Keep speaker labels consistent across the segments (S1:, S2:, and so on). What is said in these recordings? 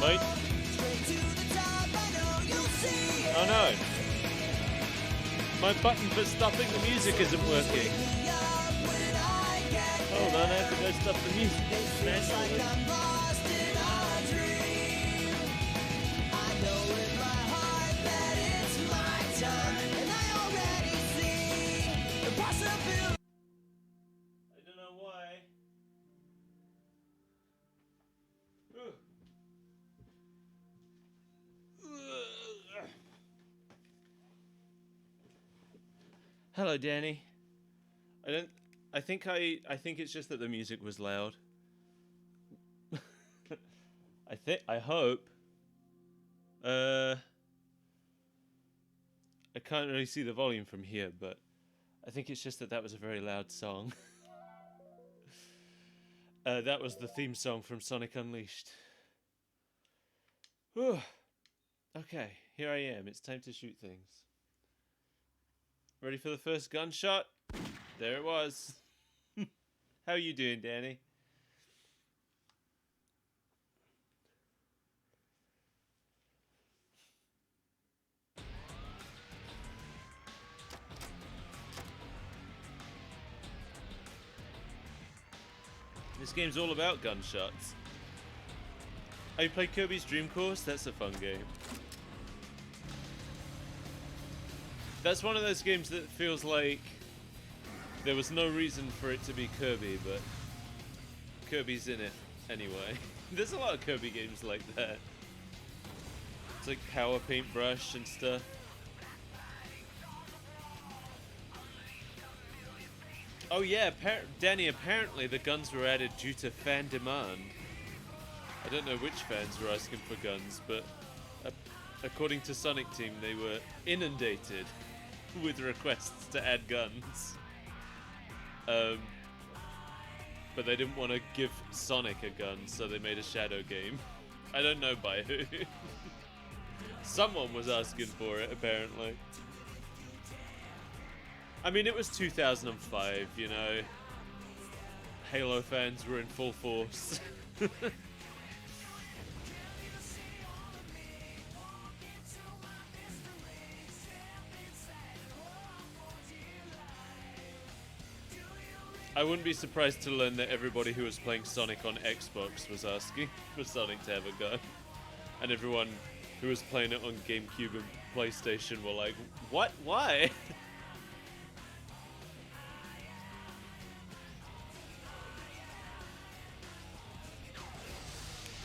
S1: mate. Oh no. My button for stopping the music isn't working. Hold on, I have to go stop the music manually. I don't know why. Hello, Danny. I think it's just that the music was loud. I hope. I can't really see the volume from here, but I think it's just that was a very loud song. That was the theme song from Sonic Unleashed. Whew. Okay, here I am. It's time to shoot things. Ready for the first gunshot? There it was. How you doing, Danny? This game's all about gunshots. Oh, you played Kirby's Dream Course? That's a fun game. That's one of those games that feels like there was no reason for it to be Kirby, but Kirby's in it anyway. There's a lot of Kirby games like that. It's like Power Paintbrush and stuff. Oh yeah, Danny, apparently the guns were added due to fan demand. I don't know which fans were asking for guns, but according to Sonic Team, they were inundated with requests to add guns. But they didn't want to give Sonic a gun, so they made a Shadow game. I don't know by who. Someone was asking for it, apparently. I mean, it was 2005, you know. Halo fans were in full force. I wouldn't be surprised to learn that everybody who was playing Sonic on Xbox was asking for Sonic to have a gun. And everyone who was playing it on GameCube and PlayStation were like, what? Why?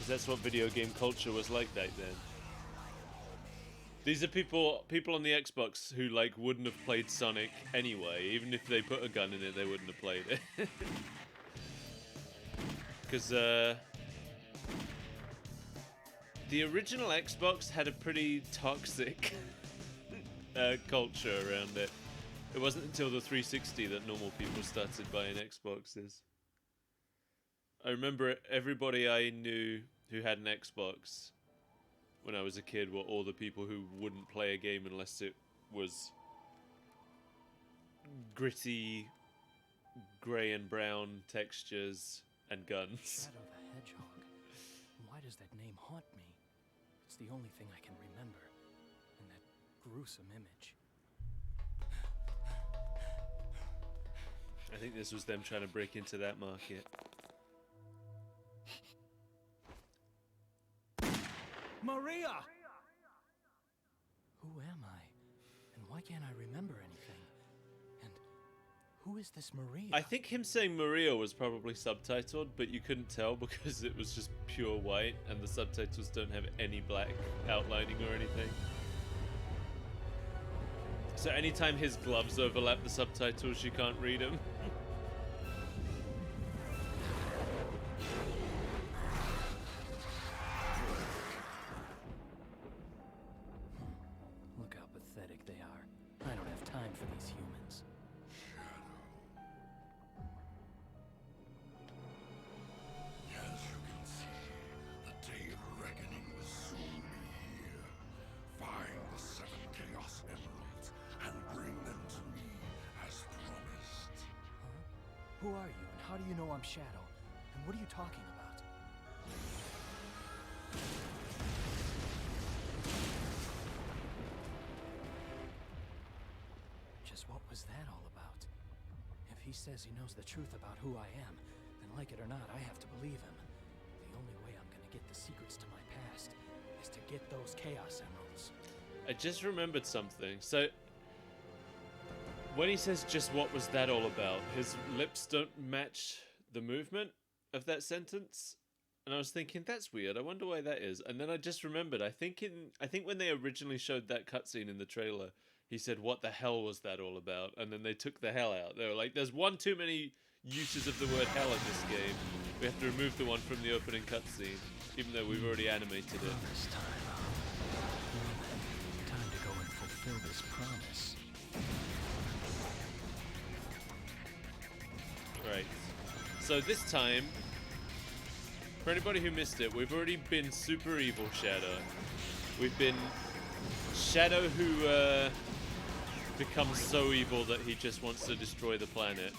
S1: That's what video game culture was like back then. These are people on the Xbox who like wouldn't have played Sonic anyway. Even if they put a gun in it, they wouldn't have played it. Because the original Xbox had a pretty toxic culture around it. It wasn't until the 360 that normal people started buying Xboxes. I remember everybody I knew who had an Xbox when I was a kid were all the people who wouldn't play a game unless it was gritty, grey and brown textures and guns.
S2: Shadow the Hedgehog. Why does that name haunt me? It's the only thing I can remember. And that gruesome image.
S1: I think this was them trying to break into that market.
S2: Maria! Who am I? And why can't I remember anything? And who is this Maria?
S1: I think him saying Maria was probably subtitled, but you couldn't tell because it was just pure white and the subtitles don't have any black outlining or anything. So anytime his gloves overlap the subtitles, you can't read them.
S2: Look how pathetic they are. I don't have time for these humans.
S3: As you can see, the day of reckoning will soon be here. Find the 7 Chaos Emeralds and bring them to me as promised.
S2: Huh? Who are you, and how do you know I'm Shadow? And what are you talking about? was that all about? If he says he knows the truth about who I am, then like it or not, I have to believe him. The only way I'm gonna get the secrets to my past is to get those Chaos Emeralds.
S1: I just remembered something. So, when he says just what was that all about, his lips don't match the movement of that sentence. And I was thinking, that's weird. I wonder why that is. And then I just remembered, I think when they originally showed that cutscene in the trailer, he said, what the hell was that all about? And then they took the hell out. They were like, there's one too many uses of the word hell in this game. We have to remove the one from the opening cutscene, even though we've already animated it.
S2: This time, time to go and fulfill this promise.
S1: Right. So this time, for anybody who missed it, we've already been super evil Shadow. We've been Shadow who becomes so evil that he just wants to destroy the planet.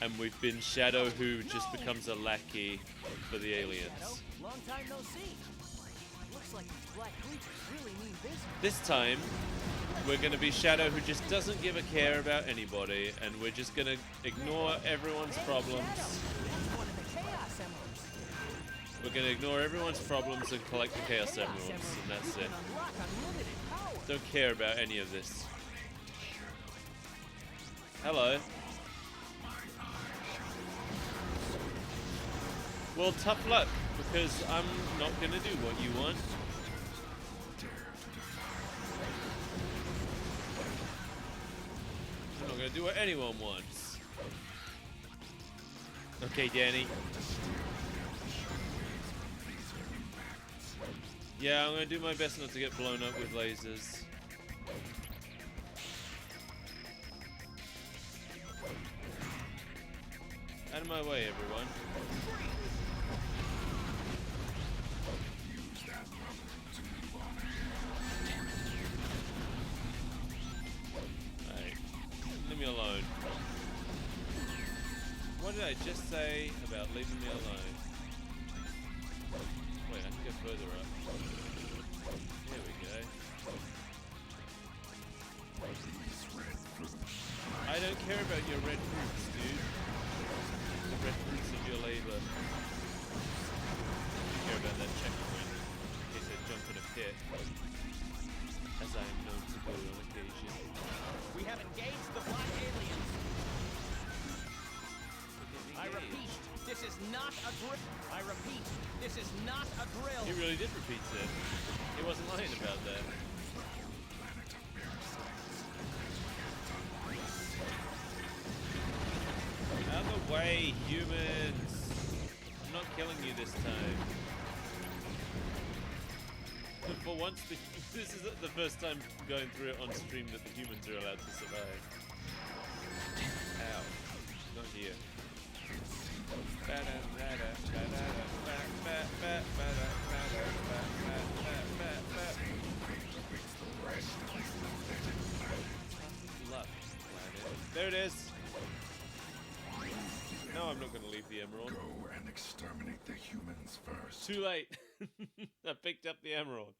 S1: And we've been Shadow who just becomes a lackey for the aliens.
S4: Shadow, long time no see. Looks like these black creatures really mean business.
S1: This time, we're going to be Shadow who just doesn't give a care about anybody, and we're just going to ignore everyone's problems.
S4: That's one of the Chaos Emeralds.
S1: We're going to ignore everyone's problems and collect the Chaos Emeralds, and that's
S4: You
S1: it.
S4: can unlock unlimited power.
S1: Don't care about any of this. Hello. Well, tough luck, because I'm not going to do what you want. I'm not going to do what anyone wants. Okay, Danny. Yeah, I'm going to do my best not to get blown up with lasers. Out of my way, everyone. Alright. Leave me alone. What did I just say about leaving me alone? Wait, I can go further up. Here we go. I don't care about your red fruits, dude. The red fruits of your labor. I care about that checkpoint in case I jump in a pit, as I am known to do on occasion.
S4: We have engaged the black aliens. I repeat, this is not a drill. I repeat, this is not a drill.
S1: He really did repeat it. He wasn't lying about that. Out of the way, humans! I'm not killing you this time. For once, this is the first time going through it on stream that the humans are allowed to survive. Ow. Not here. There it is. No, I'm not going to leave the emerald.
S3: Go and exterminate the humans first.
S1: Too late. I picked up the emerald.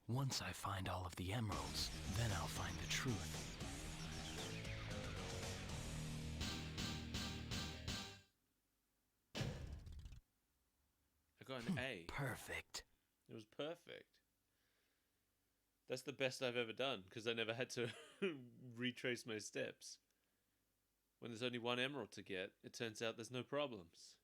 S2: Once I find all of the emeralds, then I'll find the truth.
S1: I got an A.
S2: Perfect.
S1: It was perfect. That's the best I've ever done, because I never had to retrace my steps. When there's only one emerald to get, it turns out there's no problems.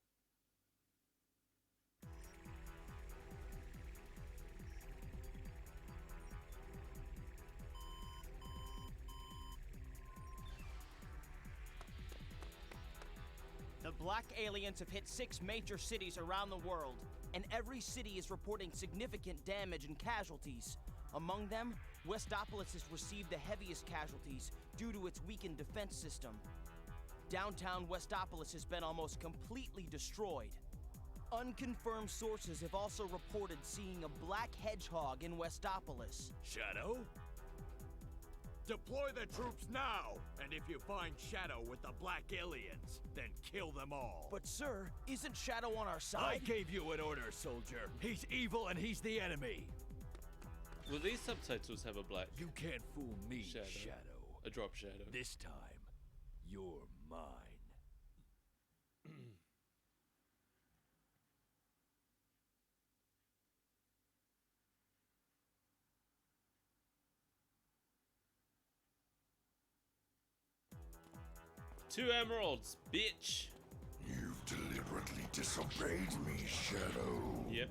S4: The black aliens have hit 6 major cities around the world, and every city is reporting significant damage and casualties. Among them, Westopolis has received the heaviest casualties due to its weakened defense system. Downtown Westopolis has been almost completely destroyed. Unconfirmed sources have also reported seeing a black hedgehog in Westopolis.
S5: Shadow? Deploy the troops now! And if you find Shadow with the black aliens, then kill them all.
S4: But sir, isn't Shadow on our
S5: I
S4: side?
S5: gave you an order, soldier. He's evil and he's the enemy.
S1: Will these subtitles have a black
S5: You can't fool me,
S1: Shadow?
S5: Shadow.
S1: A drop shadow.
S5: This time, you're mine.
S1: Two emeralds, bitch.
S3: You've deliberately disobeyed me, Shadow.
S1: Yep.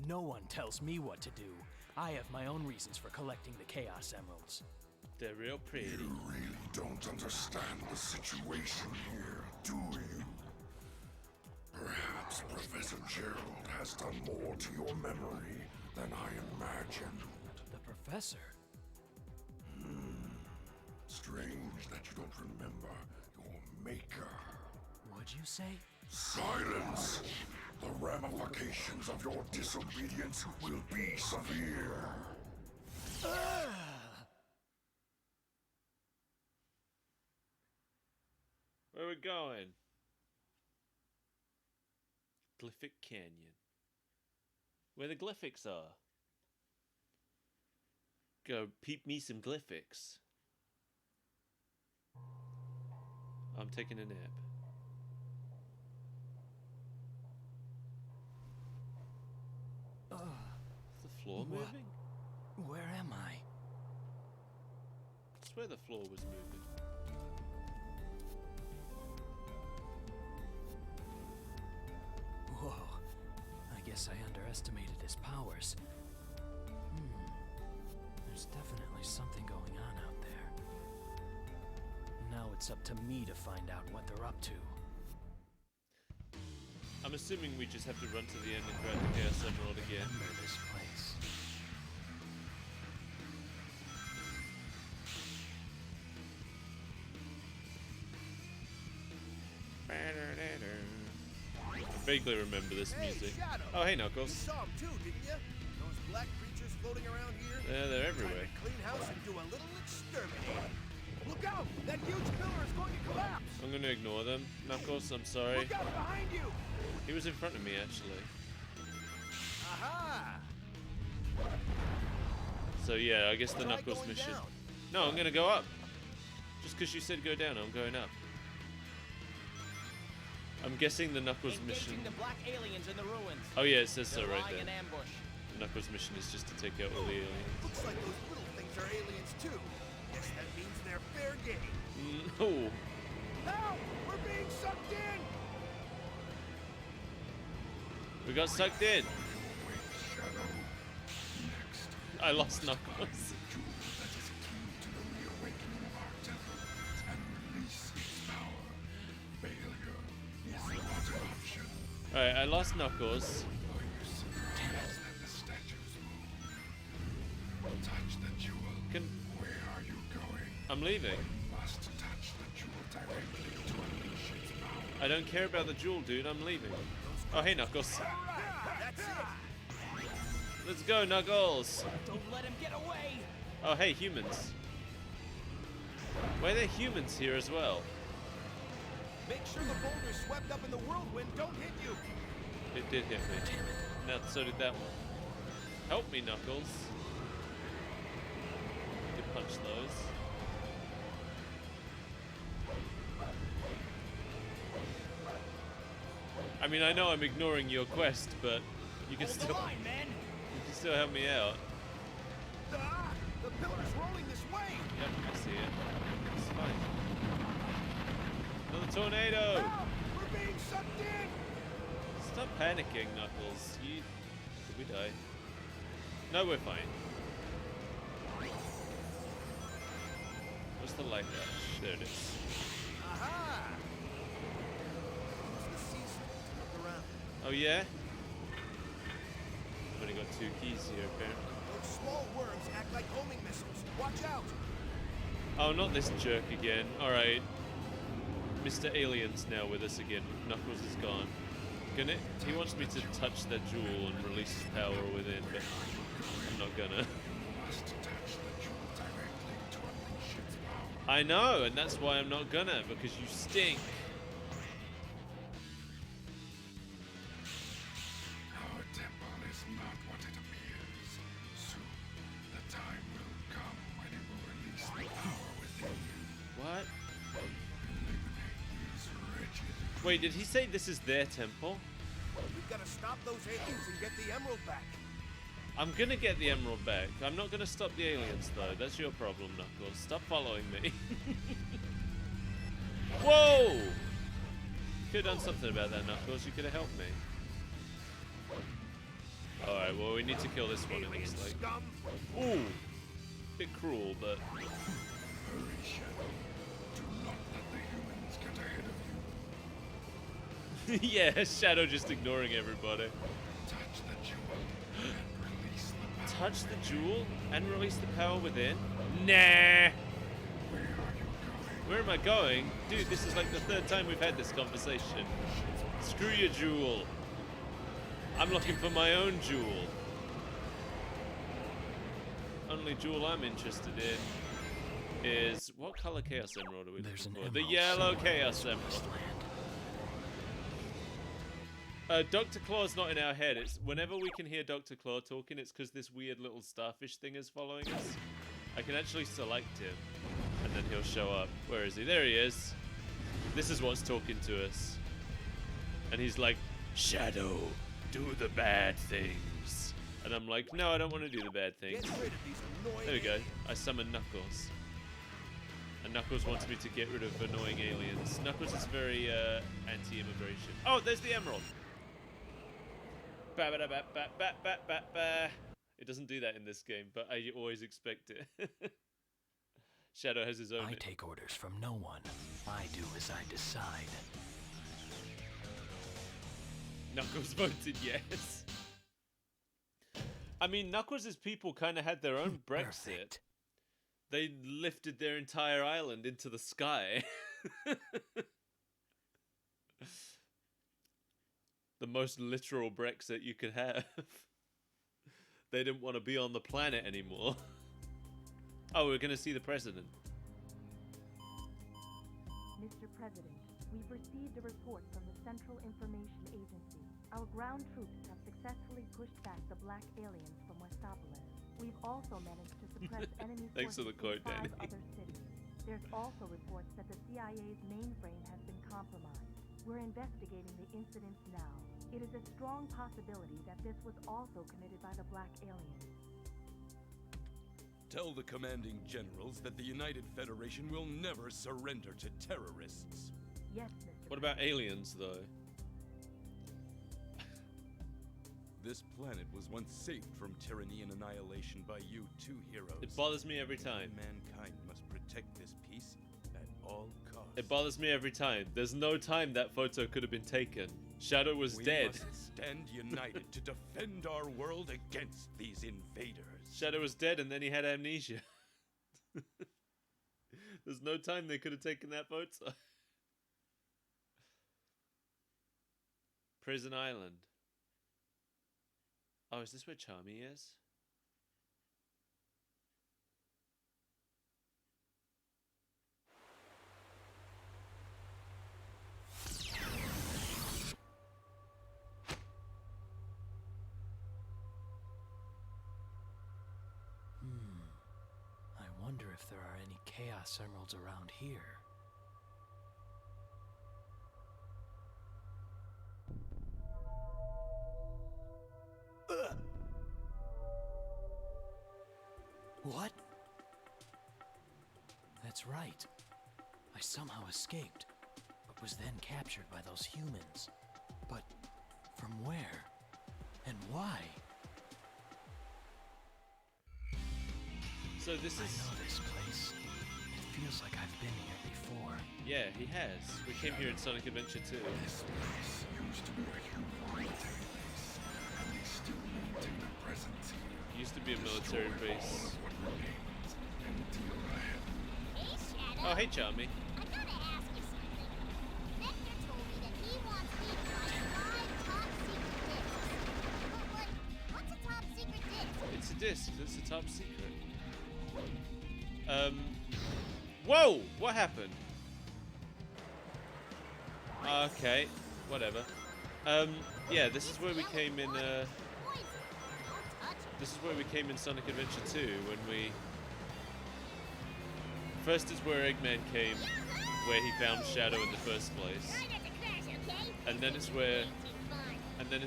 S2: No one tells me what to do. I have my own reasons for collecting the Chaos Emeralds.
S1: They're real pretty.
S3: You really don't understand the situation here, do you? Perhaps Professor Gerald has done more to your memory than I imagined.
S2: The Professor?
S3: Strange that you don't remember your maker.
S2: What'd you say?
S3: Silence! The ramifications of your disobedience will be severe.
S1: Where are we going? Glyphic Canyon. Where the glyphics are. Go peep me some glyphics. I'm taking a nap. Is the floor
S2: What?
S1: moving?
S2: Where am I?
S1: I swear the floor was moving.
S2: Whoa. I guess I underestimated his powers. There's definitely something going on out there. Now it's up to me to find out what they're up to.
S1: I'm assuming we just have to run to the end and grab the Chaos Emerald again.
S2: Remember this place.
S1: Vaguely remember this music.
S6: Shadow.
S1: Oh, hey,
S6: You
S1: Knuckles.
S6: saw them too, didn't you? Those black creatures floating around here?
S1: Yeah, they're
S6: Time
S1: everywhere.
S6: to clean house and do a little exterminating. Look out! That huge pillar is going to collapse!
S1: I'm gonna ignore them. Knuckles, I'm sorry.
S6: Look out behind you!
S1: He was in front of me, actually.
S6: Aha!
S1: So yeah, I guess the
S6: Try
S1: Knuckles
S6: going
S1: mission.
S6: down.
S1: No, I'm gonna go up. Just because you said go down, I'm going up. I'm guessing the Knuckles mission.
S4: Engaging the black aliens in the ruins.
S1: Oh yeah, it says so
S4: They're
S1: right
S4: lying in
S1: there.
S4: ambush.
S1: The Knuckles mission is just to take out all the aliens.
S6: Looks like those little things are aliens too. Guess that means they're fair game.
S1: No.
S6: Help! We're being sucked in!
S1: We got sucked in. I lost Knuckles.
S3: That is key to the reawakening of our temple and release its power. Failure is not an option.
S1: Alright, I lost Knuckles.
S3: All you see is that the statues move. Touch the jewel. Where are you going?
S1: I'm leaving.
S3: You must touch the jewel directly to unleash its power.
S1: I don't care about the jewel, dude. I'm leaving. Oh, hey, Knuckles.
S6: That's it!
S1: Let's go, Knuckles.
S4: Don't let him get away!
S1: Oh, hey, humans. Why are there humans here as well?
S6: Make sure the boulders swept up in the whirlwind don't hit you!
S1: It did hit me. Now, so did that one. Help me, Knuckles. You can punch those. I mean, I know I'm ignoring your quest, but you can
S4: Hold
S1: still
S4: the line, man!
S1: you can still help me out.
S6: Ah! The pillar's rolling this way!
S1: Yep, I see it. It's fine. Another tornado!
S6: Help! We're being sucked in!
S1: Stop panicking, Knuckles. Did we die? No, we're fine. Where's the light flash? There it is.
S6: Aha! Use the C-stick to look around.
S1: Oh yeah? I've only got 2 keys here, apparently.
S6: Those small worms act like homing missiles. Watch out!
S1: Oh, not this jerk again. Alright. Mr. Alien's now with us again. Knuckles is gone. He wants me to touch that jewel and release his power within, but I'm not gonna. I know, and that's why I'm not gonna, because you stink.
S3: Our temple is not what it appears. Soon, the time will come when it will release the power within.
S1: Wait, did he say this is their temple?
S6: We've got to stop those aliens and get the emerald back.
S1: I'm gonna get the emerald back. I'm not gonna stop the aliens though. That's your problem, Knuckles. Stop following me. Whoa! You could have done something about that, Knuckles. You could have helped me. Alright, well, we need to kill this one, it looks like.
S6: Scum.
S1: Ooh! Bit cruel, but...
S3: Hurry, Shadow. Do not let the humans get ahead of you.
S1: yeah, Shadow just ignoring everybody.
S3: Touch the jewel and release the power.
S1: Touch the jewel and release the power within? Nah!
S3: Where are you going?
S1: Where am I going? Dude, this is like the third time we've had this conversation. Screw your jewel. I'm looking for my own jewel. Only jewel I'm interested in is... What color Chaos Emerald are we
S2: There's
S1: looking
S2: an
S1: for? The
S2: emerald
S1: yellow
S2: somewhere in
S1: Chaos
S2: this
S1: Emerald.
S2: wasteland.
S1: Dr. Claw's not in our head. It's whenever we can hear Dr. Claw talking, it's because this weird little starfish thing is following us. I can actually select him, and then he'll show up. Where is he? There he is. This is what's talking to us. And he's like, Shadow, do the bad things. And I'm like, no, I don't want to do the bad things.
S6: Get rid of these annoying
S1: There we go.
S6: aliens.
S1: I summon Knuckles. And Knuckles wants me to get rid of annoying aliens. Knuckles is very anti-immigration. Oh, there's the emerald. Ba-ba-da-ba-ba-ba-ba-ba. It doesn't do that in this game, but I always expect it. Shadow has his own.
S2: I take orders from no one. I do as I decide.
S1: Knuckles voted yes. I mean, Knuckles' people kind of had their own Brexit.
S2: Perfect.
S1: They lifted their entire island into the sky. The most literal Brexit you could have. They didn't want to be on the planet anymore. Oh, we're going to see the president.
S7: Mr. President, we've received a report from the Central Information Agency. Our ground troops have successfully pushed back the black aliens from Westopolis. We've also managed to suppress enemy
S1: Thanks for
S7: forces
S1: the quote,
S7: in 5
S1: Danny.
S7: other cities. There's also reports that the CIA's mainframe has been compromised. We're investigating the incidents now. It is a strong possibility that this was also committed by the black aliens.
S8: Tell the commanding generals that the United Federation will never surrender to terrorists.
S7: Yes, Mr.
S1: What about aliens, though?
S8: This planet was once saved from tyranny and annihilation by you two heroes.
S1: It bothers me every time.
S8: Mankind must protect this peace at all costs.
S1: It bothers me every time. There's no time that photo could have been taken. Shadow was
S8: We
S1: dead.
S8: must stand united to defend our world against these invaders.
S1: Shadow was dead and then he had amnesia. There's no time they could have taken that photo. Prison Island. Oh, is this where Charmy is?
S2: I wonder if there are any Chaos Emeralds around here. What? That's right. I somehow escaped, but was then captured by those humans. But from where? And why?
S1: So this
S2: I
S1: is...
S2: know this place. It feels like I've been here before.
S1: Yeah, he has. We came here in Sonic Adventure 2.
S3: This place used to be a human military base, and we still maintain a presence here.
S1: Used to be a military base.
S3: What remains and deal ahead.
S9: Hey, Shadow.
S1: Oh, hey, Charmy.
S9: I gotta ask you something. Vector told me that he wants me to find 5 top secret discs. But what's a top secret disc?
S1: It's a disc. That's a top secret. Whoa! What happened? Okay, whatever. Yeah, this is where we came in,
S9: Poison. Don't touch it.
S1: this is where we came in Sonic Adventure 2, when we... First is where Eggman came, where he found Shadow in the first place.
S9: Try not to crash, okay?
S1: And then it's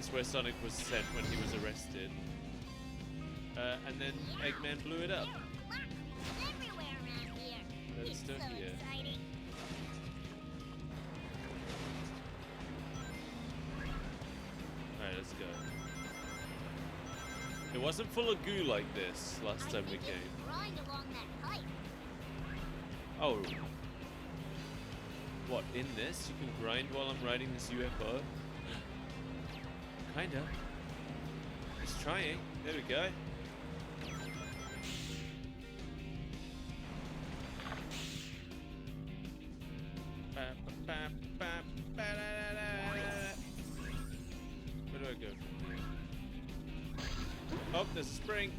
S1: where Sonic was sent when he was arrested. And then Eggman blew it up. But it's still here. Alright, let's go. It wasn't full of goo like this last time we came. Oh. What, in this? You can grind while I'm riding this UFO? Kinda. Just trying. There we go. Where do I go from here? Oh, there's a spring.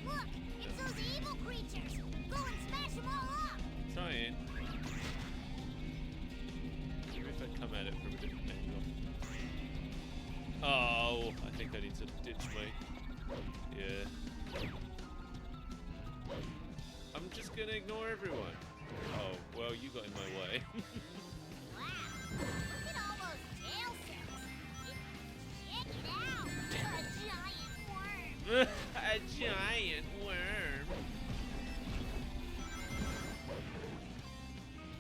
S9: Look, it's those evil creatures. Go and smash them all up.
S1: Trying. Maybe if I come at it from a different angle. Oh, I think I need to ditch my... Yeah. I'm just gonna ignore everyone. Oh, well, you got in my way.
S9: Wow, look at all those tail cells. Check it out. A giant worm.
S1: A giant worm.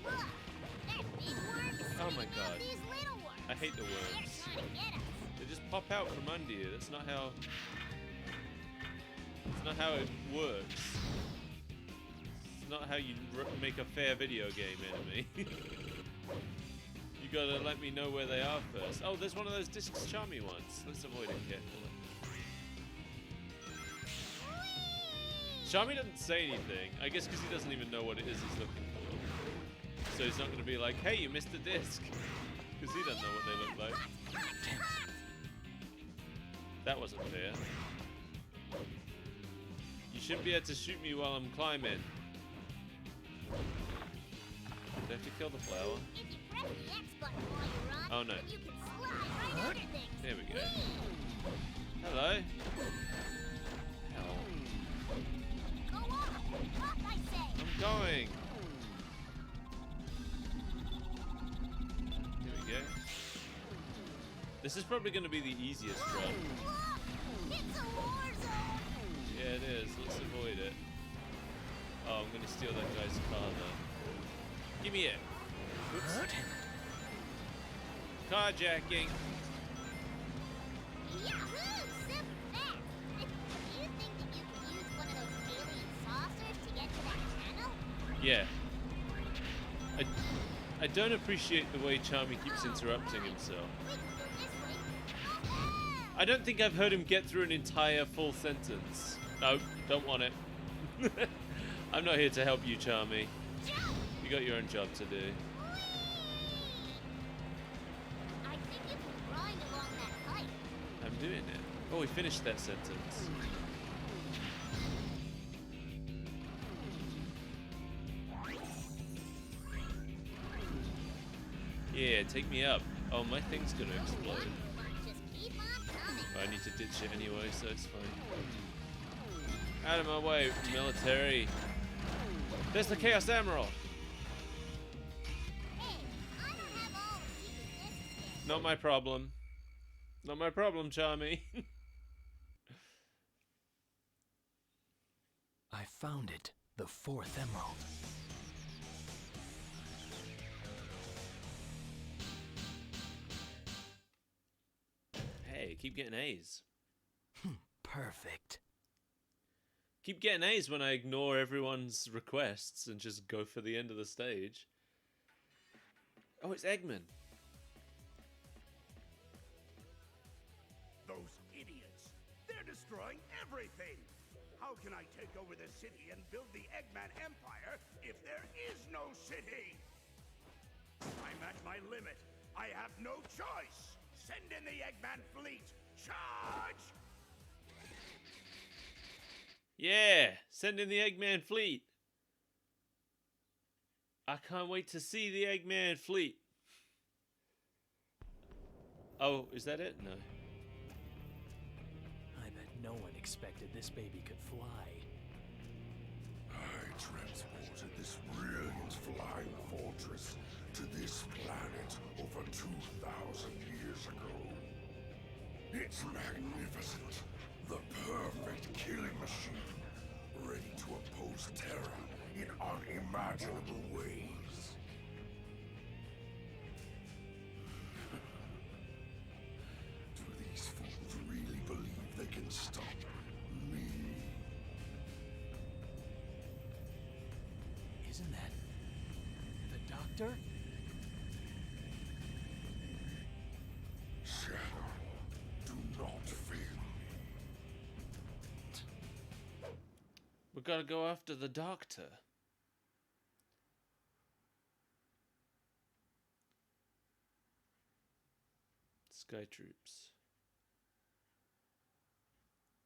S9: Look, that big worm is
S1: Oh my
S9: sending out
S1: God.
S9: these little worms.
S1: I hate the
S9: They're
S1: worms.
S9: trying to get us.
S1: They just pop out from under you. That's not how... It's not how it works. It's not how you make a fair video game enemy. You gotta let me know where they are first. Oh, there's one of those Discs Charmy ones. Let's avoid it carefully. Charmy doesn't say anything. I guess because he doesn't even know what it is he's looking for. So he's not gonna be like, hey, you missed a disc. Because he doesn't know what they look like. That wasn't fair. You shouldn't be able to shoot me while I'm climbing. Do I have to kill the flower?
S9: If you press the X button while you run,
S1: Oh no.
S9: then you can slide right under things.
S1: There we go. Hello. Hell.
S9: Go on, up, I say.
S1: I'm going. Here we go. This is probably going to be the easiest run.
S9: Look, it's a war zone.
S1: Yeah, it is. Let's avoid it. Oh, I'm going to steal that guy's car though. Give me it. Oops. Carjacking.
S9: Yahoo! Super fast. Do you think that you could use one of those alien saucers to get to that channel?
S1: Yeah. I don't appreciate the way Charmy keeps interrupting himself.
S9: We can go this way. Oh,
S1: I don't think I've heard him get through an entire full sentence. No, don't want it. I'm not here to help you, Charmy.
S9: jump!
S1: You got your own job to do.
S9: Whee! I think you can grind along that pipe.
S1: I'm doing it. Oh, we finished that sentence. Yeah, take me up. Oh, my thing's gonna explode.
S9: Just keep on coming.
S1: I need to ditch it anyway, so it's fine. Out of my way, military. There's the Chaos Emerald.
S9: Hey, I don't have all the secret discs yet.
S1: Not my problem. Not my problem, Charmy.
S2: I found it. The fourth emerald.
S1: Hey, keep getting A's.
S2: Perfect.
S1: Keep getting A's when I ignore everyone's requests and just go for the end of the stage. Oh, it's Eggman.
S6: Those idiots. They're destroying everything. How can I take over the city and build the Eggman Empire if there is no city? I'm at my limit. I have no choice. Send in the Eggman fleet. Charge!
S1: Yeah, send in the Eggman fleet. I can't wait to see the Eggman fleet. Oh, is that it? No.
S2: I bet no one expected this baby could fly.
S3: I transported this brilliant flying fortress to this planet over 2,000 years ago. It's magnificent. The perfect killing machine, ready to oppose terror in unimaginable ways. Do these fools really believe they can stop me?
S2: Isn't that the doctor?
S3: Shadow, do not fear me.
S1: We gotta go after the doctor. Sky troops.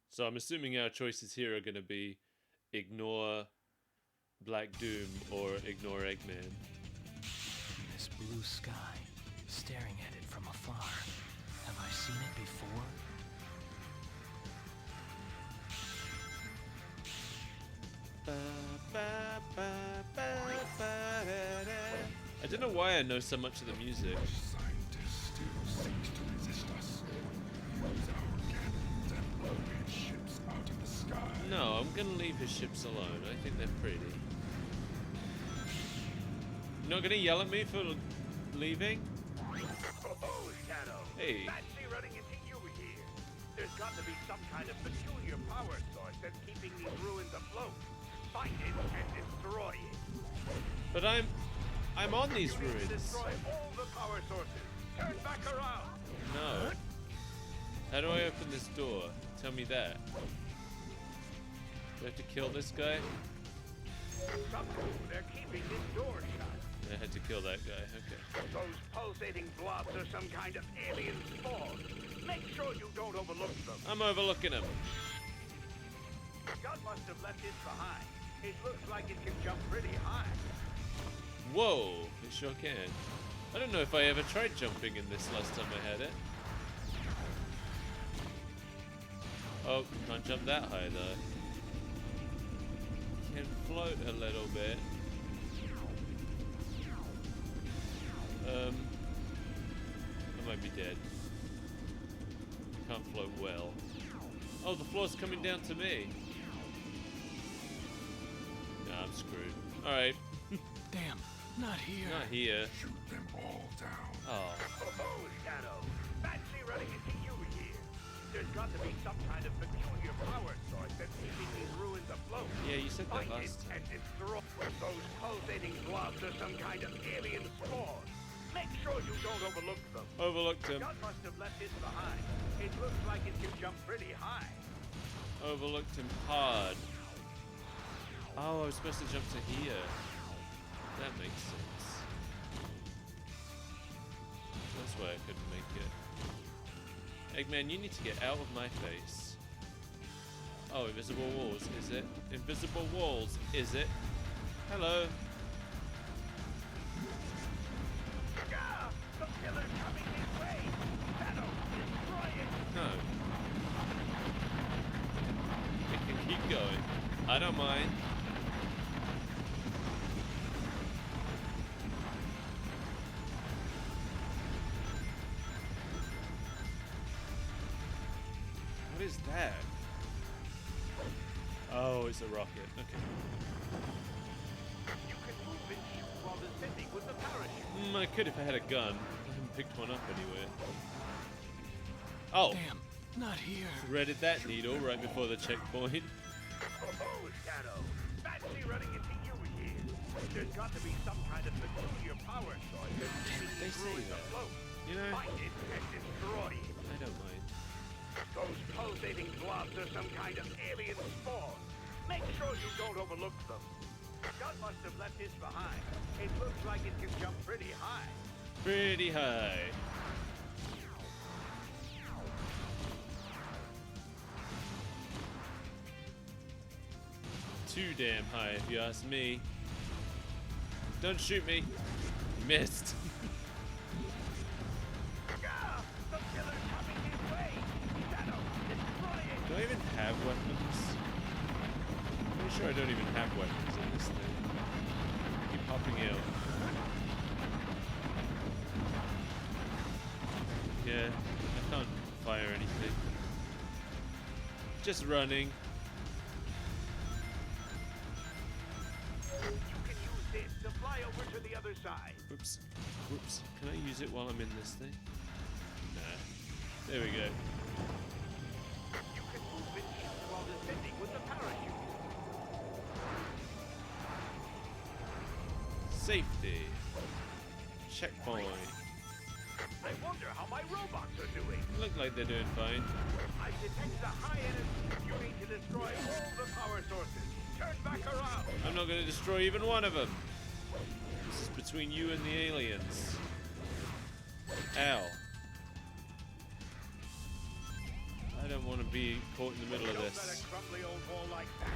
S1: So I'm assuming our choices here are gonna be ignore Black Doom or ignore Eggman.
S2: This blue sky, staring at it from afar. Have I seen it before?
S1: I don't know why I know so much of the music.
S3: Scientists still seek to resist us. Use our cannons and blow his ships out of the sky.
S1: No, I'm gonna leave his ships alone. I think they're pretty. You're not gonna yell at me for leaving?
S6: Oh, Shadow.
S1: Hey.
S6: Fancy running into you here. There's got to be some kind of peculiar power source that's keeping these ruins afloat. Find it and destroy it.
S1: But I'm on these
S6: You need to
S1: ruins.
S6: destroy all the power sources. Turn back around.
S1: No. How do I open this door? Tell me that. Do I have to kill this guy?
S6: Somehow they're keeping this door shut.
S1: I had to kill that guy. Okay.
S6: Those pulsating blobs are some kind of alien spawn. Make sure you don't overlook them.
S1: I'm overlooking him.
S6: God must have left this behind. It looks like it can jump pretty high.
S1: Whoa, it sure can. I don't know if I ever tried jumping in this last time I had it. Oh, can't jump that high though. Can float a little bit. I might be dead. Can't float well. Oh, the floor's coming down to me. Nah, I'm screwed. Alright.
S2: Damn, not here.
S1: Not here.
S3: Shoot them all down.
S1: Oh.
S6: Oh, Shadow. Fancy running into you here. There's got to be some kind of peculiar power source that's keeping these ruins afloat.
S1: Yeah, you said that
S6: Find it
S1: last time.
S6: and destroy those pulsating blobs are some kind of alien spawn. Make sure you don't overlook them.
S1: Overlooked him.
S6: God must have left this behind. It looks like it can jump pretty high.
S1: Overlooked him hard. Oh, I was supposed to jump to here. That makes sense. That's why I couldn't make it. Eggman, you need to get out of my face. Oh, invisible walls, is it? Invisible walls, is it? Hello.
S6: Ah! The killer's coming this way! Shadow, destroy it!
S1: No. It can keep going. I don't mind. What is that? Oh, it's a rocket. Okay.
S6: You can move and shoot while descending with the parachute.
S1: I could if I had a gun. I haven't picked one up anywhere. Oh,
S2: Damn, not here.
S1: threaded that needle right before the checkpoint.
S6: Oh, Shadow. Fancy running into you here. There's got to be some kind of peculiar power source that's keeping
S1: They
S6: these
S1: say
S6: ruins
S1: that.
S6: afloat.
S1: You know,
S6: Find it and destroy it.
S1: I don't mind.
S6: Those pulsating blobs are some kind of alien spawn. Make sure you don't overlook them. God must have left this behind. It looks like it can jump pretty high.
S1: Pretty high. Too damn high, if you ask me. Don't shoot me. Missed.
S6: Ah! The killer's coming his way! Shadow, destroy it!
S1: Do I even have weapons? I'm pretty sure I don't even have weapons in this thing. I keep popping out. Yeah, I can't fire anything. Just running.
S6: You can use this to fly over to the other side.
S1: Whoops. Whoops. Can I use it while I'm in this thing? Nah. There we go.
S6: You can move and shoot while descending with the parachute.
S1: Safety. Checkpoint.
S6: I wonder how my robots are doing.
S1: Look like they're doing fine.
S6: I detect a high energy. You need to destroy all the power sources. Turn back around.
S1: I'm not going to destroy even one of them. This is between you and the aliens. Ow. I don't want to be caught in the middle of
S6: Don't let
S1: this.
S6: a crumbly old wall like that.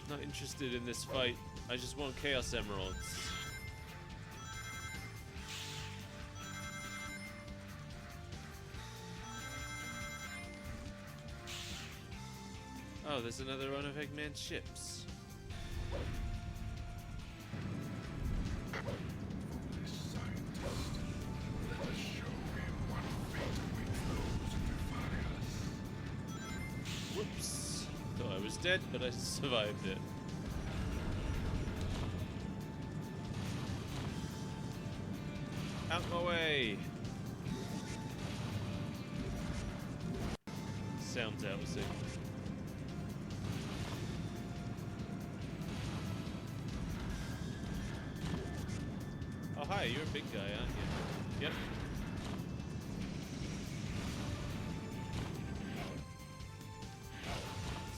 S1: Not interested in this fight. I just want Chaos Emeralds. Oh, there's another one of Eggman's ships.
S3: This scientist, let us show him what fate awaits those who defy us.
S1: Whoops. Thought I was dead, but I survived it. Out my way. Sounds out of sync. Oh hi, you're a big guy, aren't you? Yep.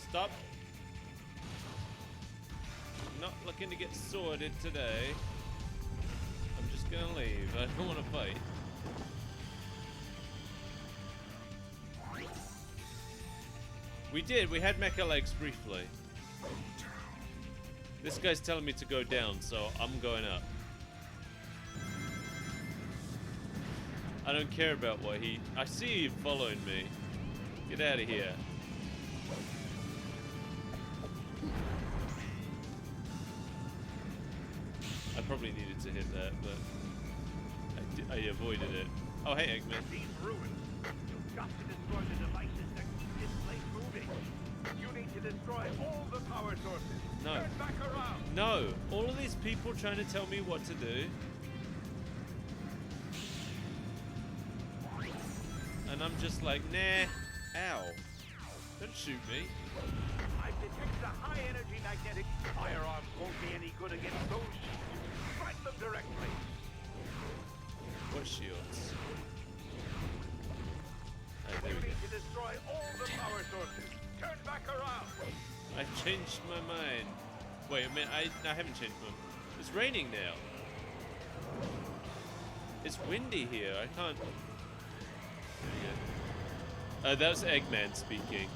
S1: Stop. Not looking to get sworded today. I'm just gonna leave. I don't want to fight. We did. We had mecha legs briefly. This guy's telling me to go down, so I'm going up. I don't care about what he... I see you following me. Get out of here. I probably needed to hit that, but I avoided it. Oh, hey, Eggman.
S6: These ruins. You've got to destroy the devices that keep this place moving. You need to destroy all the power sources.
S1: No.
S6: Turn back around.
S1: No. All of these people trying to tell me what to do. And I'm just like, nah. Ow. Don't shoot me.
S6: I've detected a high energy magnetic. Firearms won't be any good against those shields. Strike them directly.
S1: What shields? Oh, there
S6: You
S1: we go.
S6: need to destroy all the power sources. Turn back around.
S1: I changed my mind. Wait a minute, I haven't changed my mind. It's raining now. It's windy here. I can't. There we go. That was Eggman speaking.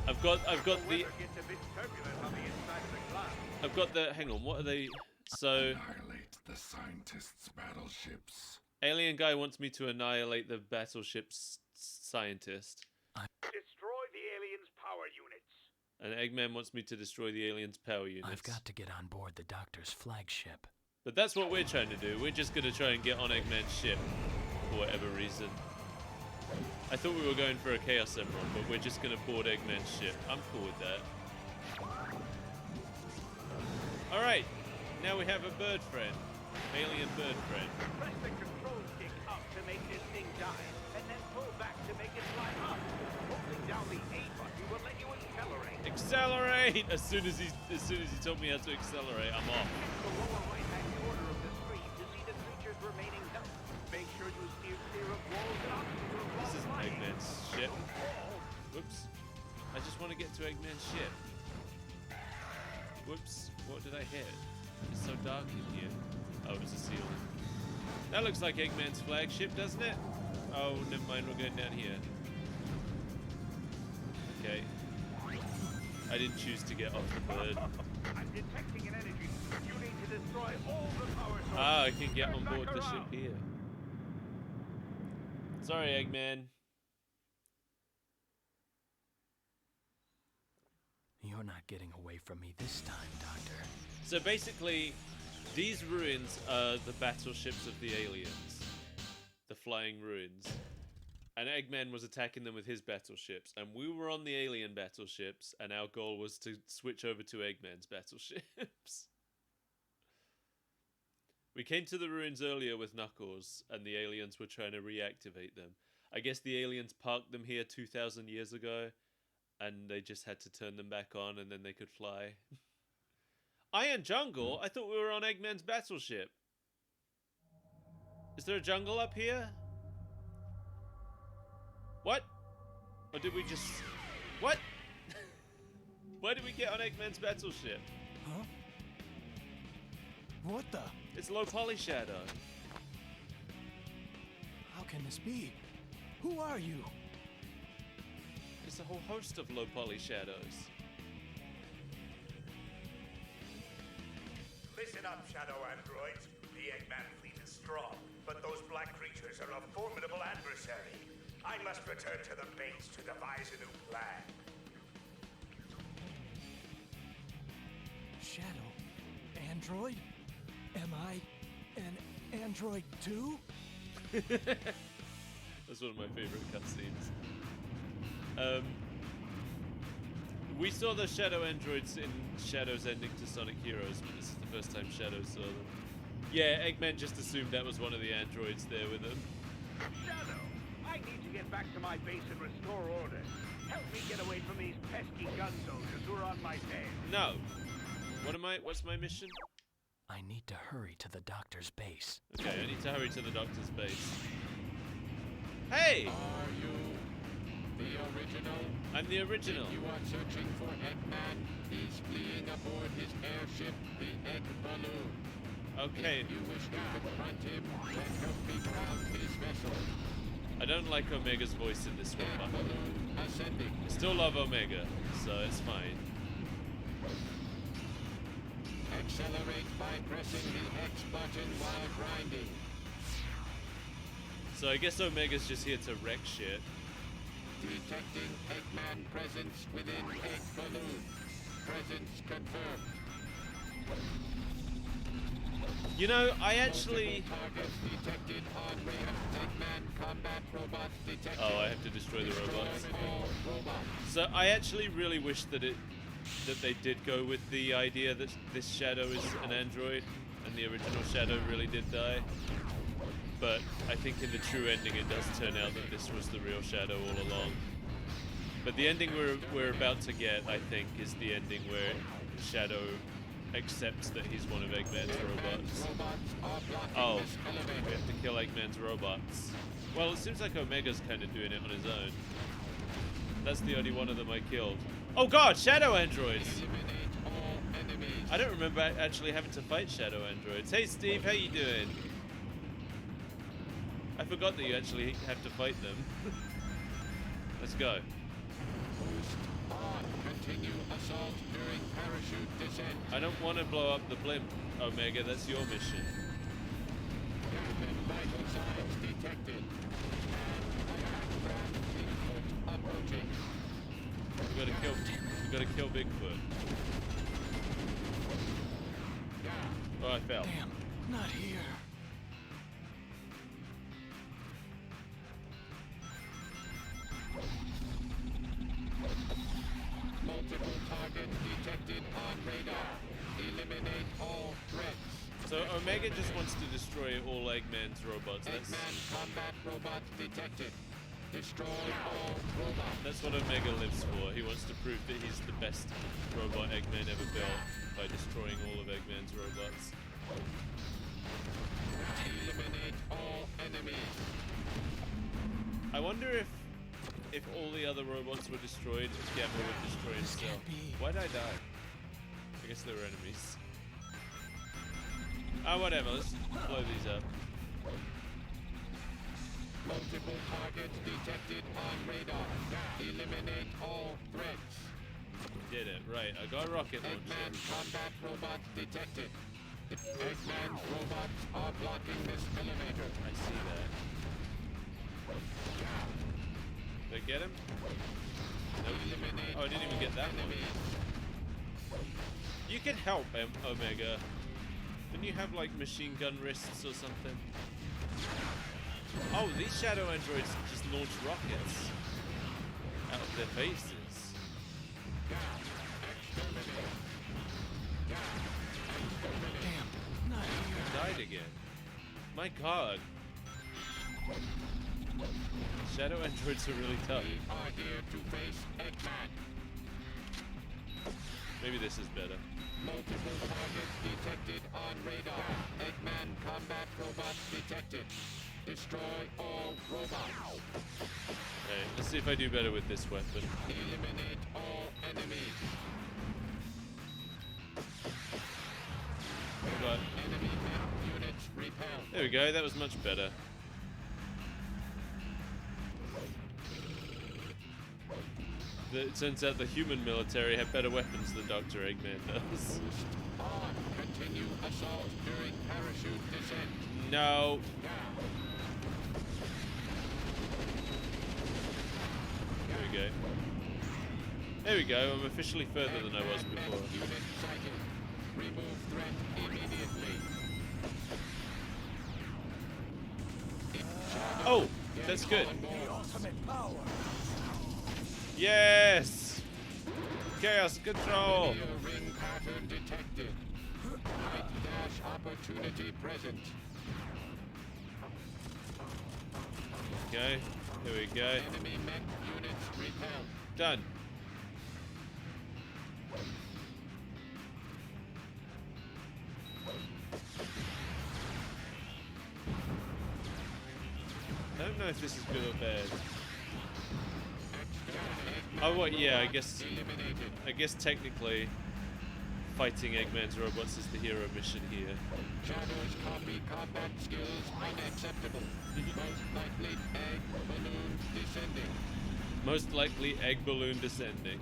S1: I've got
S6: The
S1: the
S6: weather gets a bit turbulent on the inside of the cloud.
S1: I've got the hang on, what are they? So
S3: Annihilate the scientists' battleships.
S1: alien guy wants me to annihilate the battleship's scientist.
S6: Destroy the aliens' power units.
S1: And Eggman wants me to destroy the aliens' power units.
S2: I've got to get on board the Doctor's flagship.
S1: But that's what we're trying to do. We're just gonna try and get on Eggman's ship for whatever reason. I thought we were going for a Chaos Emerald, but we're just gonna board Eggman's ship. I'm cool with that. Alright, now we have a bird friend. Alien bird friend.
S6: Press the control stick up to make this thing die, and then pull back to make it fly up. Holding down the A button will let you accelerate.
S1: Accelerate! As soon as he told me how to accelerate, I'm off.
S6: The lower right-hand corner of the screen to see the creature's remaining health. Make sure you steer clear of walls and obstacles while
S1: This isn't
S6: flying.
S1: Eggman's ship.
S6: Don't fall.
S1: Whoops. I just want to get to Eggman's ship. Whoops. What did I hit? It's so dark in here. Oh, it's a ceiling. That looks like Eggman's flagship, doesn't it? Oh, never mind. We're going down here. Okay. I didn't choose to get off the bird.
S6: I'm detecting an energy. You need to destroy all the power sources.
S1: Ah, I can get
S6: Turn
S1: on
S6: back
S1: board the ship
S6: around.
S1: here. Sorry, Eggman.
S2: You're not getting away from me this time, Doctor.
S1: So basically, these ruins are the battleships of the aliens. The flying ruins. And Eggman was attacking them with his battleships. And we were on the alien battleships, and our goal was to switch over to Eggman's battleships. We came to the ruins earlier with Knuckles, and the aliens were trying to reactivate them. I guess the aliens parked them here 2,000 years ago, and they just had to turn them back on, and then they could fly. Iron Jungle? I thought we were on Eggman's battleship. Is there a jungle up here? What? Or did we just... What? Why did we get on Eggman's battleship?
S2: Huh? What the?
S1: It's low poly Shadow.
S2: How can this be? Who are you?
S1: It's a whole host of low poly shadows.
S6: Listen up, Shadow androids. The Eggman fleet is strong, but those black creatures are a formidable adversary. I must return to the base to devise a new plan.
S2: Shadow? Android? Am I an android too?
S1: That's one of my favorite cutscenes. We saw the Shadow androids in Shadow's ending to Sonic Heroes, but this is the first time Shadow saw them. Yeah, Eggman just assumed that was one of the androids there with him.
S6: Shadow, I need to get back to my base and restore order. Help me get away from these pesky gun soldiers who are on my tail.
S1: No. What's my mission?
S2: I need to hurry to the doctor's base.
S1: Okay, I need to hurry to the doctor's base. Hey!
S10: Are you the original?
S1: I'm the original.
S10: If you are searching for Eggman, he's fleeing aboard his airship, the Egg Balloon.
S1: Okay.
S10: If you wish to confront him, then help me ground his vessel.
S1: I don't like Omega's voice in this
S10: Egg
S1: one,
S10: Balloon ascending.
S1: but I still love Omega, so it's fine.
S10: Accelerate by pressing the X button while grinding.
S1: So I guess Omega's just here to wreck shit.
S10: Detecting Eggman presence within Egg Balloon. Presence confirmed.
S1: You know, I actually...
S10: Target detected on radar. Eggman combat robot detected.
S1: Oh, I have to destroy the robots.
S10: All robots.
S1: So I actually really wish that they did go with the idea that this Shadow is an android, and the original Shadow really did die. But I think in the true ending it does turn out that this was the real Shadow all along. But the ending we're about to get, I think, is the ending where Shadow accepts that he's one of Eggman's robots. Oh, we have to kill Eggman's robots. Well, it seems like Omega's kind of doing it on his own. That's the only one of them I killed. Oh god, Shadow androids! I don't remember actually having to fight Shadow androids. Hey Steve, how you doing? I forgot that you actually have to fight them. Let's go.
S10: Continue assault during parachute descent.
S1: I don't want to blow up the blimp, Omega. That's your mission.
S10: Vital signs detected. Bigfoot approaching.
S1: We gotta kill Bigfoot. Oh, I fell.
S2: Damn, not here.
S10: Multiple targets detected on radar. Eliminate all threats.
S1: So Omega just wants to destroy all Eggman's robots.
S10: Eggman combat robot detected. Destroy all robots.
S1: That's what Omega lives for. He wants to prove that he's the best robot Eggman ever built by destroying all of Eggman's robots.
S10: Eliminate all enemies.
S1: I wonder if all the other robots were destroyed, Gamma would destroy himself. Why did I die? I guess they were enemies. Ah, whatever. Let's blow these up.
S10: Multiple targets detected on radar. Eliminate all threats.
S1: Did it. Right, I got a rocket
S10: Eggman
S1: launcher.
S10: combat robot detected. Eggman's robots are blocking this elevator.
S1: I see that. Did I get him? Nope.
S10: Eliminate
S1: Oh, I didn't even get that one.
S10: enemies.
S1: You can help, Omega. Didn't you have like machine gun wrists or something? Oh, these shadow androids just launch rockets out of their faces.
S2: Damn, not here.
S1: Died again. My god. Shadow androids are really tough.
S10: We are here to face Eggman.
S1: Maybe this is better.
S10: Multiple targets detected on radar. Eggman combat robots detected. Destroy all robots.
S1: Okay, let's see if I do better with this weapon.
S10: Eliminate all enemies.
S1: But
S10: Enemy mech units repelled.
S1: there we go, that was much better. It turns out the human military have better weapons than Dr. Eggman does.
S10: Boost on. Continue assault during parachute descent.
S1: No. There we go. There we go, I'm officially further than I was before.
S10: Unit sighted. Remove threat immediately.
S1: Oh, that's good.
S5: The ultimate power.
S1: Yes! Chaos control!
S10: Radio ring pattern detected. Light dash opportunity present.
S1: Okay, here we go.
S10: Enemy mech units repelled.
S1: Done. I don't know if this is good or bad. Oh, what? Yeah, I guess technically, fighting Eggman's robots is the hero mission here.
S10: Shadow's copy combat skills unacceptable. Most likely egg balloon descending.
S1: Most likely, egg balloon descending.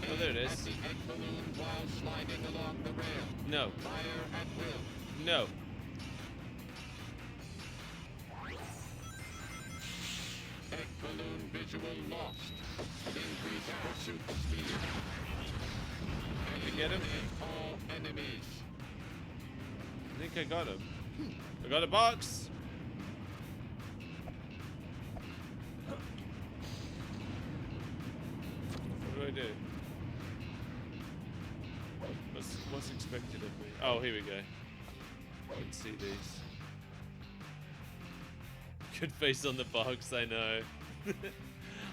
S1: Oh, there it
S10: At
S1: is.
S10: the egg balloon while sliding along the rail.
S1: No.
S10: Fire at will.
S1: No.
S10: Egg balloon visual lost. Increase pursuit speed.
S1: Did you get him?
S10: Eliminate all enemies.
S1: I think I got him. I got a box! What do? What's expected of me? Oh, here we go. I can see these. Good face on the box, I know.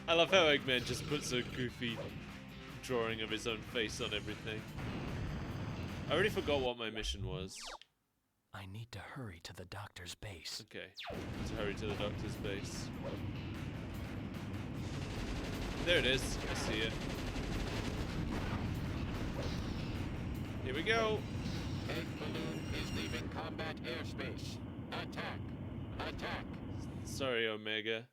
S1: I love how Eggman just puts a goofy drawing of his own face on everything. I already forgot what my mission was.
S2: I need to hurry to the doctor's base.
S1: Okay, let's hurry to the doctor's base. There it is, I see it. Here we go.
S10: Egg balloon is leaving combat airspace. Attack. Attack.
S1: Sorry, Omega.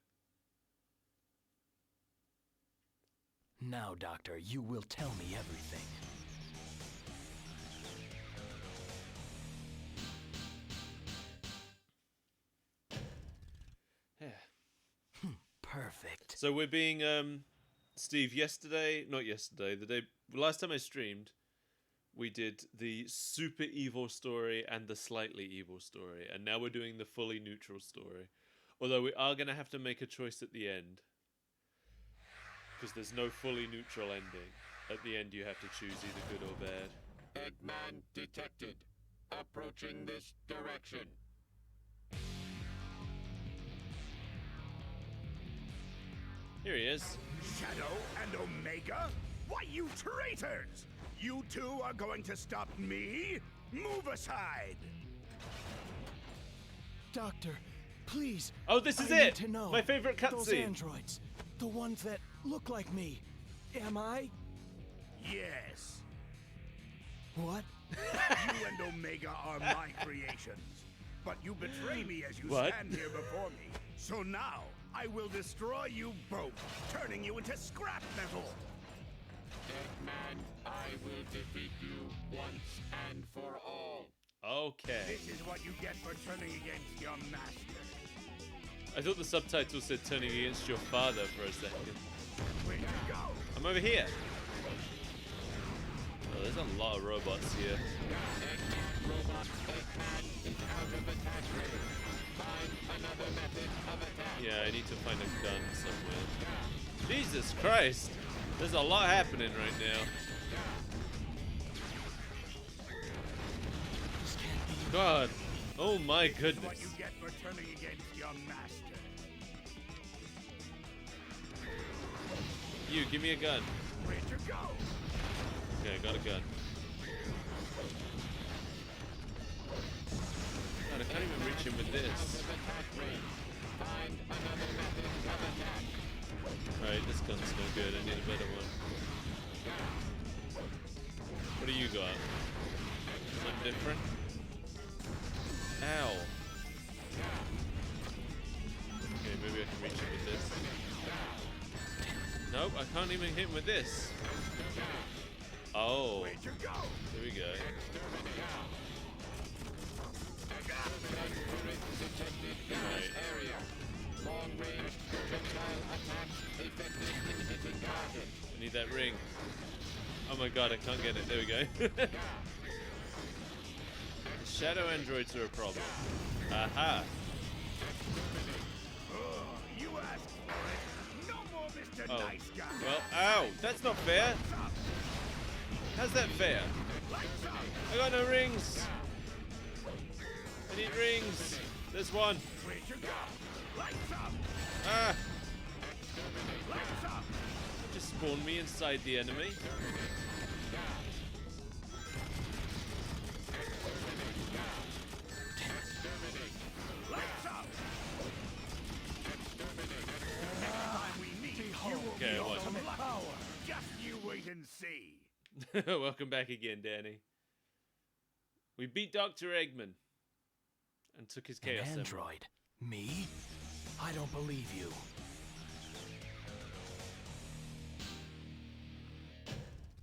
S2: Now, Doctor, you will tell me everything.
S1: Yeah.
S2: Perfect.
S1: So we're being Steve. Last time I streamed, we did the super evil story and the slightly evil story, and now we're doing the fully neutral story. Although we are gonna have to make a choice at the end, because there's no fully neutral ending. At the end, you have to choose either good or bad.
S10: Eggman detected. Approaching this direction.
S1: Here he is.
S6: Shadow and Omega? Why, you traitors! You two are going to stop me? Move aside!
S2: Doctor, please.
S1: Oh, this is
S2: I need
S1: it!
S2: to know.
S1: My favorite
S2: Those
S1: cutscene.
S2: androids, the ones that look like me. Am I?
S6: Yes.
S2: What?
S6: You and Omega are my creations. But you betray me as you
S1: What?
S6: stand here before me. So now, I will destroy you both, turning you into scrap metal.
S10: Eggman, I will defeat you once and for all.
S1: Okay.
S6: This is what you get for turning against your master.
S1: I thought the subtitle said turning against your father for a second.
S6: Where'd you go?
S1: I'm over here. Oh, there's a lot of robots here. Yeah, I need to find a gun somewhere. Jesus Christ! There's a lot happening right now. God. Oh my goodness.
S6: What you get for turning against your master.
S1: You, give me a gun.
S6: Where'd you go?
S1: Okay, I got a gun. God, I can't even reach him with this. Alright, this gun's no good. I need a better one. What do you got? Something different? Ow. Okay, maybe I can reach him with this. Nope, I can't even hit him with this. Oh.
S6: Where'd you go?
S1: There we go. Right. I need that ring. Oh my god, I can't get it. There we go. Shadow androids are a problem. Aha.
S6: You asked for it. No more Mr.
S1: Oh.
S6: Nice Guy.
S1: Well, ow! That's not fair! How's that fair? I got no rings! I need rings! There's one!
S6: Where'd you go? Lights up!
S1: Ah!
S6: Lights up!
S1: Just spawned me inside the enemy.
S6: Lights up! Next time we meet, you will
S1: Okay,
S6: be
S1: what?
S6: ultimate power. Just you wait and see.
S1: Welcome back again, Danny. We beat Dr. Eggman and took his chaos
S2: An
S1: emerald.
S2: android? Me? I don't believe you.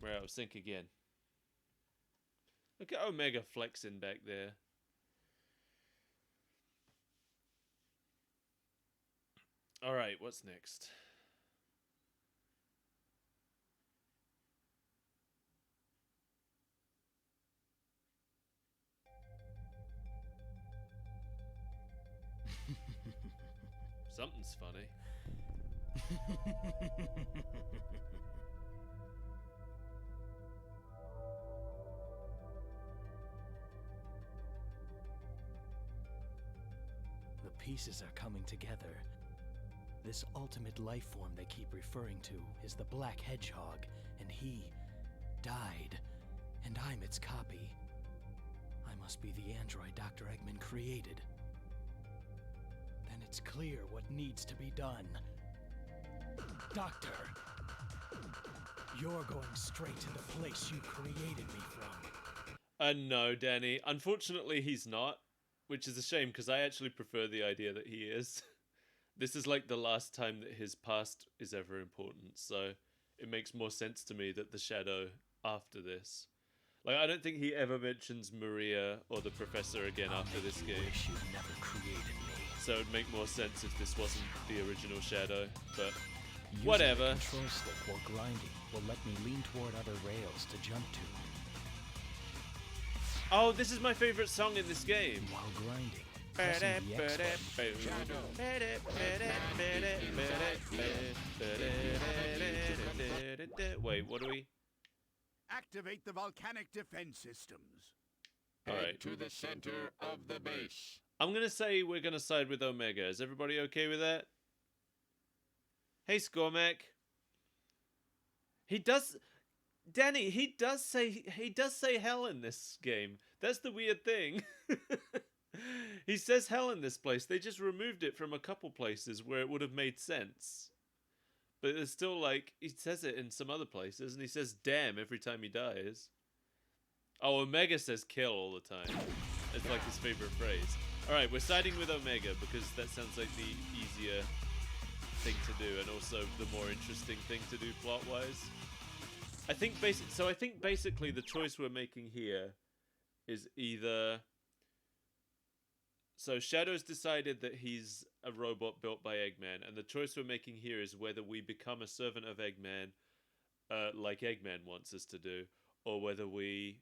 S1: We're out of sync again. Look at Omega flexing back there. Alright, what's next? Something's funny.
S2: The pieces are coming together. This ultimate life form they keep referring to is the Black Hedgehog, and he died, and I'm its copy. I must be the android Dr. Eggman created. Then it's clear what needs to be done. Doctor, you're going straight to the place you created me from.
S1: No, Danny. Unfortunately, he's not, which is a shame because I actually prefer the idea that he is. This is like the last time that his past is ever important, so it makes more sense to me that the Shadow after this. Like, I don't think he ever mentions Maria or the Professor again after this game.
S2: Wish you never created me.
S1: So it would make more sense if this wasn't the original Shadow, but
S2: Using
S1: whatever.
S2: the control stick while grinding will let me lean toward other rails to jump to.
S1: Oh, this is my favorite song in this game.
S2: While grinding, pressing the X
S1: button. Wait, what do we?
S6: Activate the volcanic defense systems.
S1: All
S10: Head
S1: right.
S10: to the center of the base.
S1: I'm gonna say we're gonna side with Omega. Is everybody okay with that? Hey, Scormac. He does, Danny. He does say hell in this game. That's the weird thing. He says hell in this place. They just removed it from a couple places where it would have made sense. But it's still like, he says it in some other places, and he says damn every time he dies. Oh, Omega says kill all the time. It's like his favorite phrase. Alright, we're siding with Omega because that sounds like the easier thing to do, and also the more interesting thing to do plot-wise. I think basically the choice we're making here is either... So Shadow's decided that he's a robot built by Eggman, and the choice we're making here is whether we become a servant of Eggman, like Eggman wants us to do, or whether we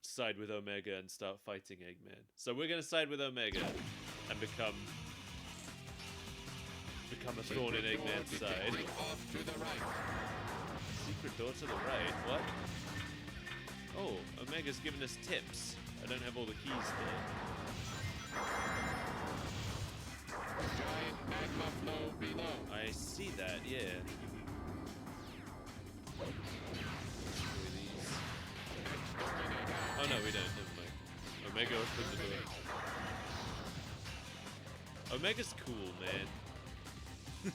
S1: side with Omega and start fighting Eggman. So we're going to side with Omega and become a thorn in Eggman's side.
S10: Off to the right.
S1: Secret door to the right? What? Oh, Omega's giving us tips. I don't have all the keys though.
S10: Giant magma flow below.
S1: I see that, yeah. Oh no, we don't. Never mind. Omega opened the door. Omega's cool, man. He's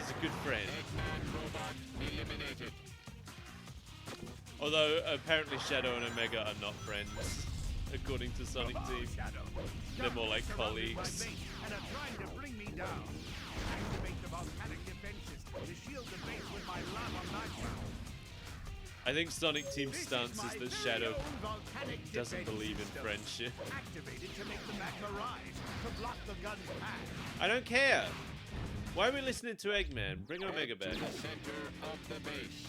S1: a good friend.
S10: Eggman robot eliminated.
S1: Although apparently Shadow and Omega are not friends, according to Sonic Team.
S6: Shadow.
S1: They're more like
S6: Surrounded by
S1: colleagues.
S6: base and are trying to bring me down. Activate the volcanic defenses to shield the base with my lava magma.
S1: I think Sonic Team's stance is that Shadow doesn't
S6: defense
S1: believe in
S6: system.
S1: friendship.
S6: Activated to make the magma rise, to block the gun's path.
S1: I don't care. Why are we listening to Eggman? Bring Omega back.
S10: To the center of the base.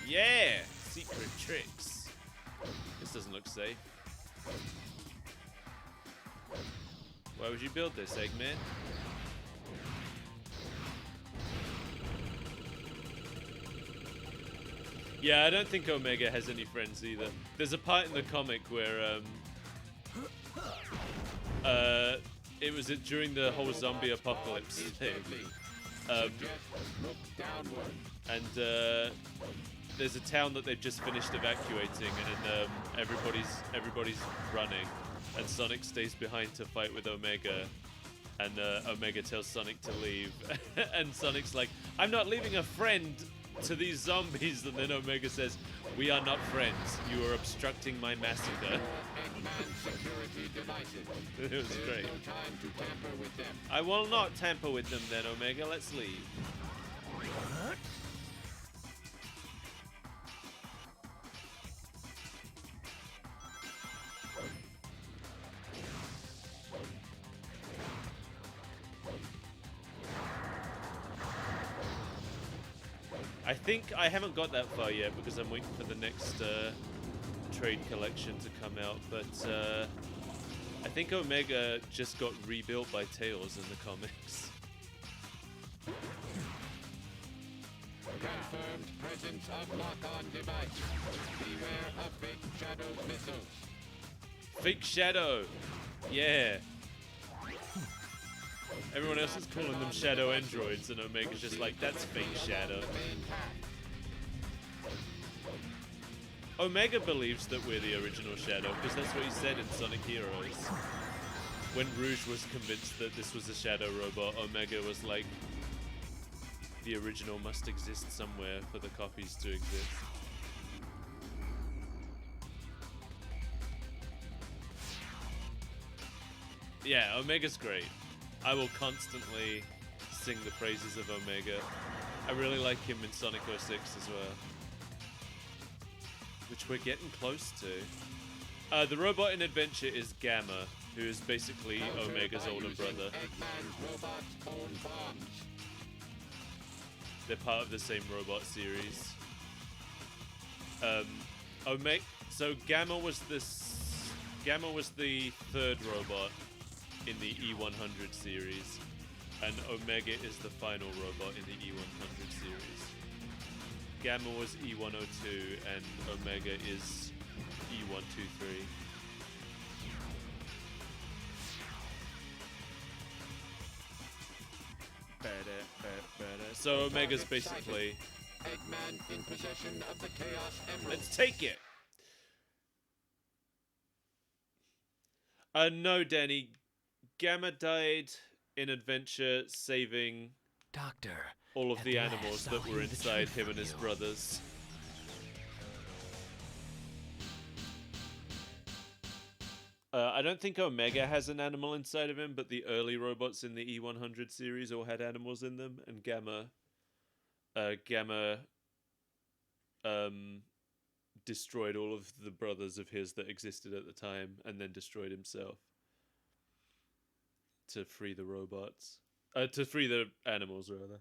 S1: Yeah! Secret tricks. This doesn't look safe. Why would you build this, Eggman? Yeah, I don't think Omega has any friends either. There's a part in the comic where, it was during the whole zombie apocalypse thing.
S10: Look downward.
S1: And there's a town that they've just finished evacuating, and everybody's running, and Sonic stays behind to fight with Omega, and Omega tells Sonic to leave, and Sonic's like, "I'm not leaving a friend to these zombies," and then Omega says, "We are not friends. You are obstructing my massacre."
S10: Eggman security devices.
S1: It was great.
S10: No time to tamper with them.
S1: I will not tamper with them then, Omega. Let's leave. I think I haven't got that far yet because I'm waiting for the next trade collection to come out, but I think Omega just got rebuilt by Tails in the comics.
S10: Confirmed presence of lock-on device. Beware of fake Shadow missiles.
S1: Fake Shadow! Yeah! Everyone else is calling them Shadow androids, and Omega's just like, that's fake Shadow. Omega believes that we're the original Shadow, because that's what he said in Sonic Heroes. When Rouge was convinced that this was a Shadow robot, Omega was like, the original must exist somewhere for the copies to exist. Yeah, Omega's great. I will constantly sing the praises of Omega. I really like him in Sonic 06 as well. Which we're getting close to. The robot in Adventure is Gamma, who is basically Omega's older brother.
S10: Eggman's robots own bombs.
S1: They're part of the same robot series. So Gamma was the third robot in the E100 series, and Omega is the final robot in the E100 series. Gamma was E102 and Omega is E123. So Omega's basically...
S10: Eggman in possession of the Chaos Emerald.
S1: Let's take it! No, Danny. Gamma died in Adventure saving
S2: Doctor,
S1: all of
S2: at
S1: the
S2: last
S1: animals
S2: I'll
S1: that were
S2: hear the
S1: inside
S2: truth
S1: him
S2: from
S1: and his
S2: you.
S1: brothers. I don't think Omega has an animal inside of him, but the early robots in the E100 series all had animals in them, and Gamma destroyed all of the brothers of his that existed at the time, and then destroyed himself to free the robots. To free the animals, rather.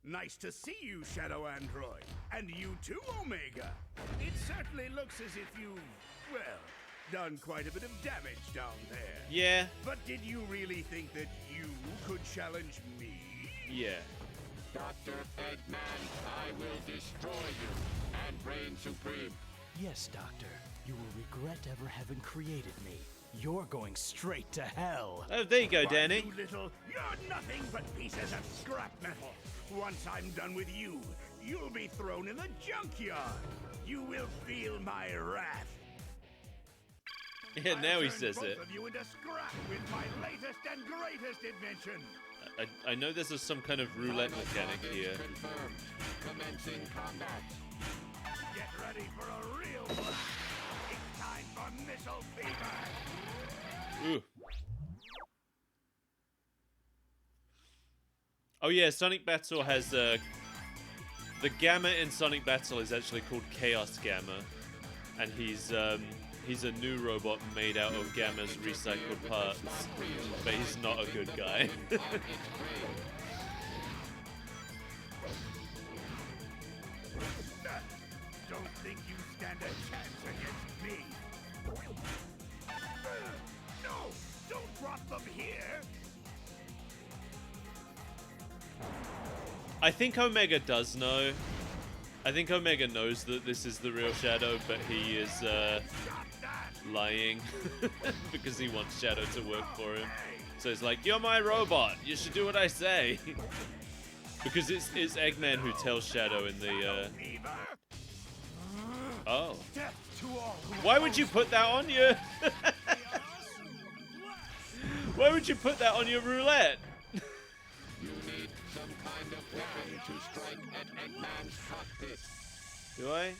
S6: Nice to see you, Shadow Android. And you too, Omega. It certainly looks as if you've, well, done quite a bit of damage down there.
S1: Yeah.
S6: But did you really think that you could challenge me?
S1: Yeah.
S10: Dr. Eggman, I will destroy you and reign supreme.
S2: Yes, Doctor. You will regret ever having created me. You're going straight to hell.
S1: Oh, there you go,
S6: Why,
S1: Danny.
S6: you little, you're nothing but pieces of scrap metal. Once I'm done with you, you'll be thrown in the junkyard. You will feel my wrath.
S1: Yeah, now
S6: I'll
S1: he
S6: turn
S1: says
S6: both
S1: it.
S6: of you into scrap with my latest and greatest invention.
S1: I know there's some kind of roulette mechanic here.
S10: Confirmed. Commencing combat.
S6: Get ready for a real blast. It's time for missile fever.
S1: Ooh. Oh yeah, Sonic Battle has the Gamma in Sonic Battle is actually called Chaos Gamma, and he's a new robot made out of Gamma's recycled parts, but he's not a good guy.
S6: Don't think you stand a chance against me. No, don't drop them here.
S1: I think Omega does know. I think Omega knows that this is the real Shadow, but he is lying because he wants Shadow to work for him. So he's like, "You're my robot. You should do what I say." Because it's Eggman who tells Shadow in the. Oh. Why would you put that on you? Why would you put that on your roulette?
S10: You need some kind of weapon to strike at Eggman's cockpit.
S1: Do I?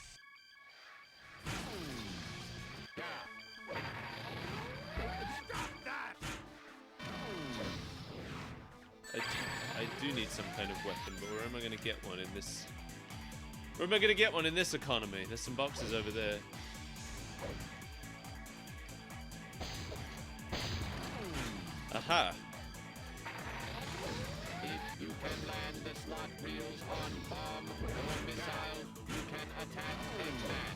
S1: I do need some kind of weapon, but where am I going to get one in this? Where am I going to get one in this economy? There's some boxes over there. Aha!
S10: If you can land the slot wheels on bomb or missile, you can attack Eggman.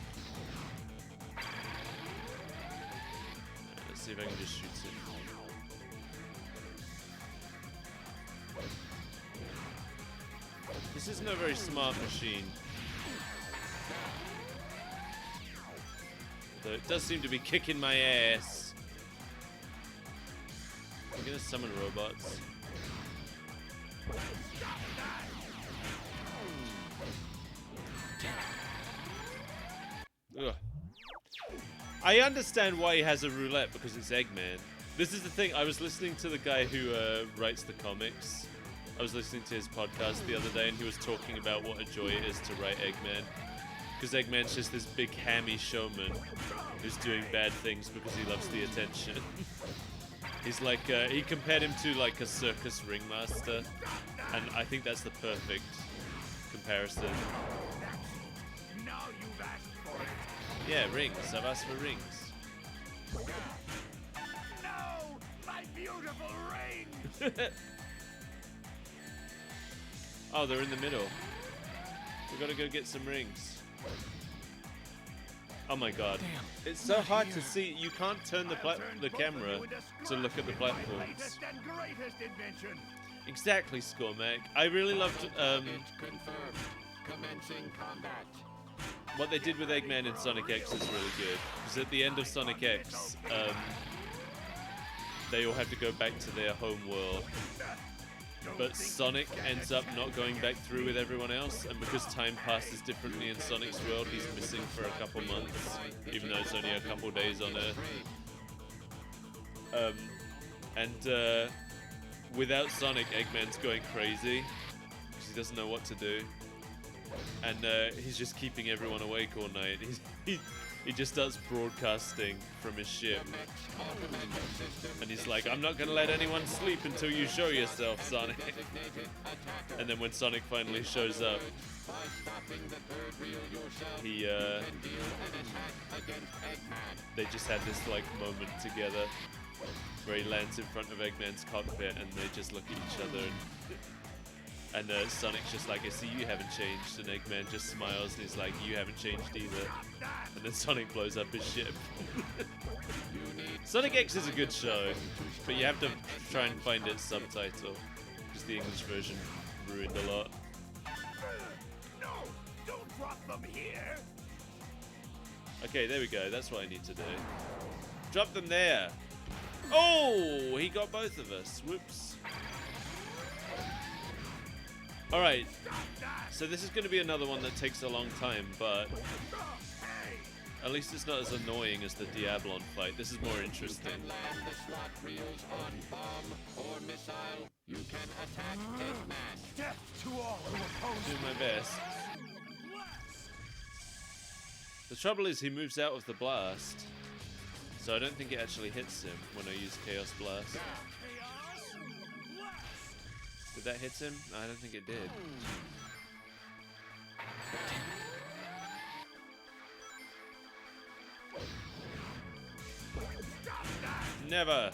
S1: Let's see if I can just shoot it. This isn't a very smart machine. Though it does seem to be kicking my ass. I'm gonna summon robots. Ugh. I understand why he has a roulette, because it's Eggman. This is the thing, I was listening to the guy who writes the comics. I was listening to his podcast the other day, and he was talking about what a joy it is to write Eggman. Because Eggman's just this big hammy showman who's doing bad things because he loves the attention. He's like, he compared him to like a circus ringmaster, and I think that's the perfect comparison.
S6: Now you've asked for it.
S1: Yeah, rings. I've asked for rings.
S6: No, my beautiful rings.
S1: Oh, they're in the middle. We gotta go get some rings. Oh my god.
S2: Damn,
S1: It's so hard to see. You can't turn the camera to look at the platforms.
S6: Latest and greatest invention.
S1: Exactly, SkullPirateMike. I really loved
S10: It's confirmed. Commencing combat.
S1: what they did with Eggman in Sonic X is really good. Because at the end of Sonic X, they all have to go back to their home world. But Sonic ends up not going back through with everyone else, and because time passes differently in Sonic's world, he's missing for a couple months, even though it's only a couple days on Earth. Without Sonic, Eggman's going crazy, because he doesn't know what to do. And he's just keeping everyone awake all night. He just starts broadcasting from his ship. And he's like, I'm not gonna let anyone sleep until you show yourself, Sonic. And then when Sonic finally shows up, they just had this like moment together. where he lands in front of Eggman's cockpit and they just look at each other and Sonic's just like, I see you haven't changed, and Eggman just smiles and he's like, you haven't changed either. And then Sonic blows up his ship. Sonic X is a good show, but you have to try and find its subtitle, because the English version ruined a lot.
S6: No, don't drop them here.
S1: Okay, there we go, that's what I need to do. Drop them there! Oh, he got both of us, whoops. Alright, so this is going to be another one that takes a long time, but at least it's not as annoying as the Diablon fight. This is more interesting.
S10: You can land the slot reels on bomb or missile. You can attack Eggman.
S6: Death to all who oppose
S1: Do my best. The trouble is he moves out of the blast, so I don't think it actually hits him when I use Chaos Blast. Did that hit him? I don't think it did. Never!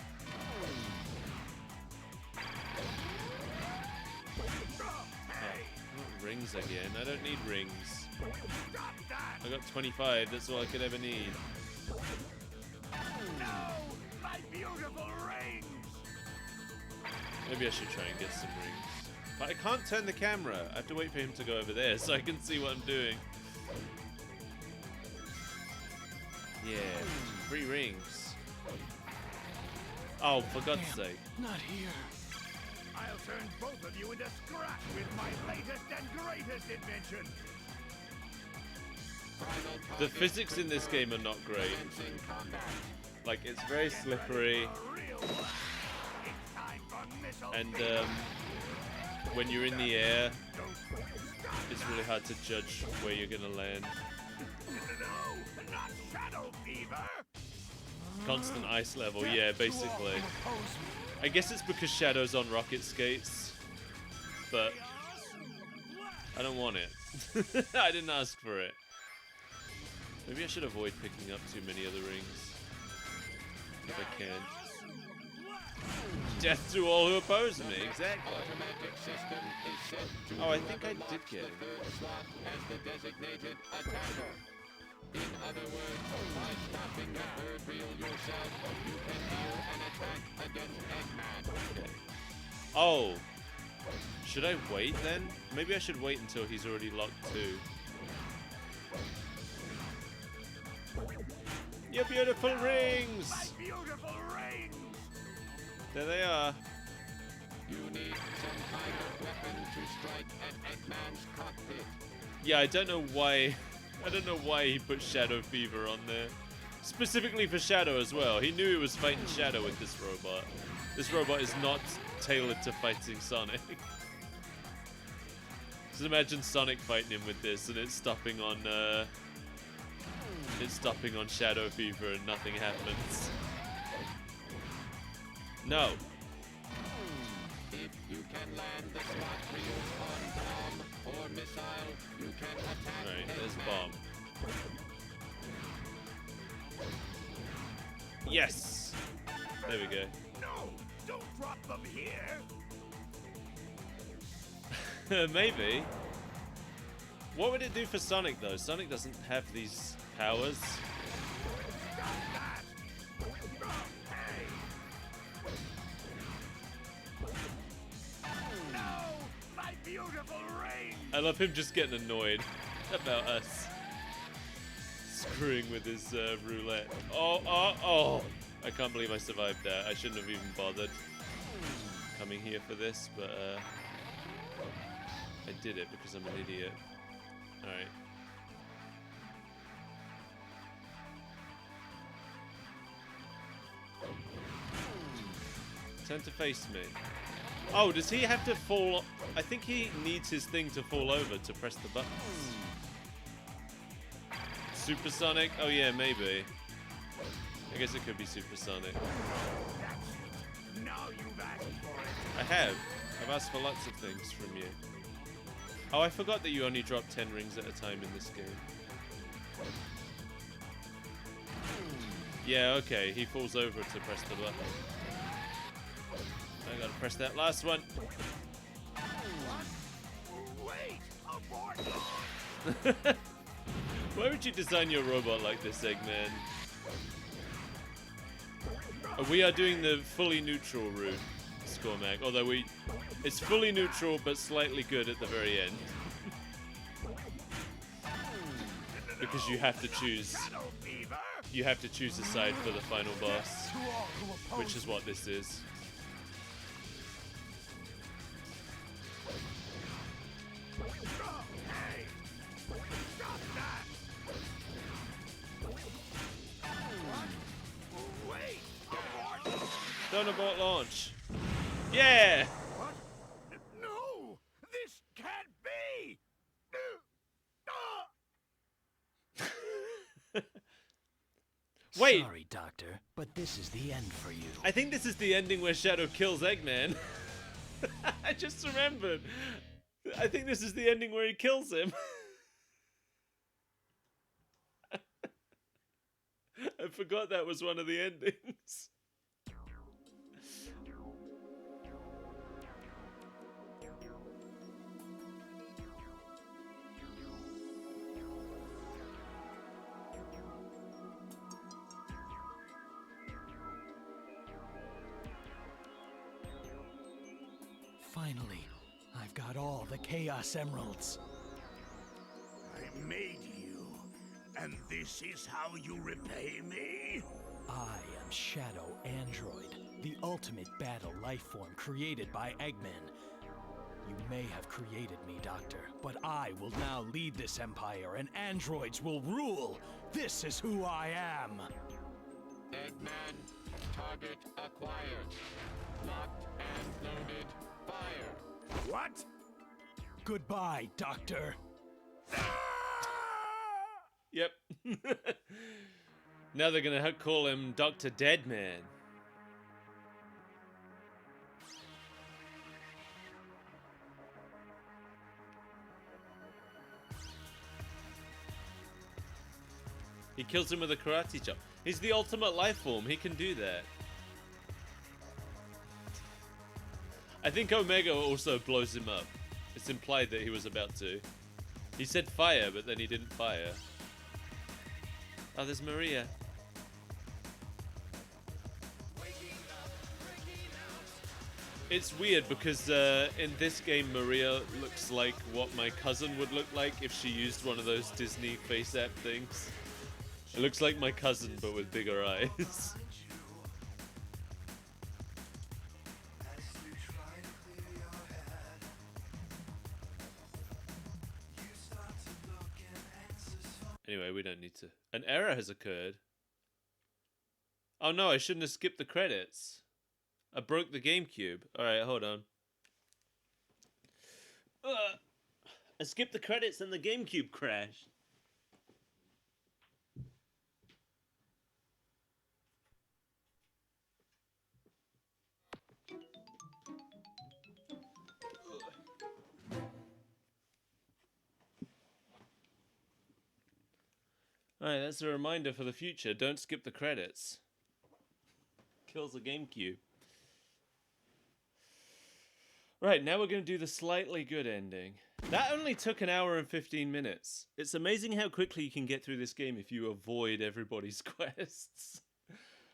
S1: Oh, rings again. I don't need rings. I got 25, that's all I could ever need.
S6: No, my beautiful rings.
S1: Maybe I should try and get some rings. But I can't turn the camera. I have to wait for him to go over there so I can see what I'm doing. Yeah, 3 rings. Oh, for God's sake.
S2: Not here.
S6: I'll turn both of you into scrap with my latest and greatest invention.
S1: The physics in this game are not great. Like, it's very slippery. And when you're in the air, it's really hard to judge where you're gonna land.
S6: No, not Shadow Fever.
S1: Constant ice level, yeah, basically. I guess it's because Shadow's on rocket skates, but I don't want it. I didn't ask for it. Maybe I should avoid picking up too many other rings, if I can. Death to all who oppose me, exactly. Oh, I think I did get him.
S10: In other words, by stopping the third reel yourself, you can deal an attack against Eggman.
S1: Okay. Oh, should I wait then? Maybe I should wait until he's already locked too. Your beautiful rings!
S6: My beautiful rings.
S1: There they are.
S10: You need some kind of weapon to strike at Eggman's cockpit.
S1: Yeah, I don't know why. I don't know why he put Shadow Fever on there. Specifically for Shadow as well. He knew he was fighting Shadow with this robot. This robot is not tailored to fighting Sonic. Just imagine Sonic fighting him with this, and it's stopping on Shadow Fever, and nothing happens. No.
S10: If you can land the slot reels on bomb or missile, you can attack.
S1: Alright, there's
S10: Eggman.
S1: bomb. Yes! There we go.
S6: No, don't drop them here.
S1: Maybe. What would it do for Sonic though? Sonic doesn't have these powers.
S6: No, my beautiful ring.
S1: I love him just getting annoyed about us screwing with his roulette. Oh! I can't believe I survived that. I shouldn't have even bothered coming here for this, but I did it because I'm an idiot. Alright. Turn to face me. Oh, does he have to fall? I think he needs his thing to fall over to press the buttons. Supersonic? Oh yeah, maybe. I guess it could be supersonic.
S6: Now you've asked for it.
S1: I have. I've asked for lots of things from you. Oh, I forgot that you only drop 10 rings at a time in this game. Yeah, okay, he falls over to press the button. I gotta press that last one.
S6: Wait! Abort!
S1: Why would you design your robot like this, Eggman? We are doing the fully neutral route, Scormac, although it's fully neutral but slightly good at the very end. Because you have to choose a side for the final boss, which is what this is.
S6: Hey! Stop that! Wait! Abort!
S1: Don't abort launch. Yeah!
S6: What? No! This can't be!
S1: Wait!
S2: Sorry, Doctor, but this is the end for you.
S1: I think this is the ending where Shadow kills Eggman. I just remembered. I think this is the ending where he kills him. I forgot that was one of the endings.
S2: Finally, I've got all the Chaos Emeralds.
S6: I made you, and this is how you repay me?
S2: I am Shadow Android, the ultimate battle life form created by Eggman. You may have created me, Doctor, but I will now lead this empire and androids will rule. This is who I am.
S10: Eggman, target acquired. Locked and loaded. Fire.
S6: What?
S2: Goodbye, Doctor.
S1: Yep. Now they're gonna call him Dr. Deadman. He kills him with a karate chop. He's the ultimate life form. He can do that. I think Omega also blows him up. It's implied that he was about to. He said fire, but then he didn't fire. Oh, there's Maria. It's weird because in this game, Maria looks like what my cousin would look like if she used one of those Disney face app things. It looks like my cousin, but with bigger eyes. Anyway, we don't need to. An error has occurred. Oh no, I shouldn't have skipped the credits. I broke the GameCube. Alright, hold on. I skipped the credits and the GameCube crashed. Alright, that's a reminder for the future. Don't skip the credits. Kills the GameCube. Right, now we're going to do the slightly good ending. That only took an hour and 15 minutes. It's amazing how quickly you can get through this game if you avoid everybody's quests.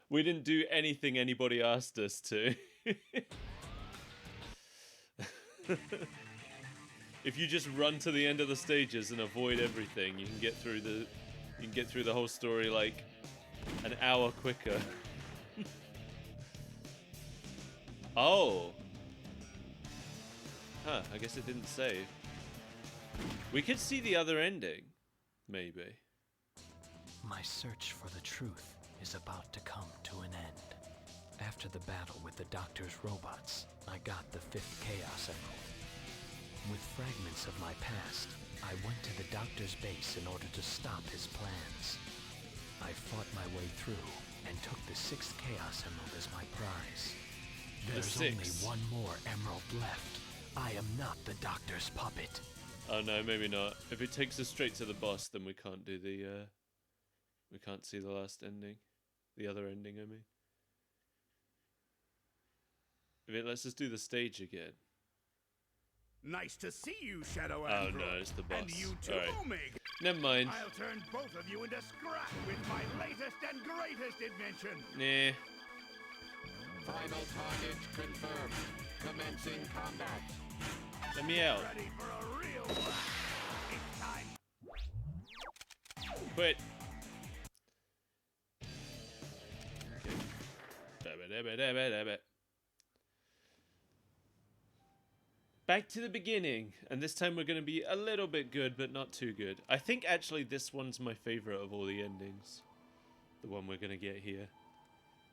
S1: We didn't do anything anybody asked us to. If you just run to the end of the stages and avoid everything, you can get through the whole story like an hour quicker. Oh. Huh, I guess it didn't save. We could see the other ending, maybe.
S2: My search for the truth is about to come to an end. After the battle with the Doctor's robots, I got the 5th Chaos Emerald. With fragments of my past, I went to the Doctor's base in order to stop his plans. I fought my way through and took the 6th Chaos Emerald as my prize. There's only one more emerald left. I am not the Doctor's puppet.
S1: Oh no, maybe not. If it takes us straight to the boss, then we can't do the, we can't see the last ending. The other ending, I mean. If it lets us do the stage again.
S6: Nice to see you, Shadow
S1: Oh
S6: Android.
S1: no, it's the boss.
S6: And you too,
S1: Alright.
S6: Omega.
S1: Never mind.
S6: I'll turn both of you into scrap with my latest and greatest invention.
S1: Nah.
S10: Final target confirmed. Commencing combat.
S1: Let me out.
S6: Ready for a real one. It's time.
S1: Quit. Back to the beginning, and this time we're going to be a little bit good, but not too good. I think actually this one's my favorite of all the endings. The one we're going to get here.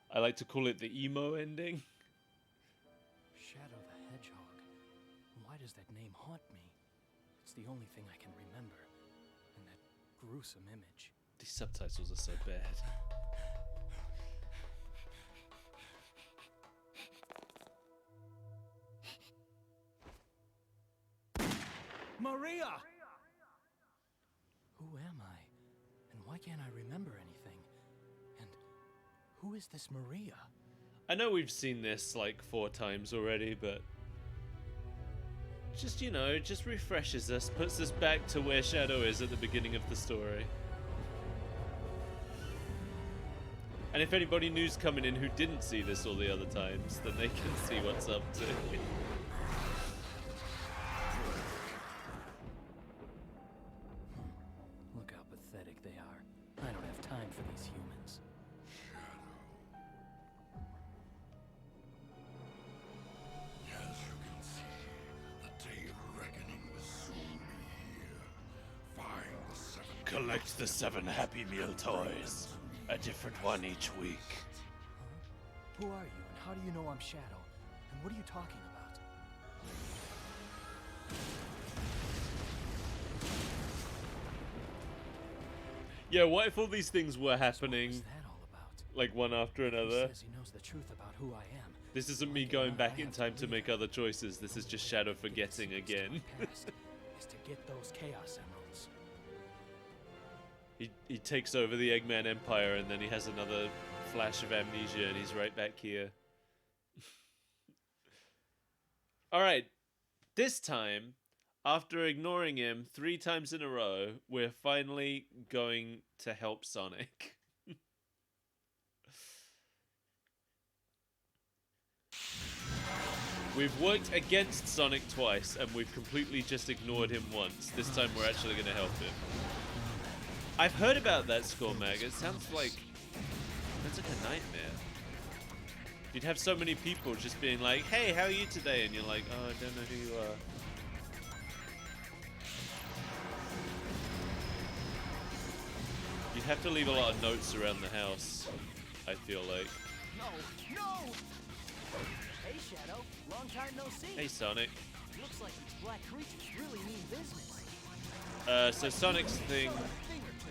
S1: I like to call it the emo ending.
S2: Shadow the Hedgehog. Why does that name haunt me? It's the only thing I can remember. And that gruesome image.
S1: These subtitles are so bad.
S2: Maria! Who am I? And why can't I remember anything? And who is this Maria?
S1: I know we've seen this like 4 times already, but just, you know, just refreshes us, puts us back to where Shadow is at the beginning of the story. And if anybody new's coming in who didn't see this all the other times, then they can see what's up to.
S2: Look how pathetic they are. I don't have time for these humans.
S3: As you can see, the day of reckoning will soon be here. Find the 7
S1: Collect the 7 Happy Meal toys. A different one each week.
S2: Who are you, and how do you know I'm Shadow? And what are you talking about?
S1: Yeah, what if all these things were happening,
S2: What's that all about?
S1: like, one after
S2: He
S1: another?
S2: says he knows the truth about who I am.
S1: This isn't me going back in time to make other choices. This is just Shadow forgetting again.
S2: Past is to get those Chaos Emeralds.
S1: He takes over the Eggman Empire, and then he has another flash of amnesia, and he's right back here. Alright, this time, after ignoring him 3 times in a row, we're finally going to help Sonic. We've worked against Sonic twice, and we've completely just ignored him once. This time we're actually going to help him. I've heard about that score, Mag. It sounds like a nightmare. You'd have so many people just being like, hey, how are you today? And you're like, oh, I don't know who you are. You'd have to leave a lot of notes around the house, I feel like.
S4: No, no! Hey, Shadow. Long time no see.
S1: Hey, Sonic.
S4: Looks like these black creatures really mean business.
S1: So Sonic's thing...
S4: Thing or two.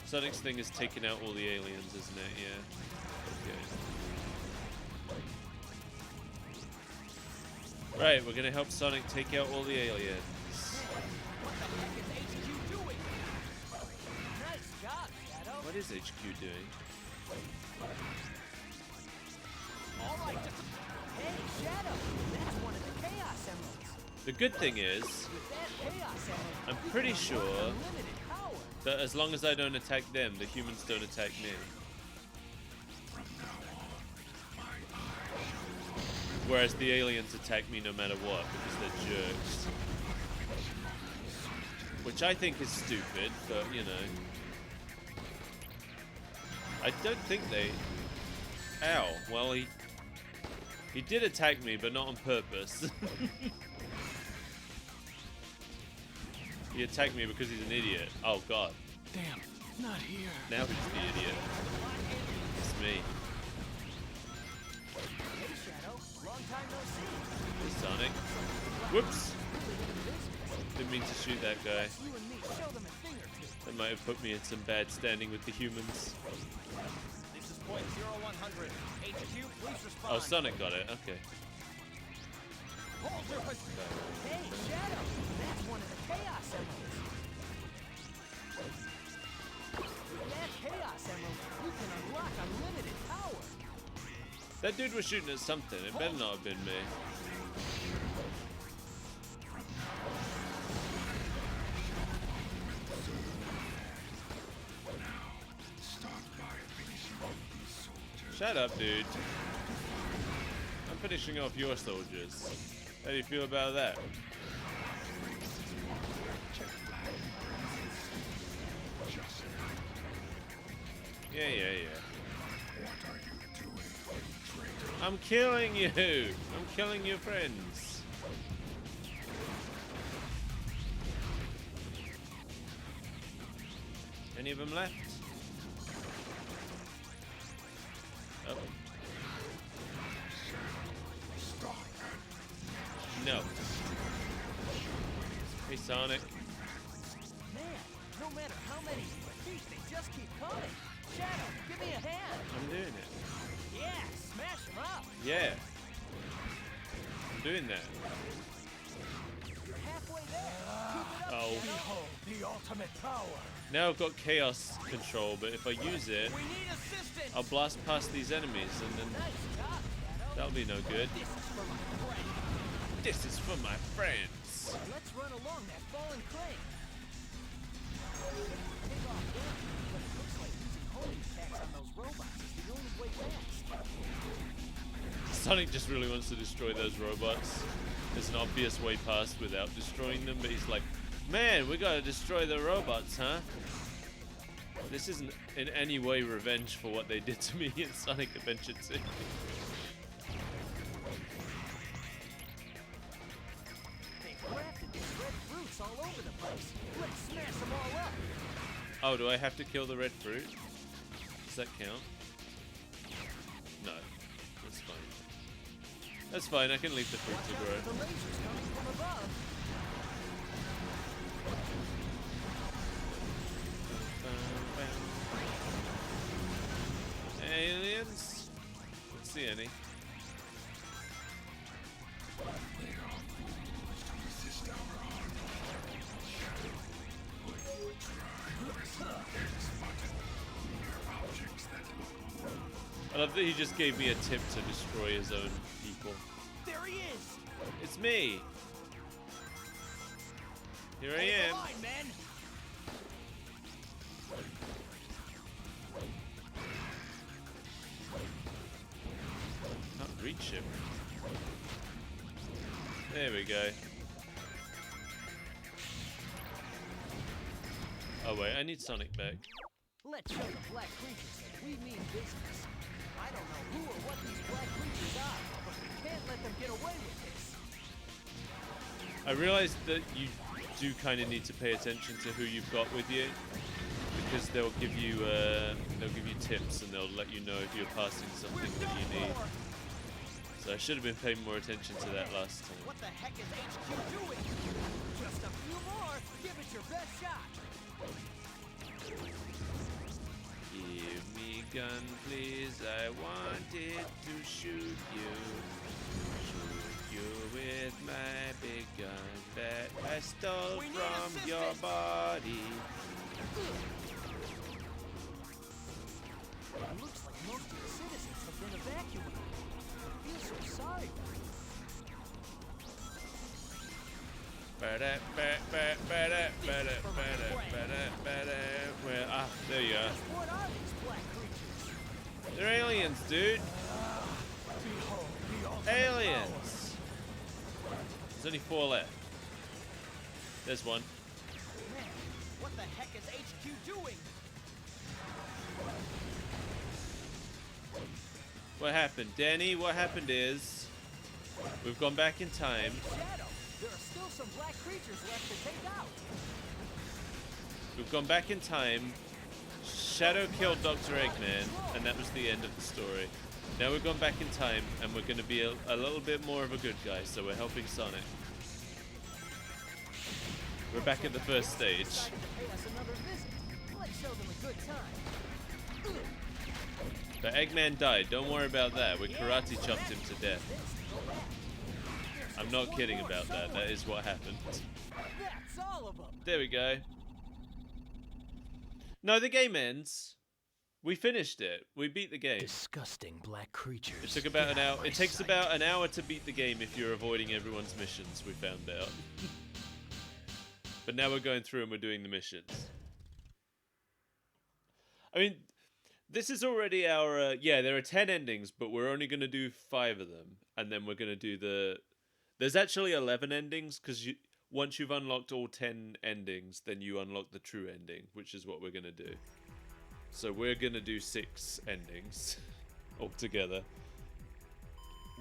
S1: Sonic's thing is taking out all the aliens, isn't it? Yeah. Okay. Right, we're gonna help Sonic take out all the aliens.
S4: What the heck is HQ doing? Nice job, Shadow.
S1: What is HQ doing?
S4: All right. Hey, Shadow. That's one of the Chaos Emeralds.
S1: The good thing is,
S4: With that Chaos Emerald,
S1: I'm
S4: you
S1: pretty
S4: can
S1: sure
S4: unlock unlimited power.
S1: that as long as I don't attack them, the humans don't attack me. Whereas the aliens attack me no matter what, because they're jerks. Which I think is stupid, but you know. I don't think they... Ow. Well, he did attack me, but not on purpose. He attacked me because he's an idiot. Oh god.
S2: Damn, not here.
S1: Now who's the idiot? It's me.
S4: Hey, Shadow. Long time no see.
S1: Hey, Sonic. Whoops. Didn't mean to shoot that guy.
S4: You and me, show them a thing or two.
S1: That might have put me in some bad standing with the humans.
S4: This is point 0100. HQ, please respond.
S1: Oh, Sonic got it. Okay.
S4: Hold your Hey, Shadow. That's one of the Chaos Emeralds. With that Chaos Emerald, you can unlock unlimited
S1: That dude was shooting at something. It better not have been me. Shut up, dude. I'm finishing off your soldiers. How do you feel about that? Yeah. I'm killing you! I'm killing your friends. Any of them left? Oh. No. Hey, Sonic.
S2: Man, no matter how many defeats, they just keep coming. Shadow, give me a hand.
S1: I'm doing it.
S2: Yeah, smash them up.
S1: Yeah. I'm doing that.
S2: You're halfway there. Keep it up,
S1: Oh.
S2: Shadow.
S11: Behold the ultimate power.
S1: Now I've got chaos control, but if I use it,
S2: We need assistance.
S1: I'll blast past these enemies and then
S2: Nice job, Shadow.
S1: that'll be no good.
S2: This is for my friend.
S1: This is for my friends.
S2: Let's run along that fallen crane. Take off there, but it looks like using homing attacks on those robots is the only way past.
S1: Sonic just really wants to destroy those robots. There's an obvious way past without destroying them, but he's like, man, we gotta destroy the robots, huh? This isn't in any way revenge for what they did to me in Sonic Adventure 2.
S2: They've grafted these red fruits all over the place. Let's smash them all up.
S1: Oh, do I have to kill the red fruit? Does that count? No. That's fine. That's fine, I can leave the fruit to
S2: The
S1: grow.
S2: lasers coming from above.
S1: Aliens? Don't see any. I love that he just gave me a tip to destroy his own people.
S2: There he is.
S1: It's me! Here I am.
S2: Hold the line, men.
S1: Can't reach him. There we go. Oh wait, I need Sonic back.
S2: Let's show the black creatures that we mean business. I don't know who or what these black creatures are, but we can't let them get away with this.
S1: I realized that you do kind of need to pay attention to who you've got with you, because they'll give you tips and they'll let you know if you're passing something that you need. So I should have been paying more attention to that last time.
S2: What the heck is HQ doing? Just a few more. Give it your best shot.
S1: Give me gun, please. I wanted to shoot you. Shoot you with my big gun that I stole from your body.
S2: It looks like most of the citizens have been evacuated. I feel so sorry.
S1: Well, there you are.
S2: What are these black creatures?
S1: They're aliens, dude.
S11: Behold the ultimate
S1: Aliens. There's only 4 left. There's one.
S4: Man, what the heck is HQ doing?
S1: What happened, Danny? What happened is we've gone back in time.
S2: Shadow, there are still some black creatures left to take out.
S1: We've gone back in time. Shadow killed Dr. Eggman, and that was the end of the story. Now we've gone back in time, and we're going to be a little bit more of a good guy, so we're helping Sonic. We're back at the first stage.
S2: Decided to pay us another visit. Let's show them a good time.
S1: But Eggman died. Don't worry about that. We karate chopped him to death. I'm not kidding about that. That is what happened.
S2: That's all of them.
S1: There we go. No, the game ends We finished it. We beat the game.
S2: Disgusting black creatures.
S1: It took about
S2: Get
S1: an
S2: out
S1: hour.
S2: of my
S1: It takes
S2: sight.
S1: about an hour to beat the game if you're avoiding everyone's missions, we found out. But now we're going through and we're doing the missions. I mean, this is already our... yeah, there are 10 endings, but we're only going to do 5 of them. And then we're going to do the... There's actually 11 endings, because once you've unlocked all 10 endings, then you unlock the true ending, which is what we're going to do. So we're going to do 6 endings altogether.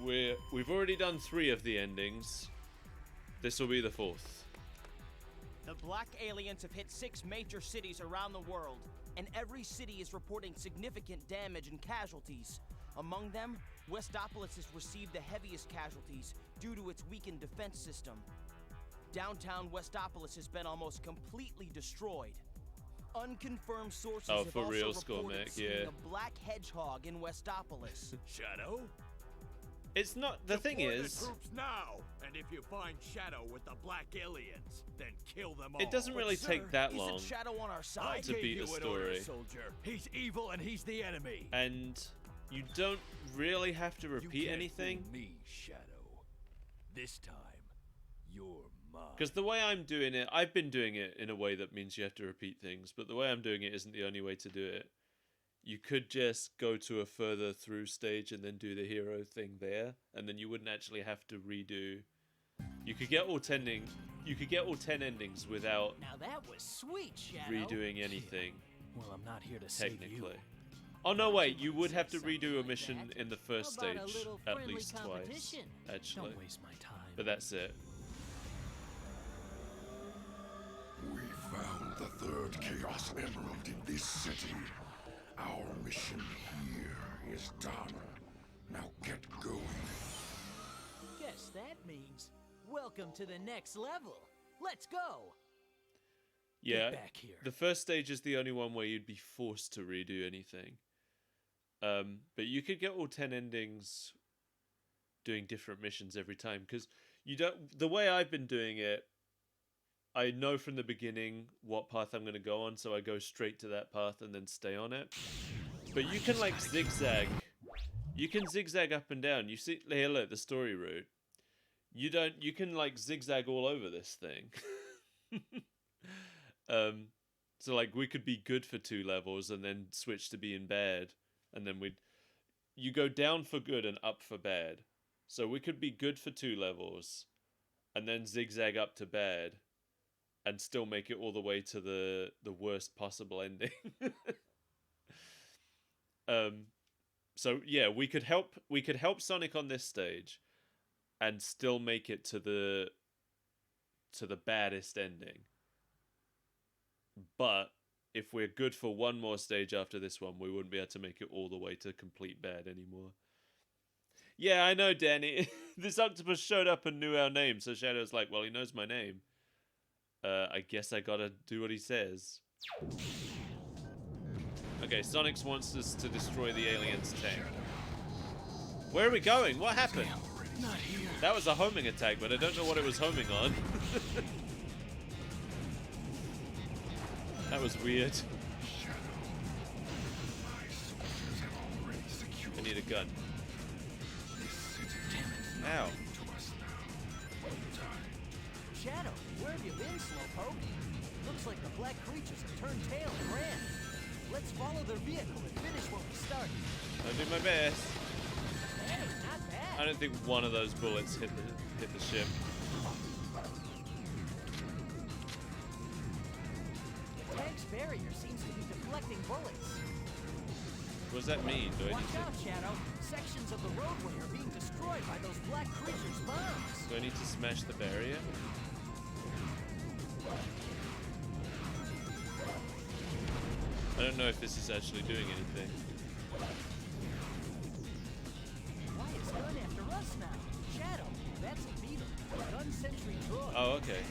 S1: We've already done 3 of the endings. This will be the 4th.
S4: The black aliens have hit 6 major cities around the world, and every city is reporting significant damage and casualties. Among them, Westopolis has received the heaviest casualties due to its weakened defense system. Downtown Westopolis has been almost completely destroyed. Unconfirmed sources have
S1: for
S4: also
S1: real,
S4: reported
S1: SkullMike,
S4: seeing
S1: yeah.
S4: a black hedgehog in Westopolis.
S5: Shadow?
S1: It's not... The thing
S5: Deploy
S1: is...
S5: the troops now, and if you find Shadow with the black aliens, then kill them all.
S1: It doesn't really
S4: Sir,
S1: take that long.
S4: Isn't Shadow on our
S5: I
S4: side?
S1: to
S5: gave
S1: beat
S5: you
S1: a
S5: an order,
S1: story.
S5: soldier. He's evil and he's the enemy.
S1: And you don't really have to
S5: You
S1: repeat
S5: can't
S1: anything.
S5: fool me, Shadow. This time, you're mine.
S1: Because the way I'm doing it, I've been doing it in a way that means you have to repeat things, but the way I'm doing it isn't the only way to do it. You could just go to a further through stage and then do the hero thing there, and then you wouldn't actually have to redo. You could get all 10 endings without
S2: Now that was sweet, Shadow.
S1: redoing anything,
S2: Well, I'm not here to save you.
S1: technically. Oh no, wait, you would have to redo a mission in the first
S2: How about a
S1: stage
S2: little
S1: at
S2: friendly
S1: least twice,
S2: competition?
S1: actually.
S2: Don't waste my time.
S1: But that's it.
S3: We found the 3rd Chaos Emerald in this city. Our mission here is done. Now get going.
S2: Guess that means welcome to the next level. Let's go.
S1: Yeah,
S2: back here.
S1: the first stage is the only one where you'd be forced to redo anything. But you could get all 10 endings doing different missions every time, because you don't. The way I've been doing it, I know from the beginning what path I'm going to go on, so I go straight to that path and then stay on it. But you can like zigzag. You can zigzag up and down. You see, here, look, the story route. You don't. You can like zigzag all over this thing. So like we could be good for 2 levels and then switch to being bad, and then you go down for good and up for bad. So we could be good for 2 levels, and then zigzag up to bad, and still make it all the way to the worst possible ending. So yeah, we could help Sonic on this stage, and still make it to the baddest ending. But if we're good for 1 more stage after this one, we wouldn't be able to make it all the way to complete bad anymore. Yeah, I know, Danny. This octopus showed up and knew our name, so Shadow's like, well, he knows my name. I guess I gotta do what he says. Okay, Sonic wants us to destroy the alien's tank. Where are we going? What happened?
S2: Not here.
S1: That was a homing attack, but I don't know what it was homing on. That was weird. I need a gun. Ow.
S2: Shadow, where have you been, Slowpoke? Looks like the black creatures have turned tail and ran. Let's follow their vehicle and finish what we started.
S1: I'll do my best.
S2: Hey, not bad.
S1: I don't think one of those bullets hit the ship.
S2: The tank's barrier seems to be deflecting bullets.
S1: What does that mean? Do I
S2: Watch
S1: need
S2: out, Shadow. Sections of the roadway are being destroyed by those black creatures' bombs.
S1: do I need to smash the barrier? I don't know if this is actually doing anything.
S2: Why is Gun after us now? Shadow, that's a beetle. A gun sentry droid.
S1: Oh, okay.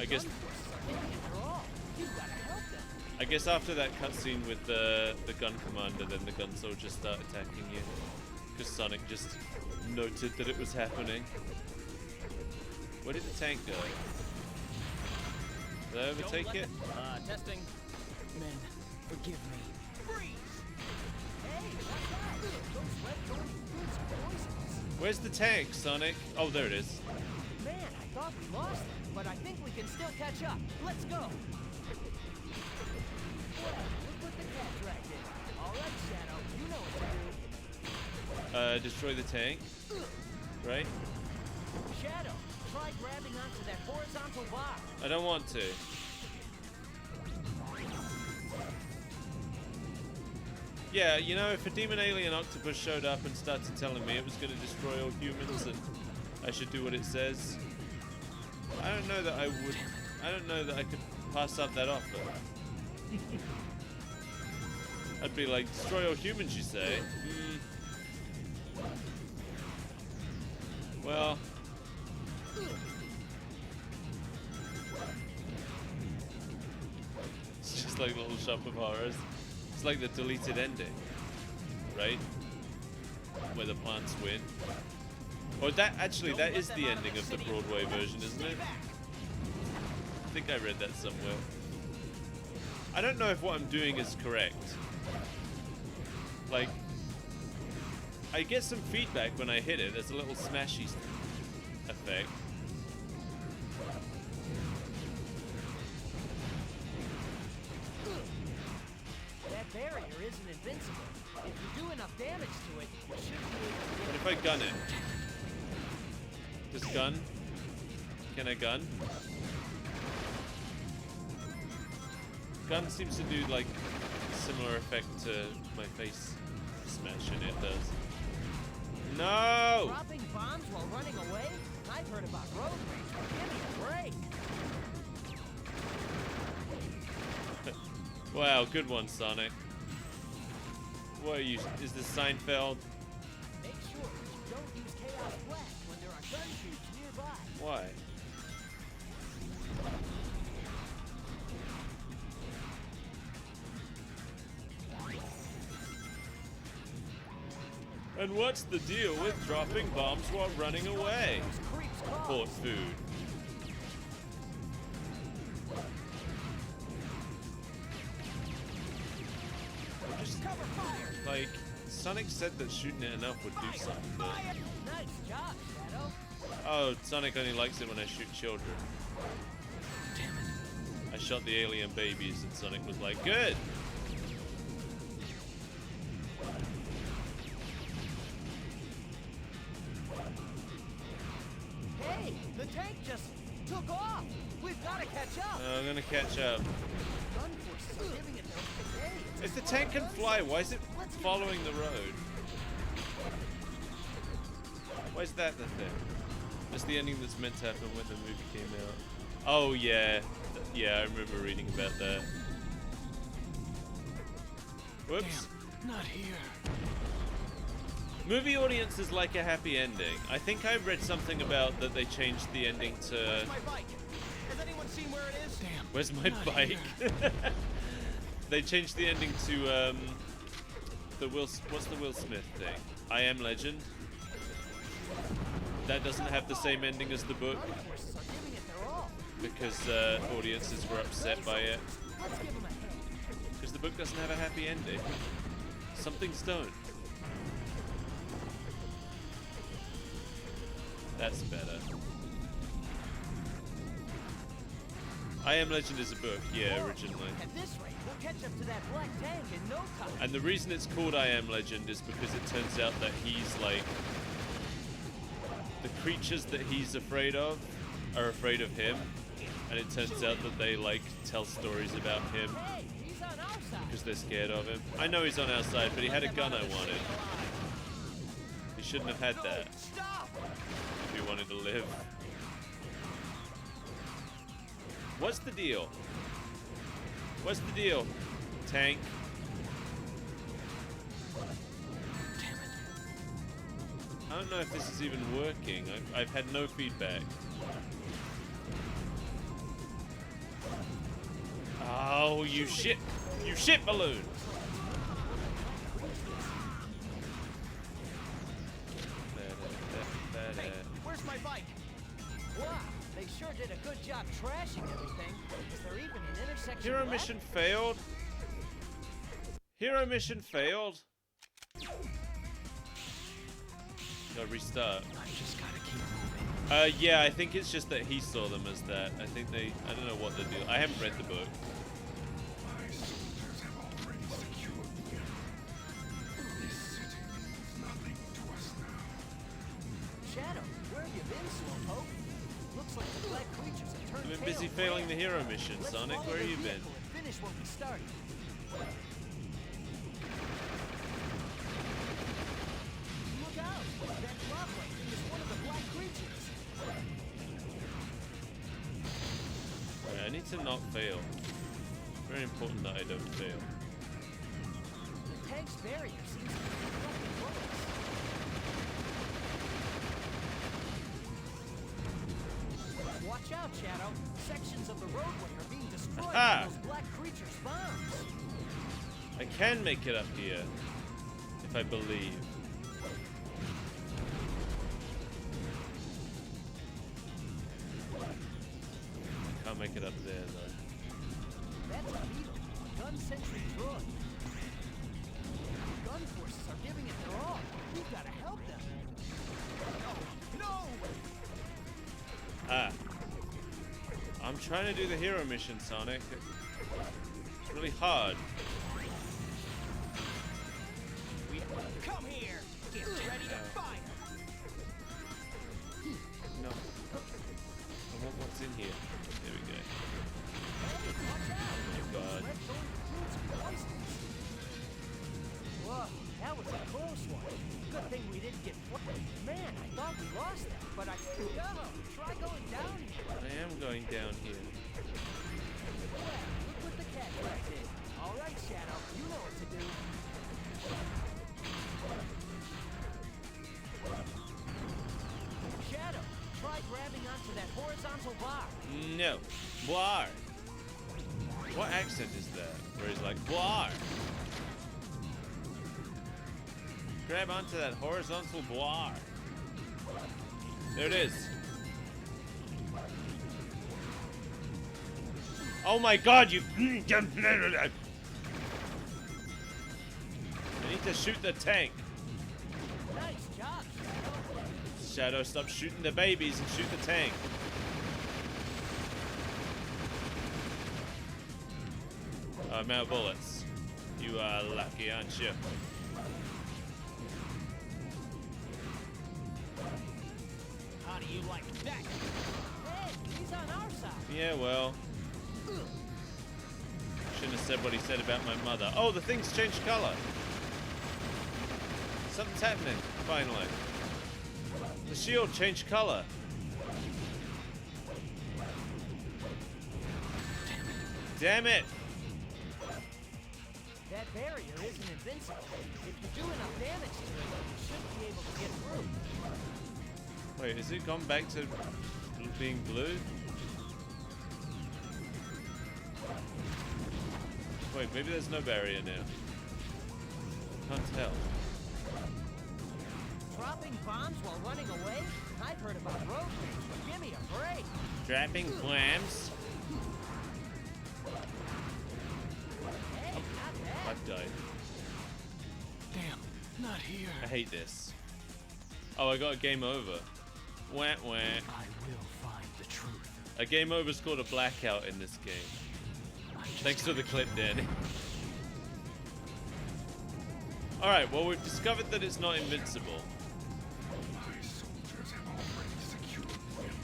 S1: I guess
S2: Gun forces are hitting after all. You've got to help them.
S1: I guess after that cutscene with the gun commander, then the gun soldiers start attacking you. Because Sonic just noted that it was happening. Where did the tank go? Did I overtake it?
S4: Testing.
S2: Men, forgive me.
S4: Freeze! Hey, what's that? Those red thorny fruits are poisonous.
S1: Where's the tank, Sonic? Oh, there it is.
S4: Man, I thought we lost them, but I think we can still catch up. Let's go. Well, look what the cat dragged in. All right, Shadow, you know what to do.
S1: Destroy the tank. Right?
S4: Shadow, try grabbing onto that horizontal bar.
S1: I don't want to. Yeah, you know, if a demon alien octopus showed up and started telling me it was going to destroy all humans and I should do what it says, I don't know that I would. I don't know that I could pass up that offer. I'd be like, destroy all humans, you say? Well. It's just like Little Shop of Horrors. It's like the deleted ending, right? Where the plants win. Or that, actually, that is the ending of the Broadway version, isn't it? I think I read that somewhere. I don't know if what I'm doing is correct. Like, I get some feedback when I hit it. There's a little smashy effect.
S4: That barrier isn't invincible. If you do enough damage to it, you should be able to get
S1: What if I gun it? Just gun? Can I gun? Gun seems to do like a similar effect to my face smashing it does. No!
S4: dropping bombs while running away? I've heard about road rage, but give me a break.
S1: Wow, good one, Sonic. What are you? Is this Seinfeld?
S4: Make sure you don't use Chaos Blast when there are gun tubes nearby.
S1: Why? And what's the deal with dropping bombs while running away? Port food. Like, Sonic said that shooting it enough would do something. But...
S4: Nice job, Shadow.
S1: Oh, Sonic only likes it when I shoot children. Damn it. I shot the alien babies and Sonic was like, good!
S4: Hey, the tank just took off. We've got to catch up.
S1: I'm gonna catch up.
S4: Gun forces are giving it their hey, it's
S1: If the tank can fly, why is it following the road? Why is that the thing? That's the ending that's meant to happen when the movie came out. Oh yeah, yeah, I remember reading about that. Whoops.
S2: Damn, not here.
S1: Movie audiences like a happy ending. I think I read something about that they changed the ending to...
S4: Where's my bike? Has anyone seen where it is?
S2: Damn.
S1: Where's my bike? They changed the ending to what's the Will Smith thing? I Am Legend. That doesn't have the same ending as the book
S4: Gun forces are giving it their all.
S1: because audiences were upset by it.
S4: Let's give them a hand.
S1: Because the book doesn't have a happy ending. Some things don't. That's better. I Am Legend is a book, yeah, originally.
S4: At this rate, we'll catch up to that black tank in no time.
S1: And the reason it's called I Am Legend is because it turns out that he's like... The creatures that he's afraid of are afraid of him. And it turns out that they like tell stories about him
S4: Hey, he's on our side.
S1: because they're scared of him. I know he's on our side, but he had a gun I wanted. He shouldn't have had that
S4: Stop!
S1: if he wanted to live. What's the deal? What's the deal? Tank. I don't know if this is even working. I've had no feedback. Oh, you shit balloon.
S4: Hey, where's my bike? Wow, they sure did a good job trashing everything. Is there even an intersection
S1: Hero
S4: left?
S1: mission failed? Hero mission failed. Gotta restart.
S2: I just gotta keep moving.
S1: Yeah, I think it's just that he saw them as that. I think they, I don't know what the deal. I haven't read the book.
S3: My soldiers have already secured the enemy. This city means nothing to us now.
S4: Shadow, where have you been, Slowpoke? Looks like the black creatures have turned
S1: I've been
S4: tail
S1: busy
S4: and
S1: failing the
S4: ran.
S1: hero mission,
S4: Let's
S1: Sonic.
S4: follow
S1: Where have
S4: their
S1: you been?
S4: vehicle and finish what we started. Look out! That drop light thing is one of the black creatures.
S1: Right, I need to not fail. Very important that I don't fail.
S4: The tank's barrier seems to be deflecting bullets. Watch out, Shadow. Sections of the roadway are being destroyed
S1: Aha!
S4: by those black creatures' bombs.
S1: I can make it up here. If I believe. I can't make it up there, though.
S4: That's a beetle, a gun sentry droid. Gun forces are giving it their all. We've got to help them. No!
S1: Ah. I'm trying to do the hero mission, Sonic. It's really hard.
S4: Come here! Get ready to fire!
S1: No. I want what's in here. There we go.
S4: Hey, watch out!
S1: Oh god.
S4: Red thorn fruits are poisonous. Whoa, that was a close one. Good thing we didn't get Man, I thought we lost that, but I... Yo, try going down here.
S1: I am going down here.
S4: Well, look what the cat dragged in. All right, Shadow, you know what to do. Shadow, try grabbing onto that horizontal bar.
S1: No. Blar. What accent is that? Where he's like, blar. Grab onto that horizontal blar. There it is. Oh my god, you... I need to shoot the tank.
S4: Nice job, Shadow.
S1: Shadow, stop shooting the babies and shoot the tank. I'm out of bullets. You are lucky, aren't you?
S4: How do you like that? Hey, he's on our side.
S1: Yeah, well. Shouldn't have said what he said about my mother. Oh, the thing's changed color. Something's happening, finally. The shield changed color. Damn it!
S4: That barrier isn't invincible. If you do enough damage to it, you should be able to get through.
S1: Wait, has it gone back to being blue? Wait, maybe there's no barrier now. Can't tell.
S4: Dropping bombs while running away? I've heard about road rage, but give me a break.
S1: Dropping bombs?
S4: Hey, not bad.
S1: I've died.
S2: Damn, not here.
S1: I hate this. Oh, I got a game over. Wah wah.
S2: I will find the truth.
S1: A game over's called a blackout in this game. Thanks for the clip, Danny. Alright, well, we've discovered that it's not invincible.
S3: My soldiers have already secured the enemy.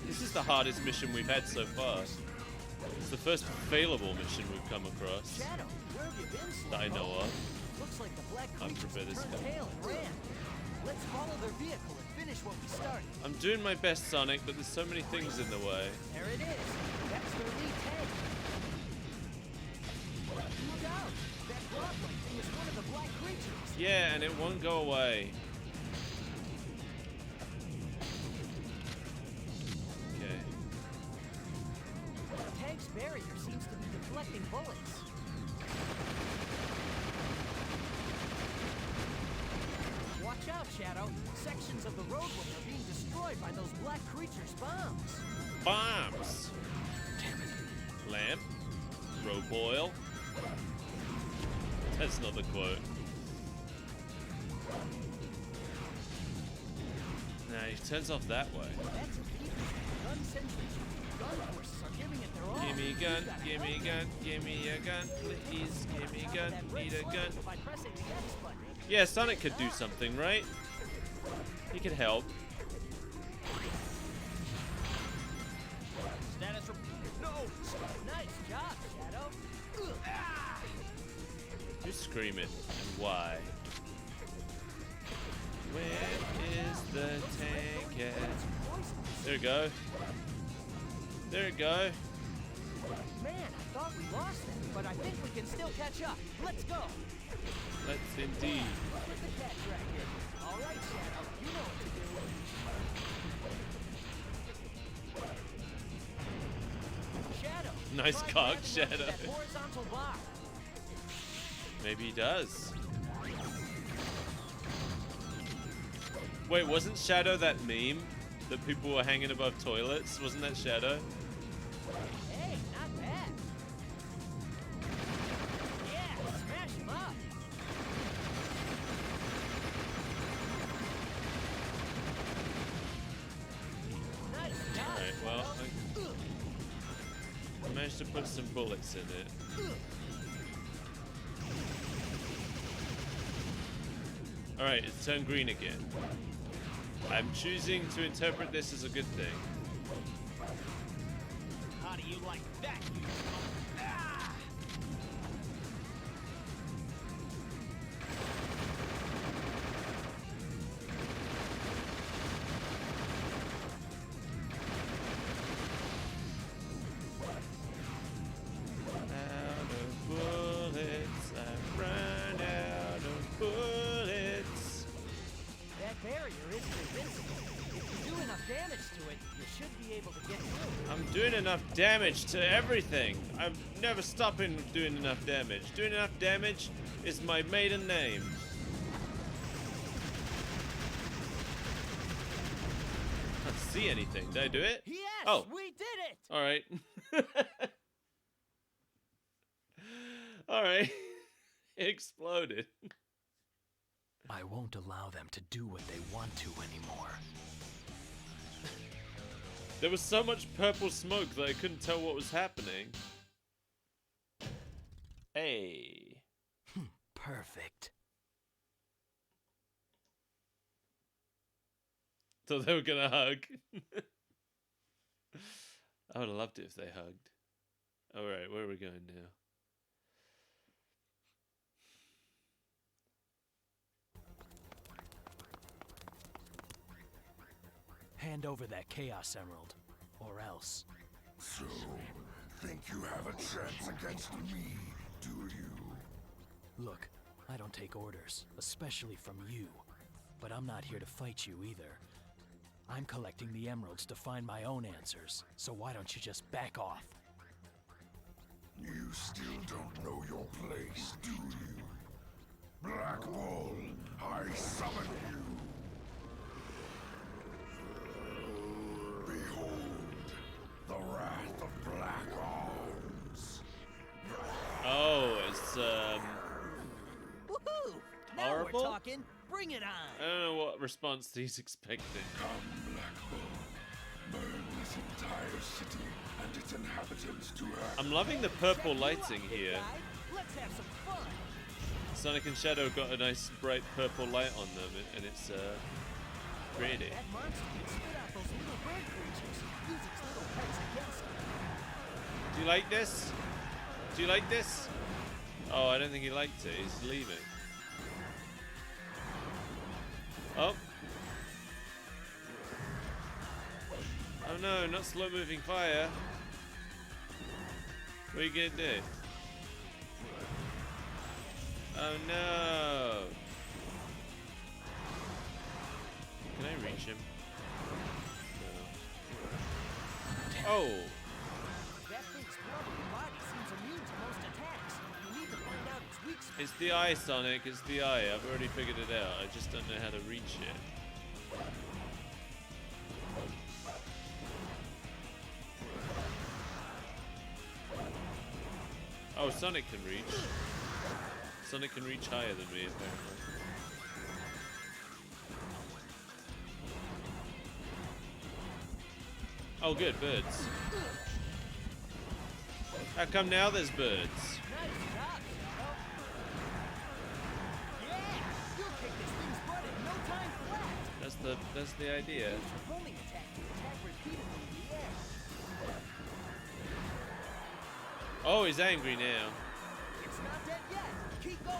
S1: This is the hardest mission we've had so far. It's the first failable mission we've come across
S4: Shadow, where have you been,
S1: that I know of.
S4: Looks like the black
S1: I
S4: creatures
S1: prefer this
S4: turned
S1: guy.
S4: tail and ran. Let's follow their vehicle and finish what we started.
S1: I'm doing my best, Sonic, but there's so many things in the way.
S4: There it is. That's their lead tank. Look out! That drop light thing is one of the black creatures.
S1: Yeah, and it won't go away. Okay.
S4: The tank's barrier seems to be deflecting bullets. Watch out, Shadow. Sections of the roadway are being destroyed by those black creatures' bombs.
S1: Bombs! Damn it. Lamp. Roboil. That's not the quote. Nah, he turns off that way.
S2: That's gun sentries. Gun forces are giving it their all.
S1: Give me a gun, give me a gun, give me a gun, please. Give me a gun, need a gun.
S2: By pressing the X button.
S1: Yeah, Sonic could do something, right? He could help.
S2: Status no. Nice job, Shadow.
S1: Who's screaming and why? Where is the tank at? There we go. There we go.
S2: Man, I thought we lost them, but I think we can still catch up. Let's go.
S1: Let's indeed.
S2: With the cat tracker. All right, Shadow, you know what to do. Shadow.
S1: Nice
S2: try
S1: cock,
S2: grabbing
S1: Shadow.
S2: that horizontal bar.
S1: Maybe he does. Wait, wasn't Shadow that meme that people were hanging above toilets? Wasn't that Shadow?
S2: Hey, not bad. Yeah, smash him up. Nice job.
S1: Alright, well, I managed to put some bullets in it. Alright, it's turned green again. I'm choosing to interpret this as a good thing.
S4: How do you like that, you
S1: Out of bullets, I run out of bullets.
S2: That barrier isn't invincible. If you do enough damage to it, you should be able to get through.
S1: I'm doing enough damage to everything. I'm never stopping doing enough damage. Doing enough damage is my maiden name. I can't see anything. Did I do it?
S2: Yes,
S1: Oh.
S2: we did it!
S1: All right. All right. It exploded.
S2: I won't allow them to do what they want to anymore.
S1: There was so much purple smoke that I couldn't tell what was happening. Hey.
S2: Perfect.
S1: Thought they were gonna hug. I would have loved it if they hugged. Alright, where are we going now?
S2: Hand over that Chaos Emerald, or else.
S3: So, think you have a chance against me, do you?
S2: Look, I don't take orders, especially from you. But I'm not here to fight you either. I'm collecting the emeralds to find my own answers, so why don't you just back off?
S3: You still don't know your place, do you? Black Bull, I summon you. Behold, the wrath of Black Arms.
S1: Oh, it's
S2: Woohoo! Now
S1: horrible?
S2: we're talking. Bring it on!
S1: I don't know what response he's expecting.
S3: Come, Black Bull. Burn this entire city and its inhabitants to ash.
S1: I'm loving the purple lighting here.
S2: Let's have some fun!
S1: Sonic and Shadow got a nice bright purple light on them, and it's pretty.
S2: That monster can spit out those little bird creatures. Use its little pets against them.
S1: Do you like this? Do you like this? Oh, I don't think he liked it. He's leaving. Oh. Oh no, not slow moving fire. What are you gonna do? Oh no. Can I reach him? No. Oh.
S2: That thing's blubbery body seems immune to most attacks. You need to find out its weak spot.
S1: It's the eye, Sonic. It's the eye. I've already figured it out. I just don't know how to reach it. Oh, Sonic can reach. Sonic can reach higher than me, apparently. Oh, good, birds. How come now there's birds?
S4: Nice job, Shadow. Yeah, you'll kick this thing's butt in no time flat.
S1: That's the idea.
S4: Use your homing attack to attack repeatedly in the air.
S1: Oh, he's angry now.
S4: It's not dead yet. Keep going.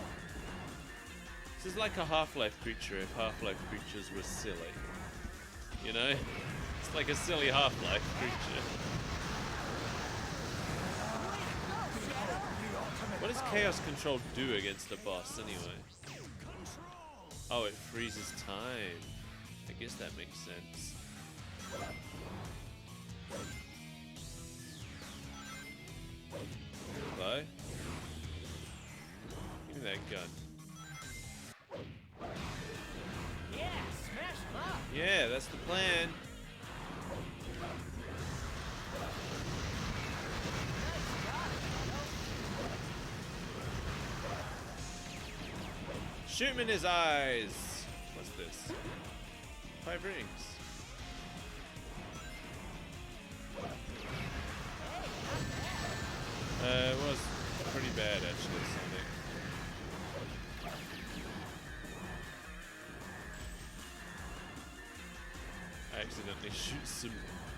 S1: This is like a Half-Life creature if Half-Life creatures were silly. You know? It's like a silly Half-Life creature. What does Chaos Control do against a boss anyway? Oh, it freezes time. I guess that makes sense. Hello? Give me that gun.
S4: Yeah, smash him up.
S1: Yeah, that's the plan. Shoot him in his eyes. What's this? 5 rings. It was pretty bad actually, Sonic.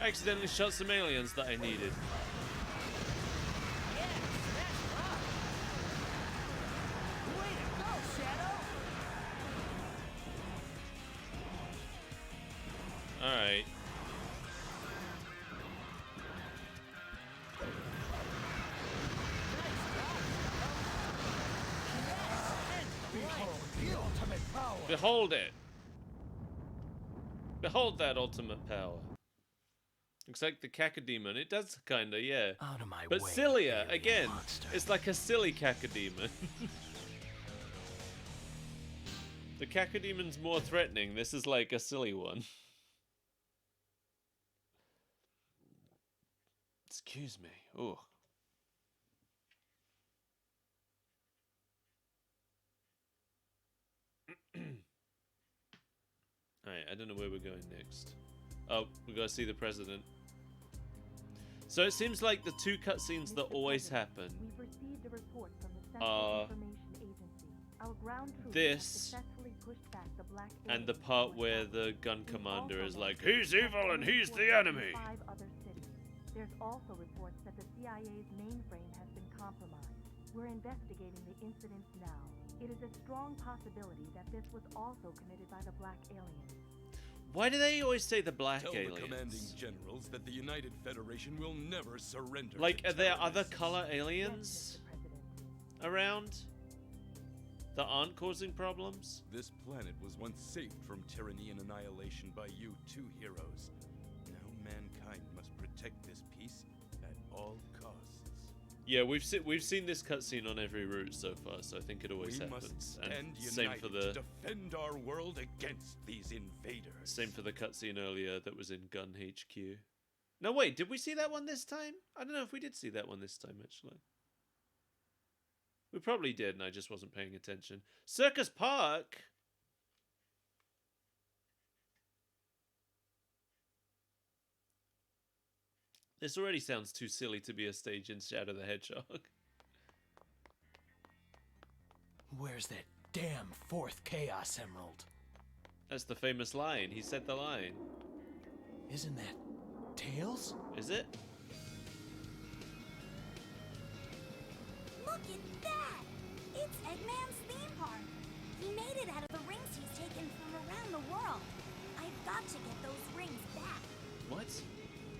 S1: I accidentally shot some aliens that I needed. Alright. Behold it! Behold that ultimate power. Looks like the Cacodemon. It does kinda, yeah.
S2: Out of my
S1: but
S2: way,
S1: sillier,
S2: alien
S1: again.
S2: monster.
S1: It's like a silly Cacodemon. The Cacodemon's more threatening. This is like a silly one. Excuse me. Ooh. Alright, I don't know where we're going next. Oh, we gotta see the president. So it seems like the 2 cutscenes that always happen
S7: We've received a report from the Central
S1: are
S7: Information Agency. Our ground troops have
S1: this
S7: successfully pushed back the black
S1: and the
S7: aliens
S1: part
S7: from
S1: where
S7: West
S1: the gun
S7: We've
S1: commander
S7: also
S1: is like,
S7: managed
S1: he's
S7: to
S1: evil and
S7: detect
S1: he's the
S7: reports
S1: enemy.
S7: from 5 other cities. There's also reports that the CIA's mainframe has been compromised. We're investigating the incidents now. It is a strong possibility that this was also committed by the black aliens.
S1: Why do they always say the black
S8: Tell
S1: aliens?
S8: the commanding generals that the United Federation will never surrender.
S1: Like,
S8: to
S1: are there other
S8: terrorists.
S1: color aliens
S7: Yes, Mr. President.
S1: around that aren't causing problems?
S8: This planet was once saved from tyranny and annihilation by you 2 heroes. Now mankind must protect this peace at all costs.
S1: Yeah, we've seen this cutscene on every route so far, so I think it always
S8: We
S1: happens.
S8: must stand
S1: And
S8: united
S1: same for the
S8: to defend our world against these invaders.
S1: same for the cutscene earlier that was in Gun HQ. No, wait, did we see that one this time? I don't know if we did see that one this time actually. We probably did, and I just wasn't paying attention. Circus Park. This already sounds too silly to be a stage in Shadow the Hedgehog.
S2: Where's that damn 4th Chaos Emerald?
S1: That's the famous line. He said the line.
S2: Isn't that Tails?
S1: Is it?
S9: Look at that! It's Eggman's theme park. He made it out of the rings he's taken from around the world. I've got to get those rings back.
S1: What?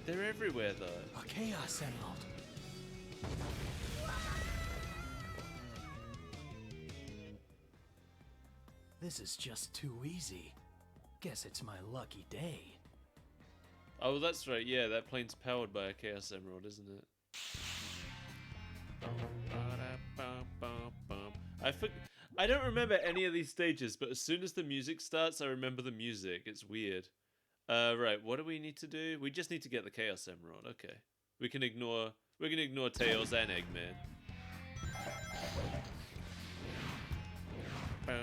S1: They're everywhere though.
S2: A Chaos Emerald. This is just too easy. Guess it's my lucky day.
S1: Oh, that's right. Yeah, that plane's powered by a Chaos Emerald, isn't it? I don't remember any of these stages, but as soon as the music starts, I remember the music. It's weird. Right, what do we need to do? We just need to get the Chaos Emerald. Okay. We can ignore Tails and Eggman.
S9: Hey,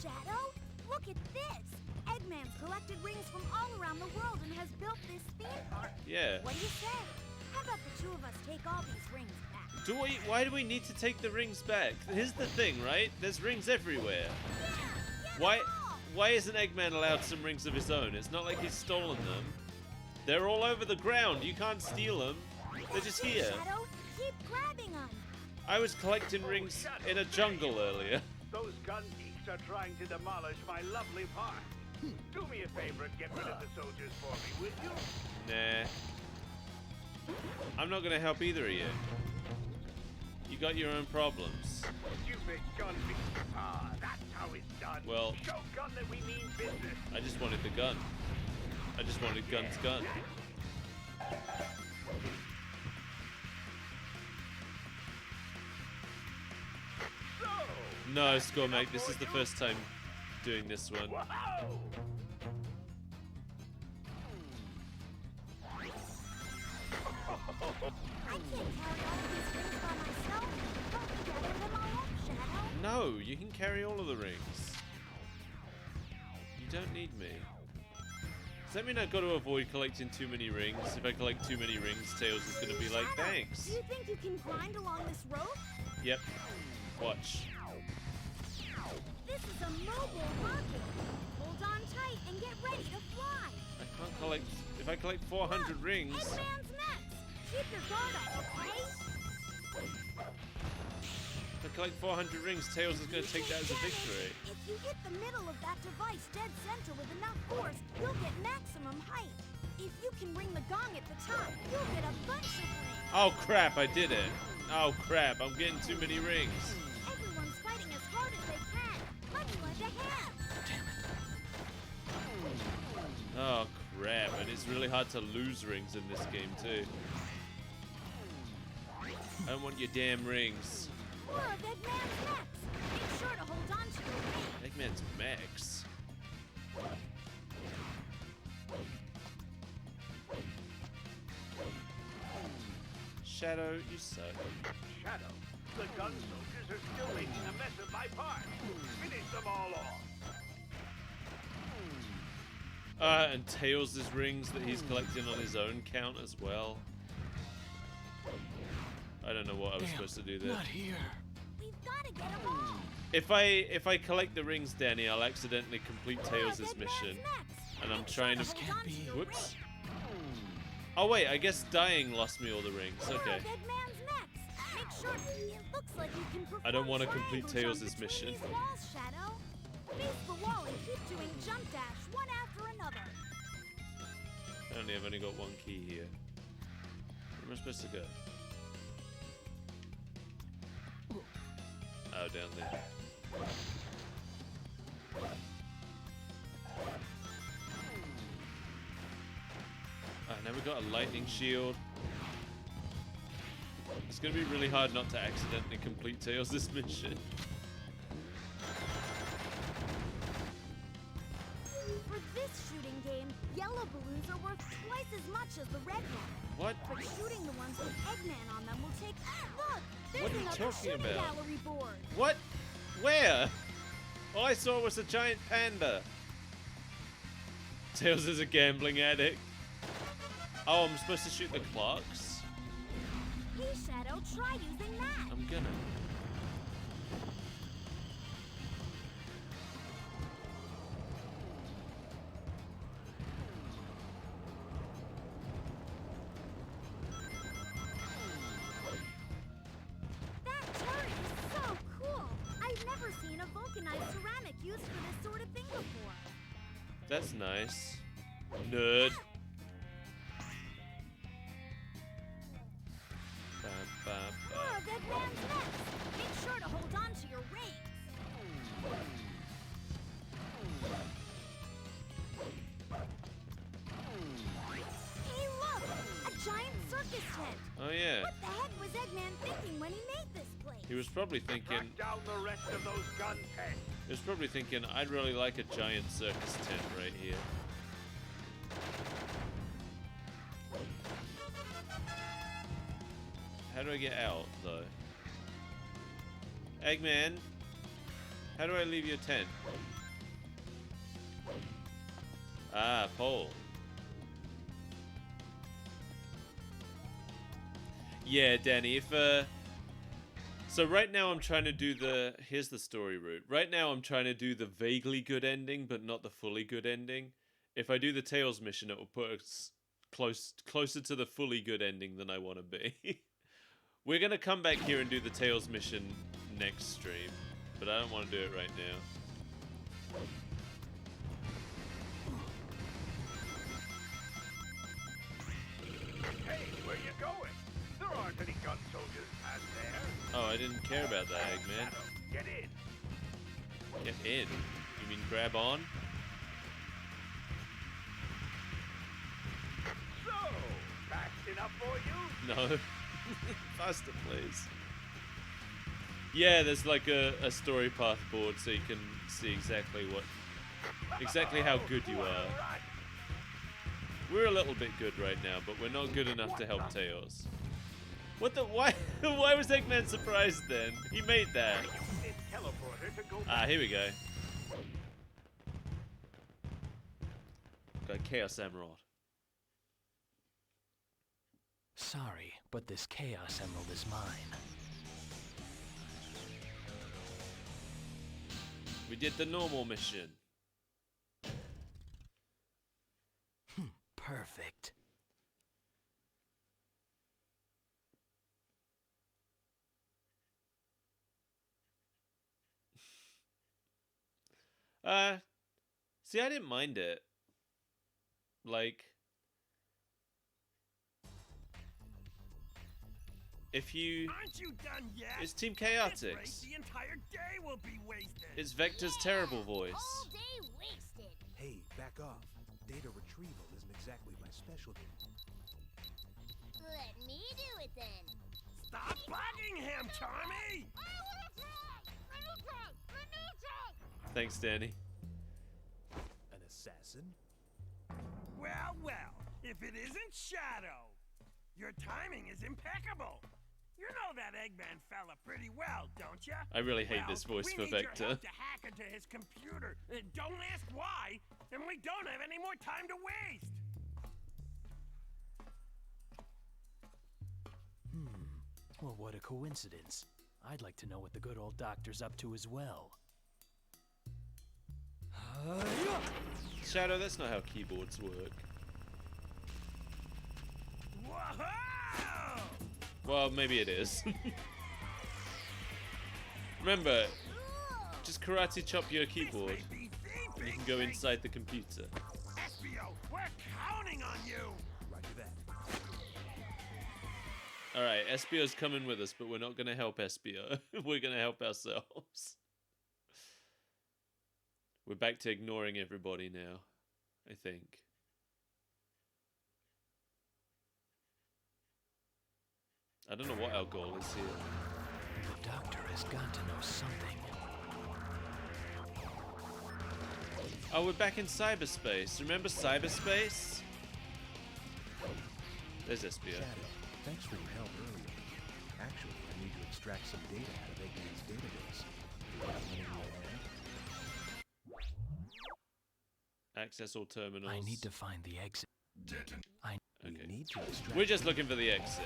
S9: Shadow! Look at this! Eggman's collected rings from all around the world and has built this theme park.
S1: Yeah.
S9: What do you say? How about the two of us take all these rings back?
S1: Do we? Why do we need to take the rings back? Here's the thing, right? There's rings everywhere. Why isn't Eggman allowed some rings of his own? It's not like he's stolen them. They're all over the ground. You can't steal them. They're just here.
S9: Shadow, keep grabbing them.
S1: I was collecting rings in a jungle earlier.
S6: Those gun geeks are trying to demolish my lovely park. Do me a favor and get rid of the soldiers for me, will you?
S1: Nah. I'm not gonna help either of you. You got your own problems.
S6: Stupid gun geeks. Ah, that's how it's done.
S1: Well,
S6: Show gun that we mean business.
S1: I just wanted the gun. I just wanted gun's gun. No, SkullPirateMike, this is the first time doing this one.
S6: Whoa!
S9: I can't carry all of these rings by myself. Help me gather them all up, Shadow.
S1: No, you can carry all of the rings. You don't need me. Does that mean I've got to avoid collecting too many rings? If I collect too many rings, Tails is going to be like,
S9: Shadow,
S1: thanks.
S9: do you think you can grind along this rope?
S1: Yep. Watch.
S9: This is a mobile rocket. Hold on tight and get ready to fly.
S1: I can't collect... If I collect 400 rings...
S9: Eggman's next. Keep your guard up, okay?
S1: If I collect 400 rings, Tails is going to take that as a victory.
S9: If you hit the middle of that device dead center with enough force, you'll get maximum height. If you can ring the gong at the top, you'll get a bunch of rings.
S1: Oh crap, I did it. Oh crap, I'm getting too many rings.
S9: Everyone's fighting as hard as they can, much like a hand.
S1: Oh crap, and it's really hard to lose rings in this game too. I don't want your damn rings.
S9: More of Eggman's next. Make sure to hold on to your ring.
S1: Eggman's Max. Shadow, you suck.
S6: Shadow, the gun soldiers are still making a mess of my park. Finish them all off.
S1: And Tails' rings that he's collecting on his own count as well. I don't know what I was supposed to do there.
S11: Not here.
S9: We've got to get them all.
S1: If I collect the rings, Danny, I'll accidentally complete Tails' mission. And I'm trying to...
S11: Can't be.
S1: Whoops. Oh wait, I guess dying lost me all the rings. Okay.
S9: Eggman's next. Make sure it looks like you can perform
S1: I don't want to complete
S9: triangles
S1: Tails'
S9: on between
S1: mission.
S9: these walls, Shadow. Face the wall and keep doing jump dash one after another.
S1: Apparently I've only got one key here. Where am I supposed to go? Oh, down there. Now we've got a lightning shield. It's going to be really hard not to accidentally complete Tails' this mission.
S9: For this shooting game, yellow balloons are worth twice as much as the red one.
S1: What?
S9: But shooting the ones with Eggman on them will take... Look! There's
S1: What are you
S9: another
S1: talking
S9: shooting
S1: about?
S9: gallery board.
S1: What? Where? All I saw was a giant panda. Tails is a gambling addict. Oh, I'm supposed to shoot the clocks?
S9: Hey, Shadow, try using that.
S1: I'm gonna.
S9: That turret is so cool. I've never seen a vulcanized ceramic used for this sort of thing before.
S1: That's nice. Nerd.
S9: More of Eggman's next. Make sure to hold on to your rings. Hey, look! A giant circus tent.
S1: Oh yeah.
S9: What the heck was Eggman thinking when he made this place?
S1: He was probably thinking.
S6: Track down the rest of those gun pets.
S1: He was probably thinking, I'd really like a giant circus tent right here. How do I get out, though? Eggman, how do I leave your tent? Ah, pole. Yeah, Danny, if, so right now I'm trying to do the... Here's the story route. Right now I'm trying to do the vaguely good ending, but not the fully good ending. If I do the Tails mission, it will put us closer to the fully good ending than I want to be. We're going to come back here and do the Tails mission next stream, but I don't want to do it right now.
S6: Hey, where you going? There aren't any gun soldiers past there.
S1: Oh, I didn't care about that, Eggman.
S6: Get in.
S1: Get in? You mean grab on?
S6: So, fast enough for you?
S1: No. Faster, please. Yeah, there's like a story path board so you can see exactly how good you are. We're a little bit good right now, but we're not good enough to help Tails. What the? Why? Why was Eggman surprised then? He made that. Ah, here we go. Got Chaos Emerald.
S2: Sorry, but this Chaos Emerald is mine.
S1: We did the normal mission.
S2: Perfect.
S1: See, I didn't mind it. Like, if you...
S5: Aren't you done yet?
S1: It's Team
S5: This race,
S1: Chaotix.
S5: the entire day will be wasted.
S1: It's Vector's terrible voice.
S9: All day wasted.
S12: Hey, back off. Data retrieval isn't exactly my specialty.
S9: Let me do it then.
S5: Stop bugging him, Charmy!
S1: Thanks, Danny.
S12: An assassin?
S5: Well, well, if it isn't Shadow, your timing is impeccable. You know that Eggman fella pretty well, don't you?
S1: I really hate this voice for
S5: we need
S1: Vector.
S5: your help to hack into his computer. Don't ask why, and we don't have any more time to waste.
S2: Well, what a coincidence. I'd like to know what the good old doctor's up to as well.
S1: Shadow, that's not how keyboards work.
S5: Whoa!
S1: Well, maybe it is. Remember, just karate chop your keyboard. And you can go inside the computer.
S5: Espio, we're counting on you!
S12: Roger that.
S1: Alright, Espio's coming with us, but we're not going to help Espio. We're going to help ourselves. We're back to ignoring everybody now, I think. I don't know what our goal is here.
S2: The doctor has got to know something.
S1: Oh, we're back in cyberspace. Remember cyberspace? There's Espio.
S12: Shadow, thanks for your help earlier. Actually, I need to extract some data out of Eggman's database. Do you have one in your hand?
S1: Access all terminals.
S2: I need to find the exit.
S1: Okay.
S12: We need to extract
S1: We're just looking for the exit.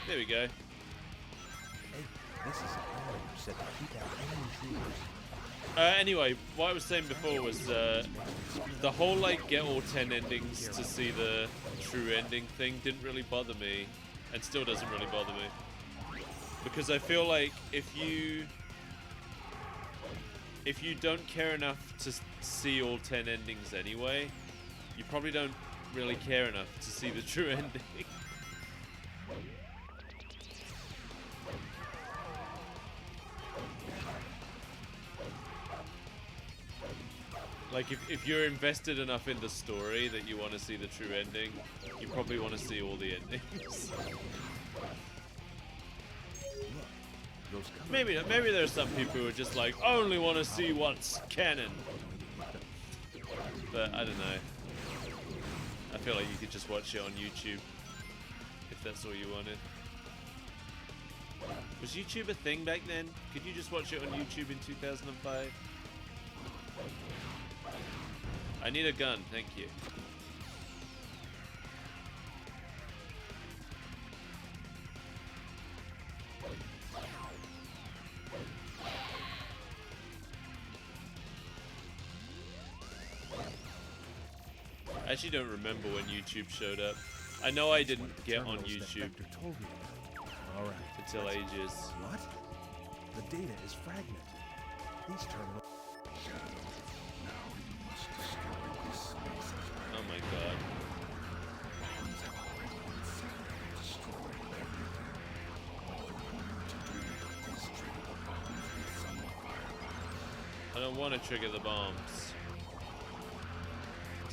S1: There we go.
S12: Hey, this is a barrier set to keep out any intruders.
S1: Anyway, what I was saying before was the whole like get all 10 endings to see the true ending thing didn't really bother me, and still doesn't really bother me, because I feel like if you don't care enough to see all 10 endings anyway, you probably don't really care enough to see the true ending. Like, if you're invested enough in the story that you want to see the true ending, you probably want to see all the endings. Maybe there's some people who are just like, I only want to see what's canon. But I don't know. I feel like you could just watch it on YouTube if that's all you wanted. Was YouTube a thing back then? Could you just watch it on YouTube in 2005? I need a gun, thank you. I actually don't remember when YouTube showed up. I know I didn't get on YouTube until ages.
S12: What? The data is fragmented. These terminals.
S1: Oh my god. I don't want to trigger the bombs.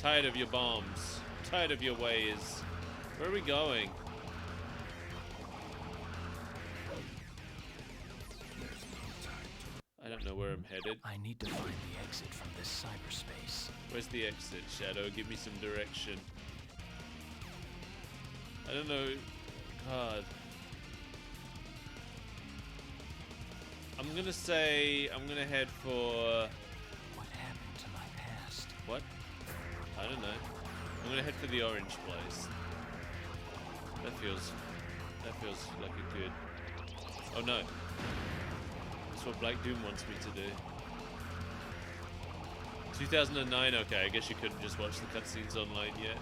S1: Tired of your bombs. Tired of your ways. Where are we going? I don't know where I'm headed.
S2: I need to find the exit from this cyberspace.
S1: Where's the exit, Shadow? Give me some direction. I don't know. God. I'm gonna say I'm gonna head for...
S2: What happened to my past?
S1: What? I don't know. I'm gonna head for the orange place. That feels like a good... Oh no. That's what Black Doom wants me to do. 2009, okay, I guess you couldn't just watch the cutscenes online yet.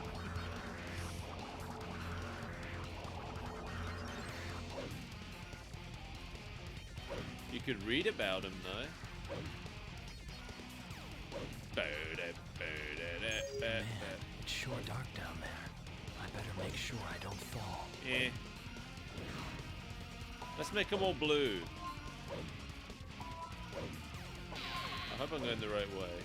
S1: You could read about him though.
S2: Man, it's sure dark down there. I better make sure I don't fall.
S1: Eh. Let's make them all blue. I hope I'm going the right way.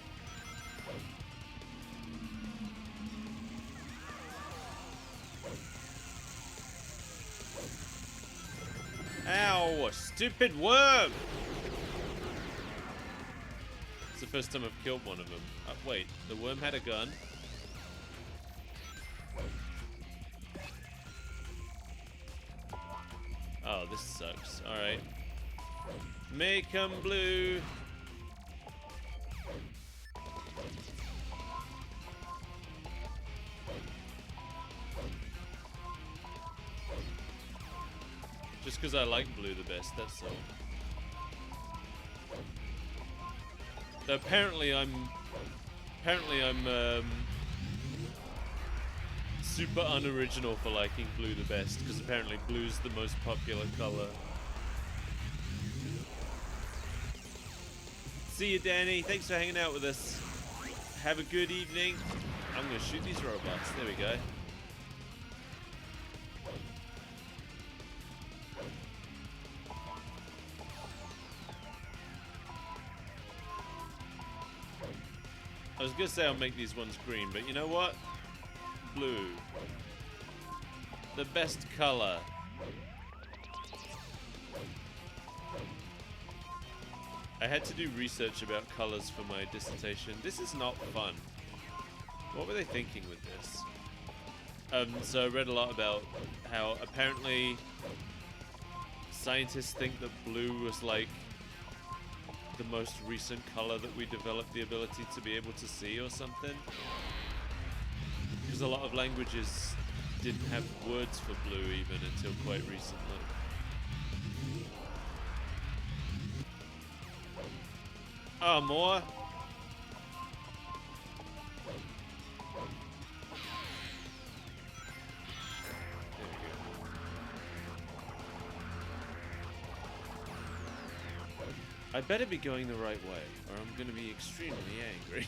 S1: Ow! Stupid worm! It's the first time I've killed one of them. Wait, the worm had a gun? Oh, this sucks. Alright. Make 'em blue! Just because I like blue the best, that's all. Though apparently I'm super unoriginal for liking blue the best, because apparently blue's the most popular color. See you, Danny. Thanks for hanging out with us. Have a good evening. I'm gonna shoot these robots. There we go. I was gonna say I'll make these ones green, but you know what? Blue. The best color. I had to do research about colors for my dissertation. This is not fun. What were they thinking with this? So I read a lot about how apparently scientists think that blue was like the most recent color that we developed the ability to be able to see or something. Because a lot of languages didn't have words for blue even until quite recently. Oh, more? I better be going the right way, or I'm gonna be extremely angry.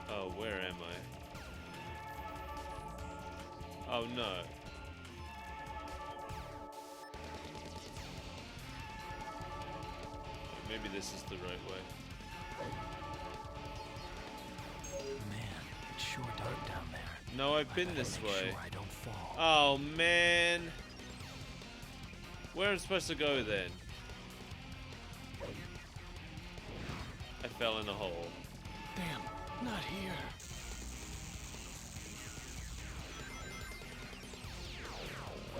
S1: Oh, where am I? Oh no. Maybe this is the right way.
S2: Man, it's sure dark down there.
S1: No, I've been this way.
S2: Sure I don't fall.
S1: Oh man. Where am I supposed to go then? I fell in a hole.
S2: Damn, not here.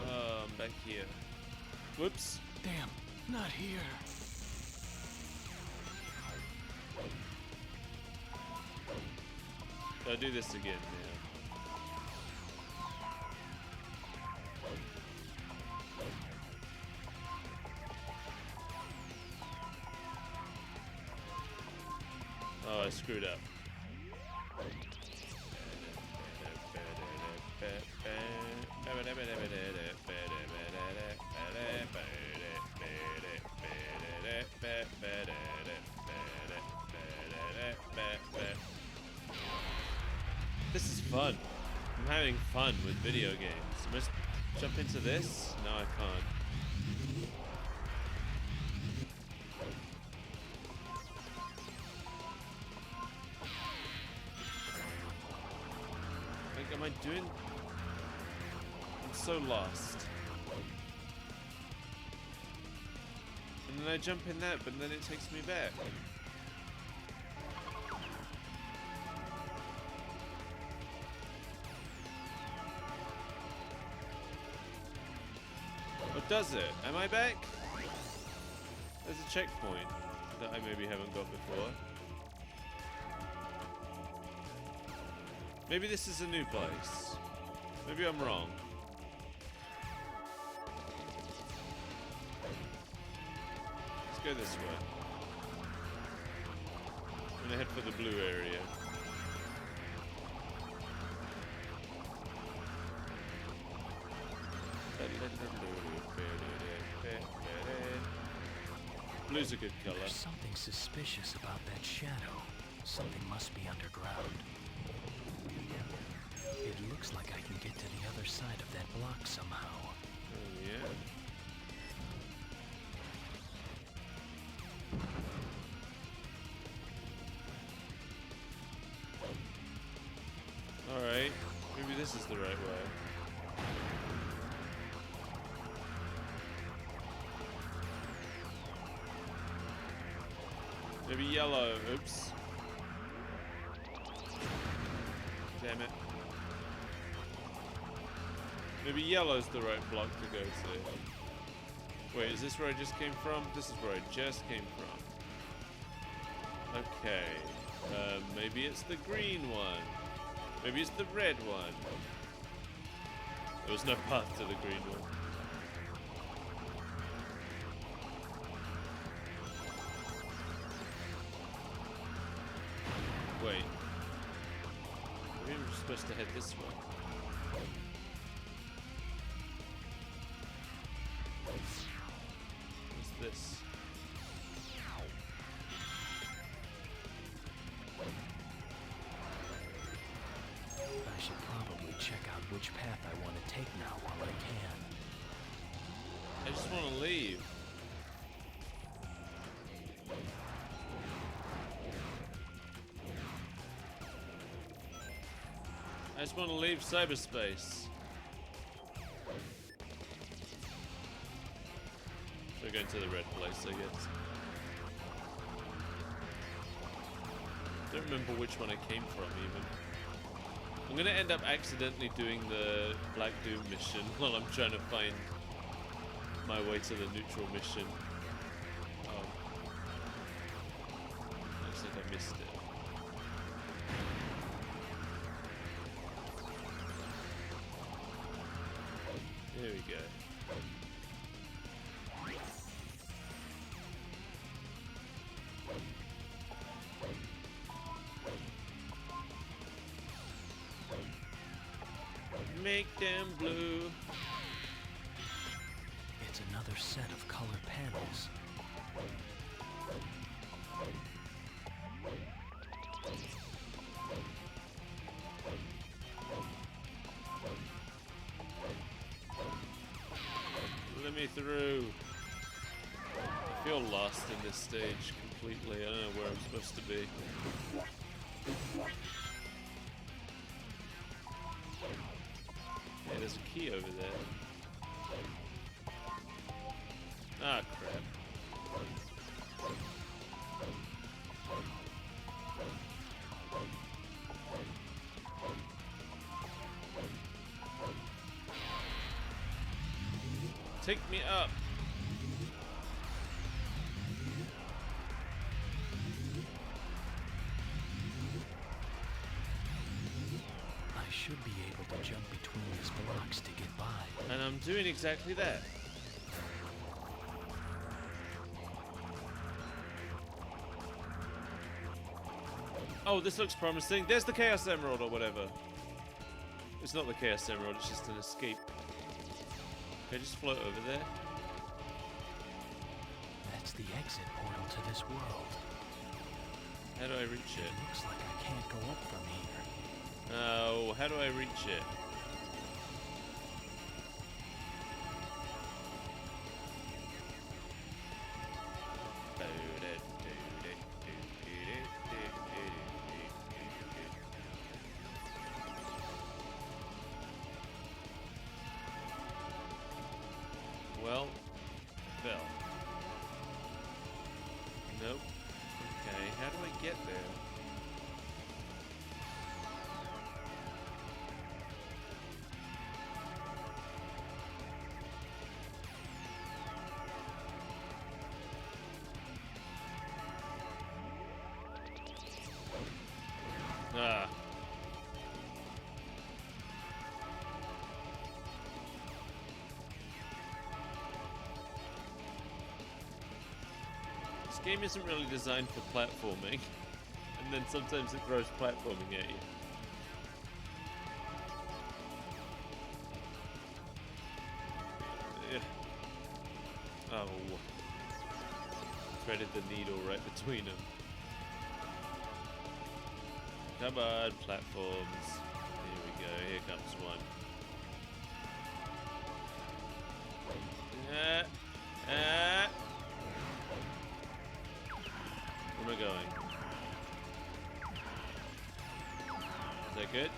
S1: Oh, I'm back here. Whoops.
S2: Damn, not here.
S1: I'll do this again now. Oh, I screwed up. This is fun. I'm having fun with video games. Must jump into this? No, I can't. Like, am I doing... I'm so lost. And then I jump in that, but then it takes me back. What does it? Am I back? There's a checkpoint that I maybe haven't got before. Maybe this is a new place. Maybe I'm wrong. Let's go this way. I'm gonna head for the blue area. Blue's a good color.
S2: There's something suspicious about that shadow. Something must be underground. It looks like I can get to the other side of that block somehow.
S1: Oh, yeah. Alright, maybe this is the right way. Maybe yellow, oops. Damn it. Maybe yellow's the right block to go to. Wait, is this where I just came from? This is where I just came from. Okay. Maybe it's the green one. Maybe it's the red one. There was no path to the green one. Wait. Maybe we're supposed to head this way. What's this?
S2: I should probably check out which path I want to take now while I can.
S1: I just want to leave. I just want to leave cyberspace. So we're going to the red place, I guess. Don't remember which one I came from, even. I'm gonna end up accidentally doing the Black Doom mission while I'm trying to find my way to the neutral mission. Oh. Looks like I missed it. There we go. Make them blue.
S2: It's another set of color panels.
S1: Let me through. I feel lost in this stage completely. I don't know where I'm supposed to be. Yeah, there's a key over there. Ah, crap. Take me up.
S2: I should be able to jump between these blocks to get by.
S1: And I'm doing exactly that. Oh, this looks promising. There's the Chaos Emerald or whatever. It's not the Chaos Emerald, it's just an escape. Can I just float over there?
S2: That's the exit portal to this world.
S1: How do I reach it?
S2: Looks like I can't go up from here.
S1: Oh, how do I reach it? Well, fell. Nope. Okay, how do I get there? Ah. This game isn't really designed for platforming, and then sometimes it throws platforming at you. Ugh. Oh. Threaded the needle right between them. Come on, platforms. Here we go, here comes one. Where am I going? Is that good?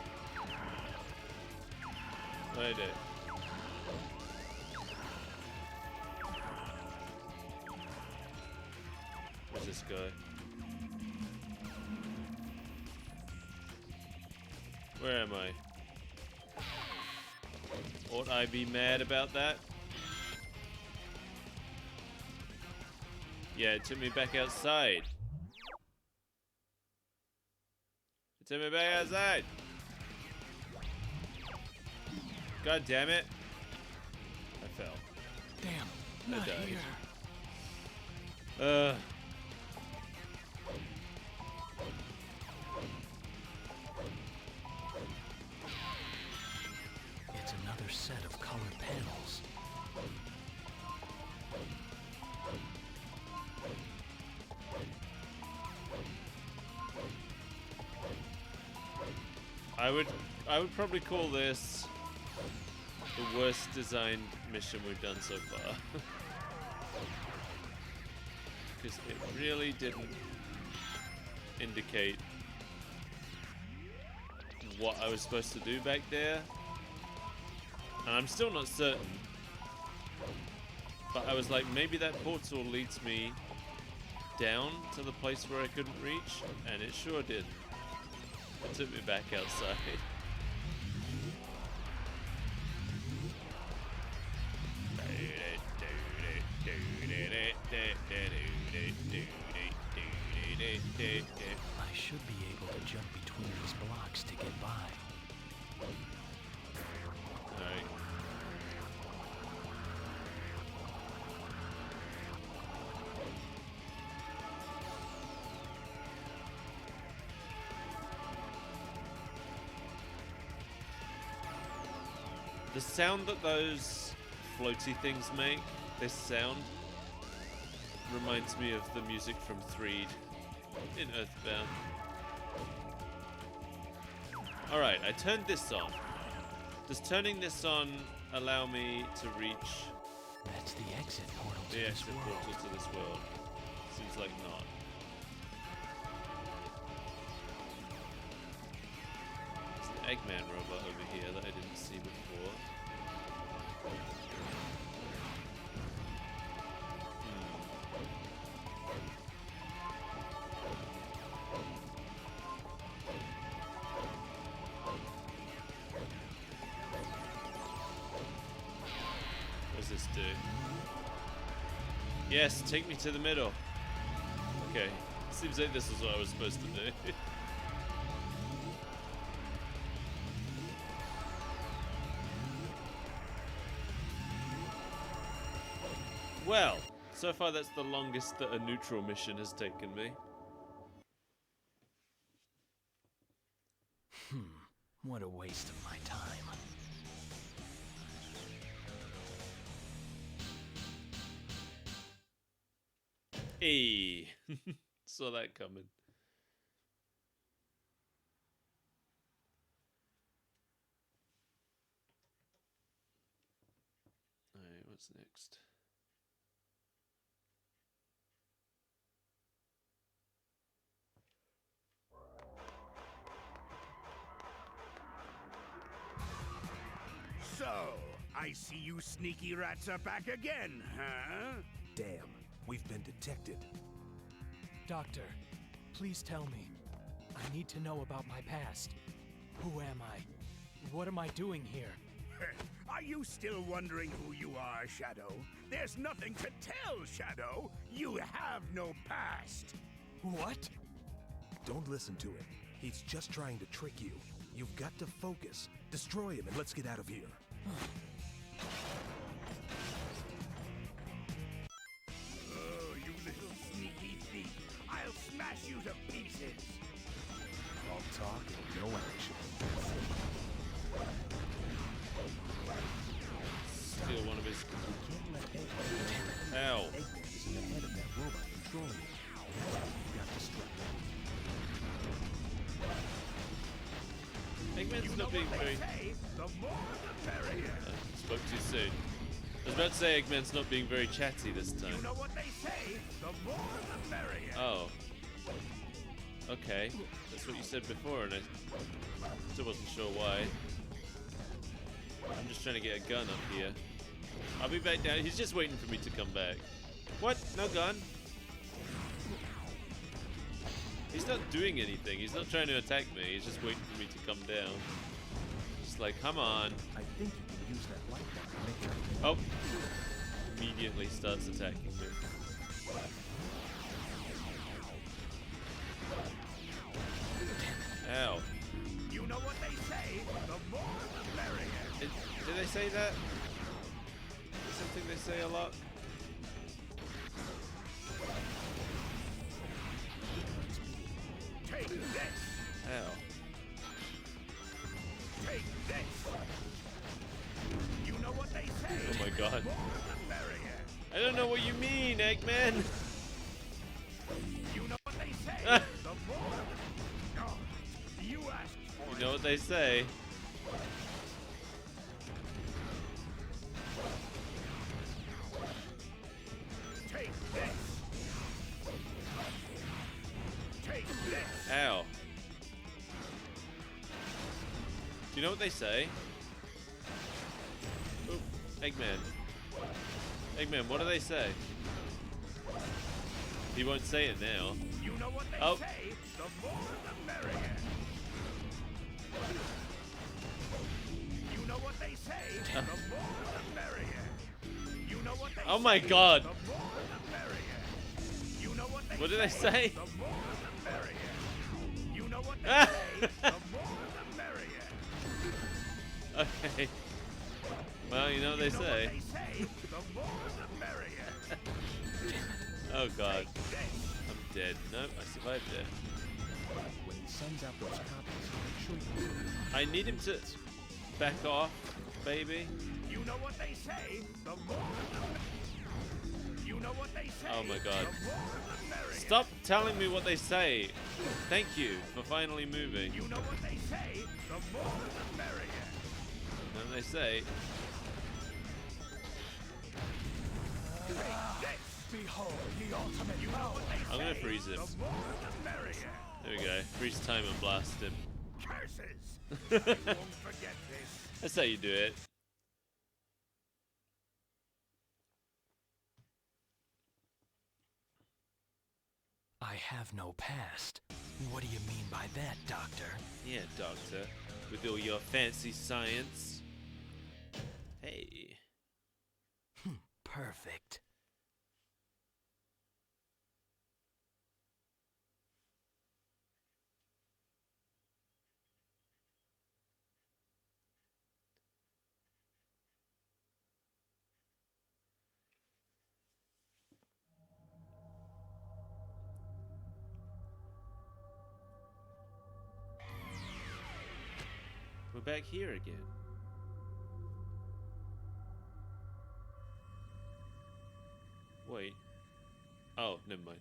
S1: What did I do? Where's this guy? Where am I? Ought I be mad about that? Yeah, it took me back outside. It took me back outside. God damn it. I fell.
S2: Damn,
S1: I
S2: not
S1: died.
S2: here. It's another set of colored panels.
S1: I would probably call this the worst designed mission we've done so far. Because it really didn't indicate what I was supposed to do back there. And I'm still not certain. But I was like, maybe that portal leads me down to the place where I couldn't reach, and it sure did. It took me back outside.
S2: I should be able to jump between these blocks to get by.
S1: Alright. The sound that those floaty things make, this sound, reminds me of the music from Threed in Earthbound. Alright, I turned this on. Does turning this on allow me to reach
S2: That's the exit portal to
S1: the
S2: this
S1: exit
S2: world.
S1: portal to this world? Seems like not. There's an Eggman robot over here that I didn't see before. this do? Yes, take me to the middle. Okay, seems like this is what I was supposed to do. Well, so far that's the longest that a neutral mission has taken me.
S2: What a waste of my time.
S1: Hey, saw that coming. Alright, what's next?
S6: So, I see you sneaky rats are back again, huh?
S12: Damn, we've been detected.
S2: Doctor, please tell me. I need to know about my past. Who am I? What am I doing here?
S6: Are you still wondering who you are, Shadow? There's nothing to tell, Shadow. You have no past.
S2: What?
S12: Don't listen to him. He's just trying to trick you. You've got to focus. Destroy him and let's get out of here.
S6: Oh, you little sneaky thief. I'll smash you to pieces.
S12: All talk and no action.
S1: Steal one of his.
S12: We can't let Eggman.
S1: Ow.
S12: Eggman is in the head of that robot controlling you. You've got to strike.
S1: Eggman's not being very.
S6: The more the merrier.
S1: Spoke too soon. I was about to say Eggman's not being very chatty this time.
S6: You know what they say? The more the merrier.
S1: Oh. Okay. That's what you said before, and I still wasn't sure why. I'm just trying to get a gun up here. I'll be back down. He's just waiting for me to come back. What? No gun? He's not doing anything. He's not trying to attack me. He's just waiting for me to come down. Just like, come on.
S12: I think you can use that light gun to make it.
S1: Oh. Immediately starts attacking me. Ow.
S6: You know what they say? The more the merrier.
S1: Did they say that? Is something they say a lot?
S6: Take this.
S1: Ow.
S6: Take this. You know what they say?
S1: Oh my god.
S6: The more the merrier.
S1: I don't know what you mean, Eggman.
S6: You know what they say? The more the... Oh, you asked for
S1: You know what they say.
S6: Take this. Take this.
S1: Ow. Do you know what they say? Oop, Eggman. Eggman, what do they say? He won't say it now.
S6: You know what they
S1: Oh.
S6: say? The more the merrier. You know what they say? The more the merrier. You know what they
S1: Oh my
S6: say?
S1: god.
S6: The more the merrier. You know what they
S1: What did they say?
S6: The more the merrier. You know what they say? The more the merrier.
S1: Okay. Well, you know what they
S6: You know
S1: say.
S6: what they say? The more the merrier.
S1: Oh god.
S6: Take this.
S1: I'm dead. Nope, I survived it.
S12: When he sends out those copies, make sure you do it.
S1: I need him to back off, baby.
S6: You know what they say? The more the... You know what they say?
S1: Oh my god.
S6: The more the merrier.
S1: Stop telling me what they say. Thank you for finally moving.
S6: You know what they say? The more the merrier.
S1: And then they say,
S6: Take this.
S11: Behold the ultimate
S6: You know
S11: power.
S6: what they
S1: I'm gonna
S6: say?
S1: freeze him.
S6: The more the merrier.
S1: There we go. Freeze time and blast him.
S6: Curses. I won't forget this.
S1: That's how you do it.
S2: I have no past. What do you mean by that, Doctor?
S1: Yeah, Doctor. With all your fancy science. Hey.
S2: Perfect.
S1: We're back here again. Wait. Oh, never mind.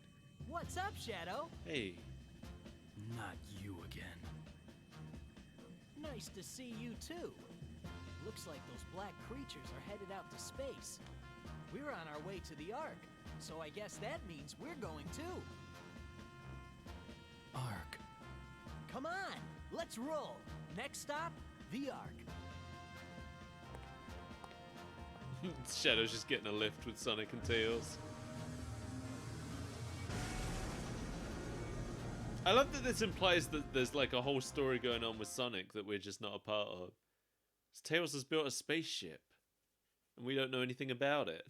S4: What's up, Shadow?
S1: Hey.
S2: Not you again.
S4: Nice to see you too. Looks like those black creatures are headed out to space. We're on our way to the Ark, so I guess that means we're going too.
S2: Ark.
S4: Come on, let's roll. Next stop, the Ark.
S1: Shadow's just getting a lift with Sonic and Tails. I love that this implies that there's like a whole story going on with Sonic that we're just not a part of. Tails has built a spaceship, and we don't know anything about it.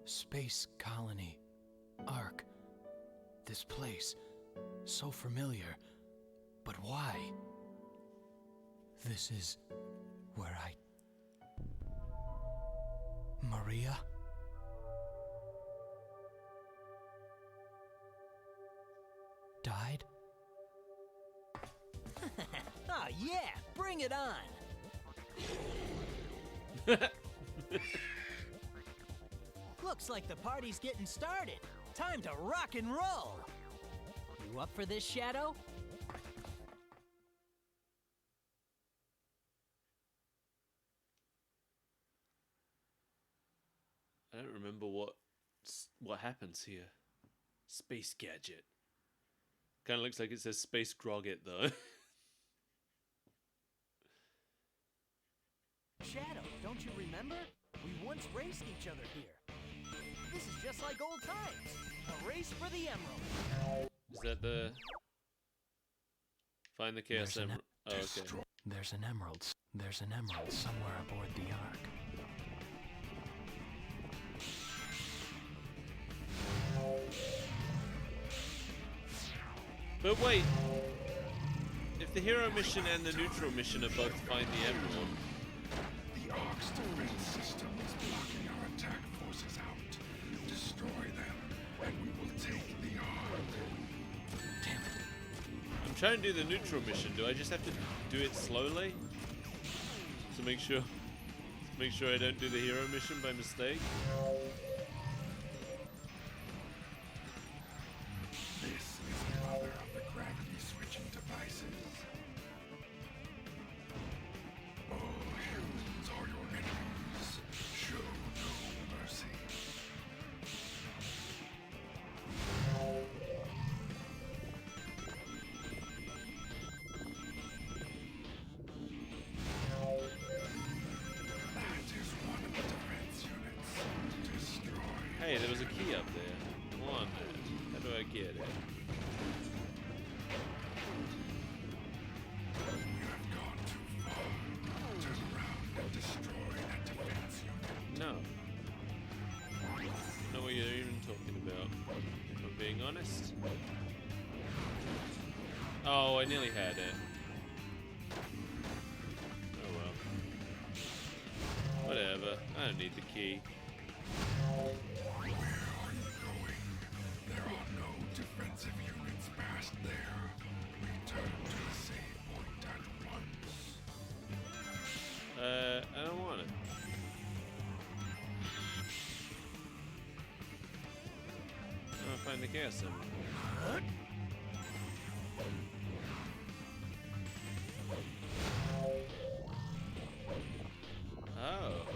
S2: Space colony. Ark. This place. So familiar. But why? This is where I... Maria? Died?
S4: Ah, yeah, bring it on. Looks like the party's getting started. Time to rock and roll. You up for this, Shadow?
S1: I don't remember what happens here. Space gadget. Kind of looks like it says Space Grogget though.
S4: Shadow, don't you remember? We once raced each other here. This is just like old times. A race for the Emerald.
S1: Is that the... Find the Chaos Emerald. Oh, okay.
S2: There's an emerald. There's an emerald somewhere aboard the Ark.
S1: But wait, if the hero mission and the neutral mission are both find the emerald,
S3: The Ark's defense system is blocking our attack forces out. Destroy them, and we will take the Ark.
S2: Damn it.
S1: I'm trying to do the neutral mission. Do I just have to do it slowly to make sure I don't do the hero mission by mistake?
S3: This is the mother of the gravity switching devices. All humans are your enemies. Show no mercy. That is one of the defense units. Destroy.
S1: Hey, there was a key up there. Come on, man. How do I get it?
S3: You have gone too far. Turn around and destroy that defense unit.
S1: No. I don't know what you're even talking about, if I'm being honest. Oh, I nearly had it. Oh well. Whatever. I don't need the key.
S3: Where are you going? There are no defensive units past there. Return to the save point at once.
S1: I don't want it. I'll find the gas emerald. Oh.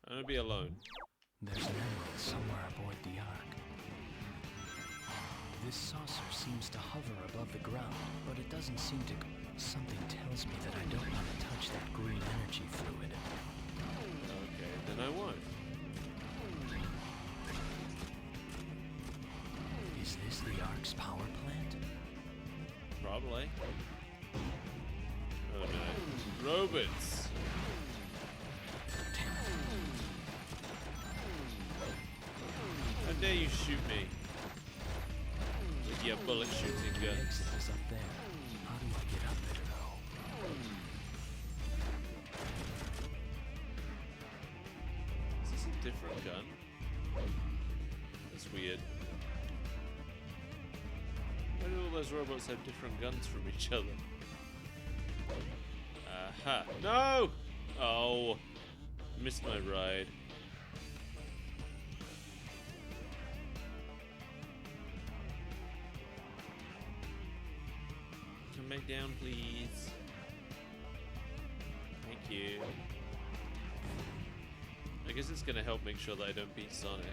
S1: I'm gonna be alone.
S2: There's an emerald somewhere aboard the Ark. This saucer seems to hover above the ground, but it doesn't seem to... Something tells me that I don't want to touch that green energy fluid.
S1: Okay, then I won't.
S2: Is this Ark's power plant?
S1: Probably. Oh no. Robots! How dare you shoot me? With your bullet shooting
S2: The
S1: guns.
S2: exit is up there. How do I get up there, though?
S1: Is this a different gun? That's weird. Why do all those robots have different guns from each other? Aha. No! Oh. Missed my ride. Come back down, please. Thank you. I guess it's gonna help make sure that I don't beat Sonic.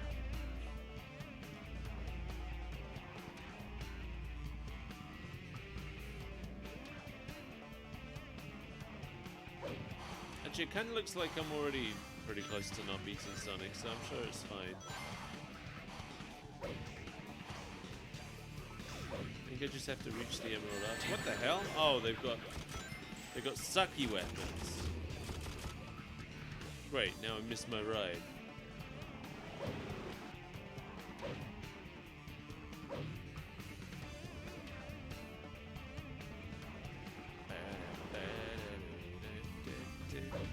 S1: Actually, it kind of looks like I'm already pretty close to not beating Sonic, so I'm sure it's fine. I think I just have to reach the Emerald Arch. What the hell? Oh, they've got sucky weapons. Great, now I missed my ride.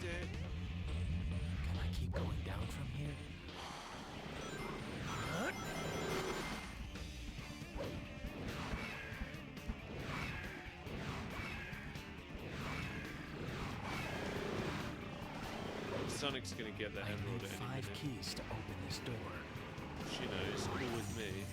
S2: Can I keep going down from here?
S1: Sonic's gonna get that emerald
S2: I
S1: at
S2: need
S1: any
S2: 5
S1: minute.
S2: keys to open this door.
S1: She knows, cool with me.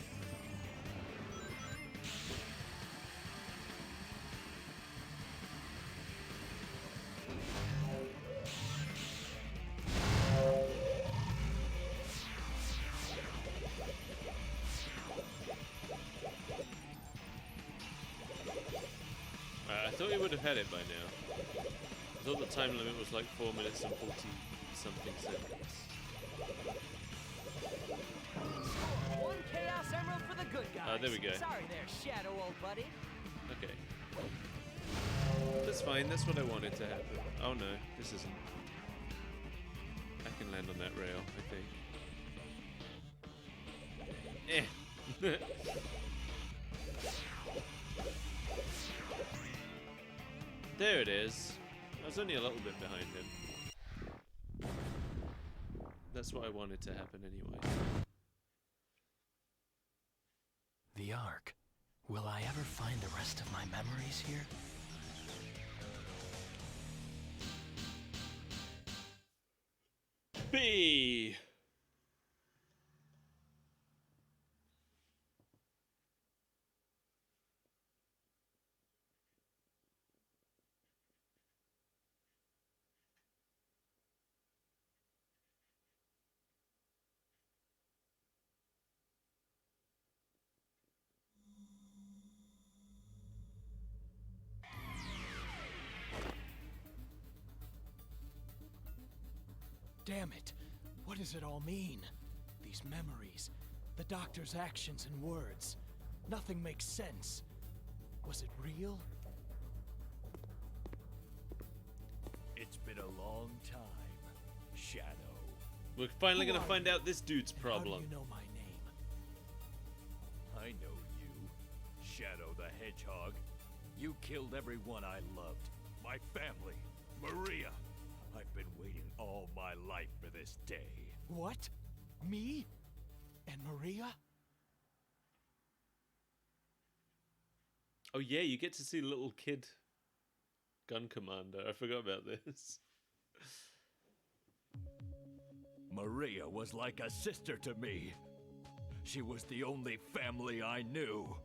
S1: I thought he would have had it by now. I thought the time limit was like 4 minutes and 40 something seconds.
S4: One Chaos Emerald for the good guys.
S1: There we go.
S4: Sorry there, Shadow, old buddy.
S1: Okay. That's fine, that's what I wanted to happen. Oh no, this isn't. I can land on that rail, I think. Eh. There it is. I was only a little bit behind him. That's what I wanted to happen anyway.
S2: The Ark. Will I ever find the rest of my memories here?
S1: B.
S2: Damn it! What does it all mean? These memories, the doctor's actions and words. Nothing makes sense. Was it real?
S11: It's been a long time, Shadow.
S1: We're finally
S2: Who
S1: gonna
S2: are
S1: find
S2: you?
S1: out this dude's
S2: How
S1: problem.
S2: do you know my name?
S11: I know you, Shadow the Hedgehog. You killed everyone I loved. My family, Maria. I've been waiting all my life for this day.
S2: What? Me? And Maria?
S1: Oh yeah, you get to see little kid gun commander. I forgot about this.
S11: Maria was like a sister to me. She was the only family I knew.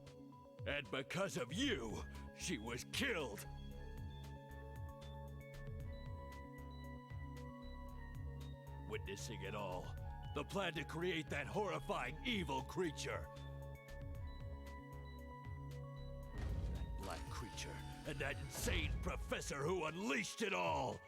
S11: And because of you, she was killed. Witnessing it all, the plan to create that horrifying evil creature. That black creature and that insane professor who unleashed it all.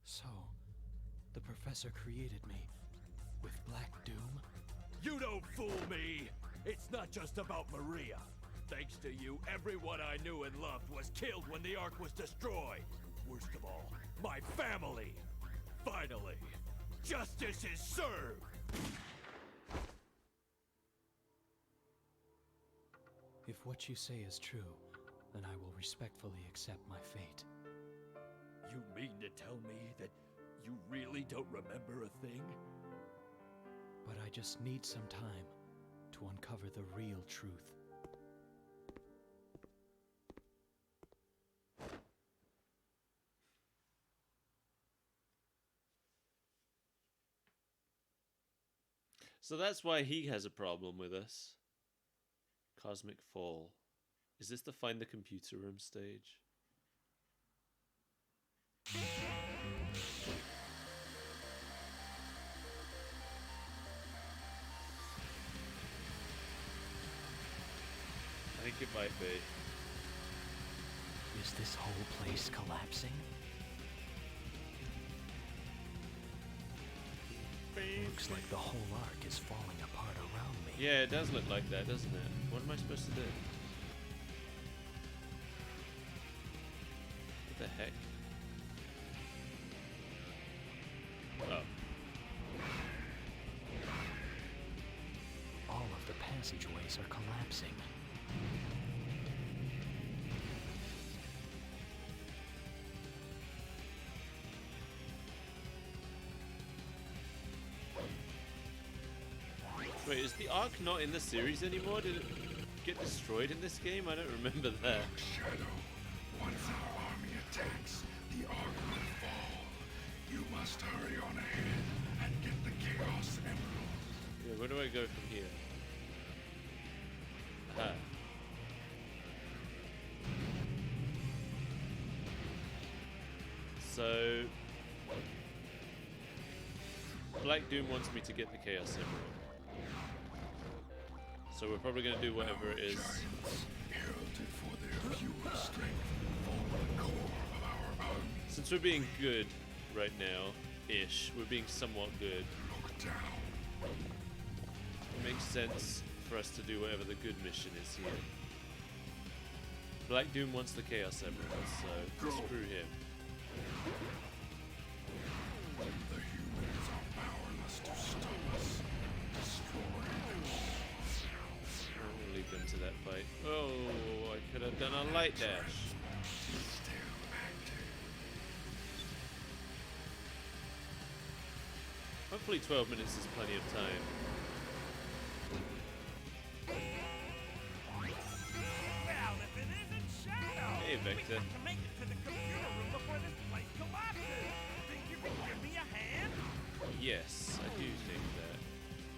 S2: So, the professor created me with Black Doom?
S11: You don't fool me! It's not just about Maria. Thanks to you, everyone I knew and loved was killed when the Ark was destroyed. Worst of all, my family. Finally, justice is served!
S2: If what you say is true, then I will respectfully accept my fate.
S11: You mean to tell me that you really don't remember a thing?
S2: But I just need some time to uncover the real truth.
S1: So that's why he has a problem with us. Cosmic Fall. Is this the Find the Computer Room stage? I think it might be.
S2: Is this whole place collapsing? Looks like the whole Ark is falling apart around me.
S1: Yeah, it does look like that, doesn't it? What am I supposed to do? What the heck? Oh.
S2: All of the passageways are collapsing.
S1: Wait, is the Ark not in the series anymore? Did it get destroyed in this game? I don't remember that.
S3: Shadow, once our army attacks, the Ark will fall. You must hurry on ahead and get the Chaos Emerald.
S1: Yeah, where do I go from here? Aha. So... Black Doom wants me to get the Chaos Emerald. So we're probably going to do whatever it is.
S3: Heralded for their pure strength, form the core of our army.
S1: Since we're being good right now, ish, we're being somewhat good.
S3: Look down.
S1: It makes sense for us to do whatever the good mission is here. Black Doom wants the Chaos Emerald, so screw him.
S3: The humans are powerless to stop us. Destroy them.
S1: I'll leave them to that fight. Oh, I could have done a light dash.
S3: Still active.
S1: Hopefully 12 minutes is plenty of time.
S5: Well, if it isn't Shadow!
S1: Hey, Vector.
S5: We have to make it to the computer room before this place collapses! Think you can give me a hand?
S1: Yes, I do think that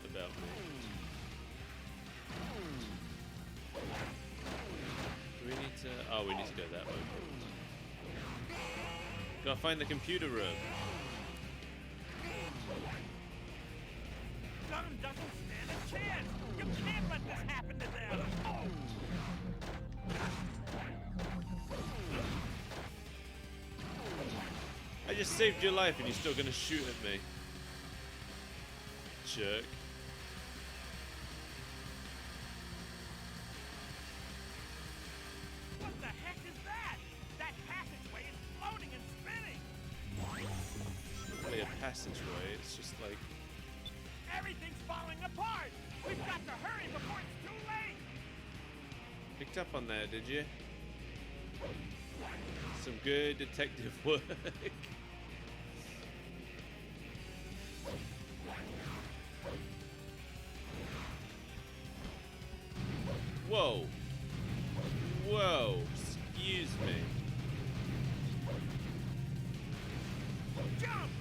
S1: about me. Do we need to... Oh, we need to go that way. Gotta find the computer room.
S5: Dunham doesn't stand a chance! You can't let this happen to them! Oh.
S1: I just saved your life and you're still gonna shoot at me. Jerk.
S5: What the heck is that? That passageway is floating and spinning!
S1: Not really a passageway, it's just like...
S5: Everything's falling apart! We've got to hurry before it's too late!
S1: Picked up on that, did you? Some good detective work. Whoa. Whoa. Excuse me.
S5: Jump!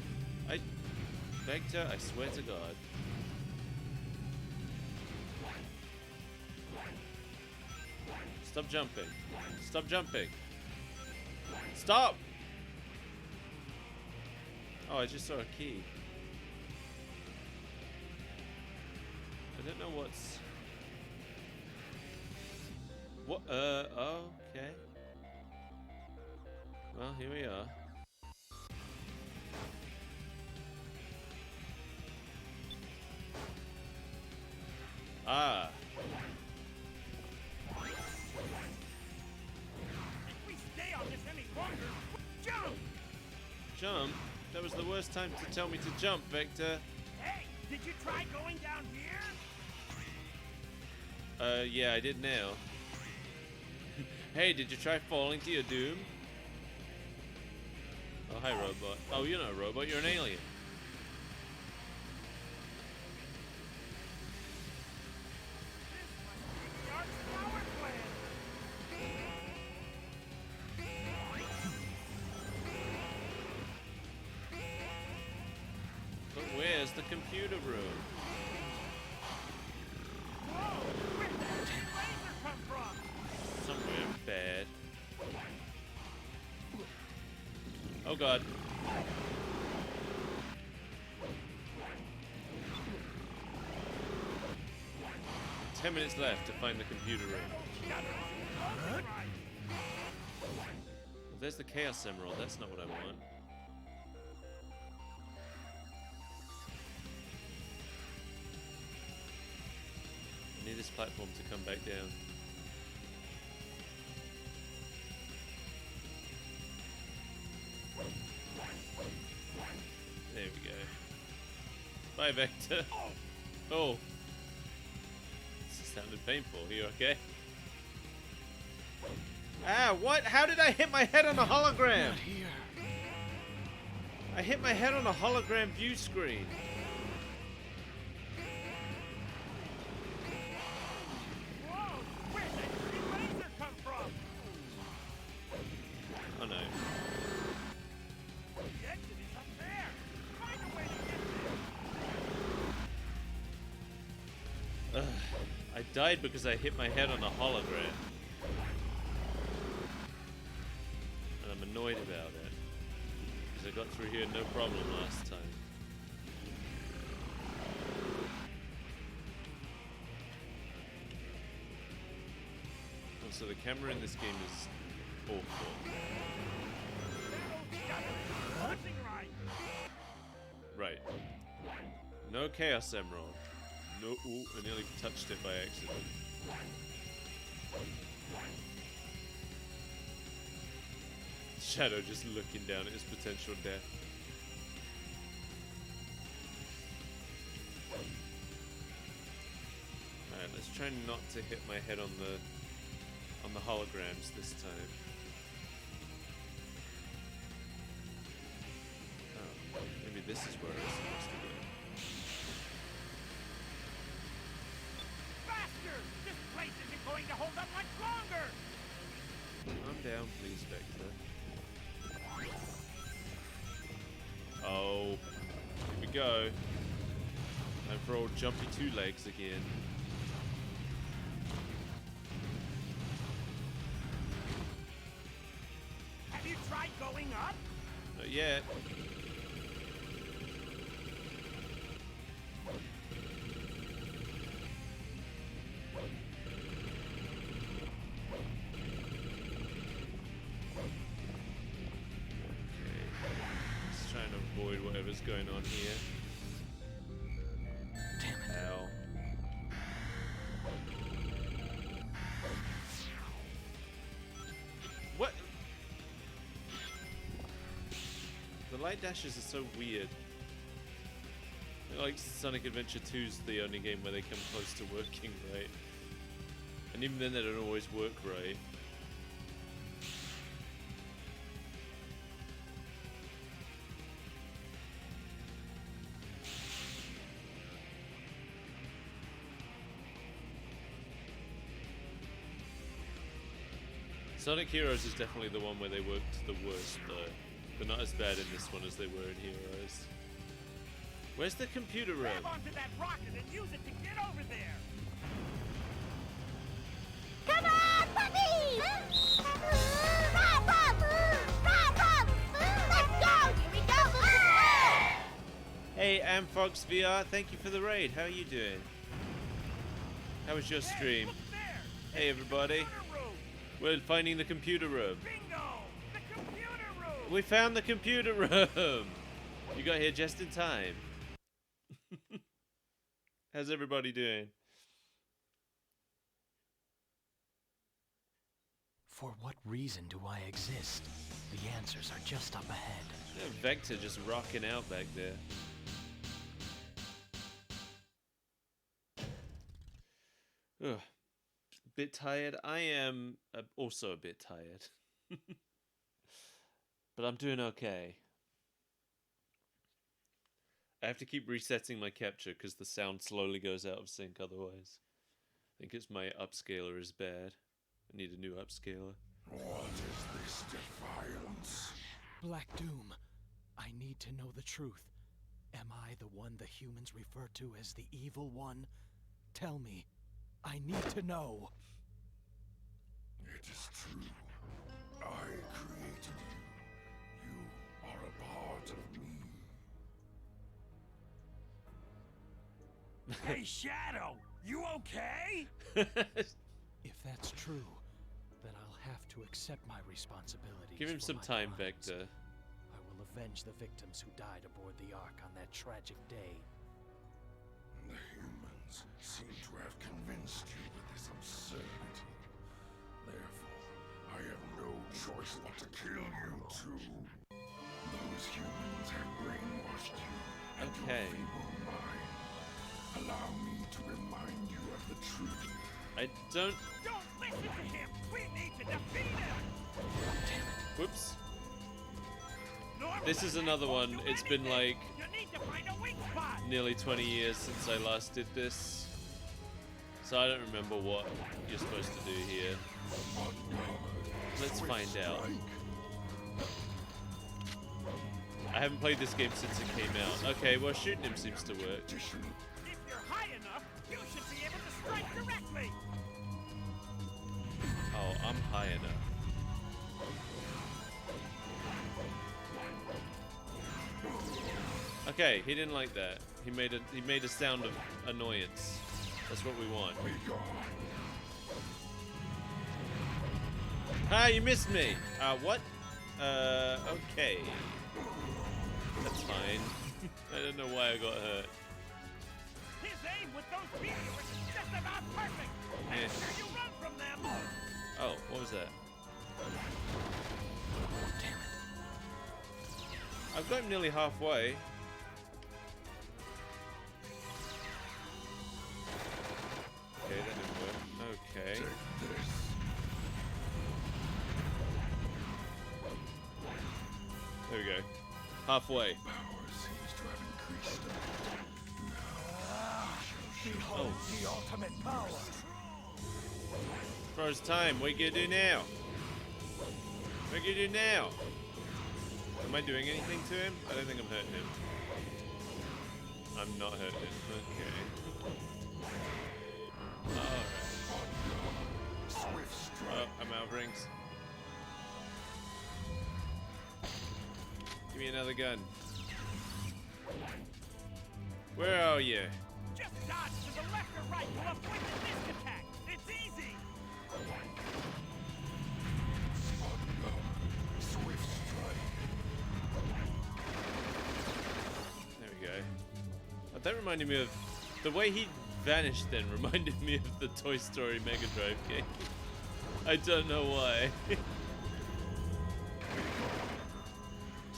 S1: Vector, I swear to God. Stop jumping. Stop jumping. Stop! Oh, I just saw a key. I don't know what's... What? Oh, okay. Well, here we are. Ah.
S5: If we stay on this any longer, jump!
S1: Jump? That was the worst time to tell me to jump, Vector.
S5: Hey, did you try going down here?
S1: Yeah, I did now. Hey, did you try falling to your doom? Oh, hi, robot. Oh, you're not a robot, you're an alien.
S5: The Arch power plant.
S1: But where's the computer room?
S5: Whoa, where'd that laser come from?
S1: Somewhere bad. Oh god. Ten minutes left to find the computer room. Well, there's the Chaos Emerald. That's not what I want. I need this platform to come back down. There we go. Bye, Vector. Oh. This sounded painful. Are you okay? Ah, what? How did I hit my head on a hologram?
S2: Not here.
S1: I hit my head on a hologram view screen.
S5: Whoa, where'd that green laser come from?
S1: Oh no.
S5: The exit is up there. Find a way to get there.
S1: Ugh. I died because I hit my head on a hologram. And I'm annoyed about it. Because I got through here no problem last time. Also, the camera in this game is awful. Right. No Chaos Emerald. No, ooh, I nearly touched it by accident. Shadow just looking down at his potential death. Alright, let's try not to hit my head on the holograms this time. Oh, maybe this is where I was supposed to go.
S5: Faster! This place isn't going to hold up much longer!
S1: Calm down, please, Vector. Oh, here we go. Time for old jumpy two legs again.
S5: Have you tried going up?
S1: Not yet. Just trying to avoid whatever's going on here.
S2: Damn it.
S1: Ow. What? The light dashes are so weird. Like Sonic Adventure 2's the only game where they come close to working right. And even then they don't always work right. Sonic Heroes is definitely the one where they worked the worst though. But not as bad in this one as they were in Heroes. Where's the computer room?
S5: Grab onto that rocket and use it to get over there!
S9: Come on, puppy! Run, pup! Run, pup! Let's go! Here we go!
S1: Hey, Amfox VR, thank you for the raid. How are you doing? How was your stream?
S5: Look there!
S1: Hey everybody.
S5: Computer room!
S1: We're finding the computer room.
S5: Bingo! The computer room!
S1: We found the computer room! You got here just in time. How's everybody doing?
S2: For what reason do I exist? The answers are just up ahead.
S1: Yeah, Vector just rocking out back there. Ugh. Bit tired. I am also a bit tired. But I'm doing okay. I have to keep resetting my capture because the sound slowly goes out of sync otherwise. I think it's my upscaler is bad. I need a new upscaler.
S3: What is this defiance?
S2: Black Doom, I need to know the truth. Am I the one the humans refer to as the evil one? Tell me. I need to know.
S3: It is true. I created you. You are a part of me.
S5: Hey, Shadow! You okay?
S2: If that's true, then I'll have to accept my responsibilities.
S1: Give him
S2: for
S1: some
S2: my
S1: time,
S2: crimes.
S1: Vector.
S2: I will avenge the victims who died aboard the Ark on that tragic day.
S3: The humans seem to have convinced you with this absurdity. Therefore, I have no choice but to kill you too. Those humans have brainwashed you and
S1: Okay.
S3: your feeble mind. Allow me to remind you of the truth.
S1: I don't...
S5: Don't listen to him! We need to defeat him!
S1: Whoops.
S5: Normal
S1: This is another
S5: won't
S1: one.
S5: do
S1: It's been
S5: anything.
S1: like
S5: You need to find a weak spot!
S1: nearly 20 years since I last did this. So I don't remember what you're supposed to do here. Let's find out. I haven't played this game since it came out. Okay, well shooting him seems to work.
S5: If you're high enough, you should be able to strike directly!
S1: Oh, I'm high enough. Okay, he didn't like that. He made a sound of annoyance. That's what we want. Ah, you missed me. What? Okay. That's fine. I don't know why I got hurt.
S5: His aim with those meteors is just about perfect!
S1: Yeah.
S5: Make sure you run from them!
S1: Oh, what was that?
S2: Damn it.
S1: I've got him nearly halfway. Okay, that didn't work. Okay. There we go. Halfway.
S5: Behold the ultimate power!
S1: Froze time. What are you gonna do now? What are you gonna do now? Am I doing anything to him? I don't think I'm hurting him. I'm not hurting him. Okay. Alright. Oh, I'm out of rings. Give me another gun. Where are you?
S5: Just dodge to the left or right to avoid the disc attack! It's easy!
S1: There we go. That reminded me of... The way he vanished then reminded me of the Toy Story Mega Drive game. I don't know why.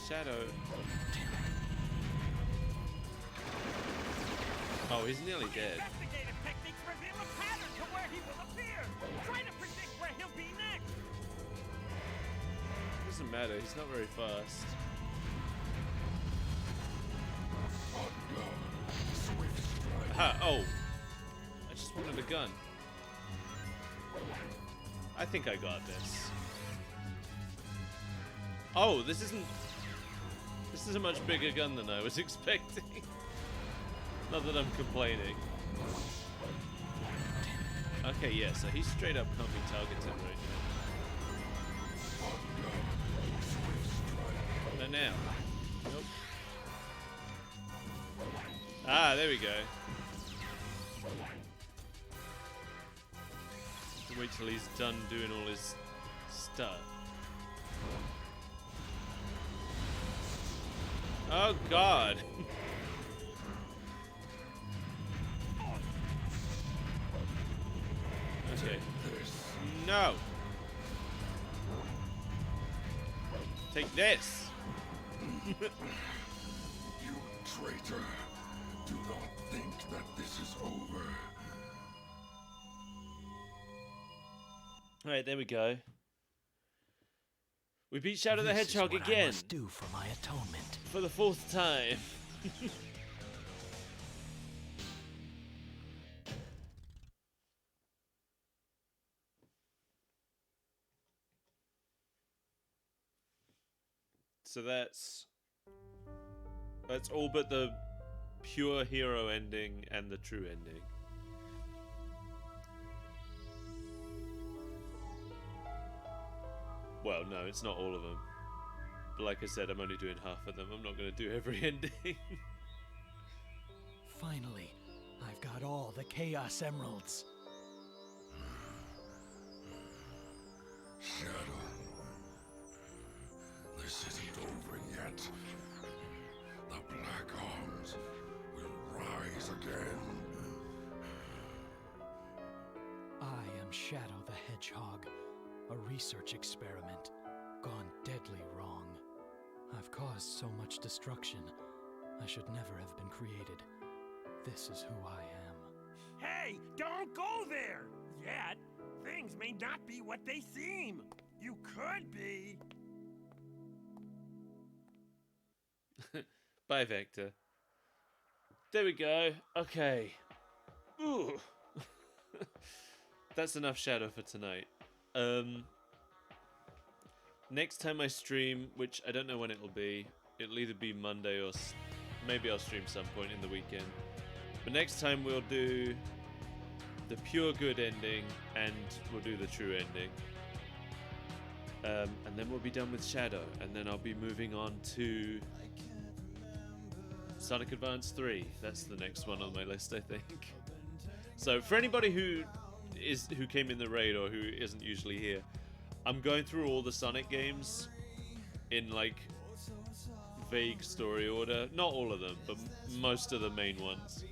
S1: Shadow. Oh, he's nearly dead.
S5: Investigative techniques reveal a pattern to where he will appear! Try to predict where he'll be next!
S1: Doesn't matter, he's not very fast. Aha, oh! I just wanted a gun. I think I got this. Oh, this is a much bigger gun than I was expecting. Not that I'm complaining. Okay, yeah, so he straight up can't be targeted right now. No, now. Nope. Ah, there we go. Wait till he's done doing all his stuff. Oh God! Okay. No! Take this!
S3: You traitor! Do not think that this is over.
S1: Alright, there we go. We beat Shadow the
S2: This is
S1: Hedgehog
S2: what I
S1: again.
S2: must do for my atonement.
S1: For the 4th time. So that's all but the pure hero ending and the true ending. Well, no, it's not all of them. But like I said, I'm only doing half of them. I'm not going to do every ending.
S2: Finally, I've got all the Chaos Emeralds.
S3: Shadow. This isn't over yet. The Black Arms will rise again.
S2: I am Shadow the Hedgehog, a research experiment gone deadly wrong. I've caused so much destruction. I should never have been created. This is who I am.
S5: Hey, don't go there! Yet, things may not be what they seem. You could be.
S1: Bye, Vector. There we go. Okay. Ooh. That's enough Shadow for tonight. Next time I stream, which I don't know when it'll be either be Monday or maybe I'll stream some point in the weekend. But next time we'll do the pure good ending and we'll do the true ending. And then we'll be done with Shadow, and then I'll be moving on to Sonic Advance 3. That's the next one on my list, I think. So for anybody who came in the raid or who isn't usually here, I'm going through all the Sonic games in like vague story order. Not all of them, but most of the main ones.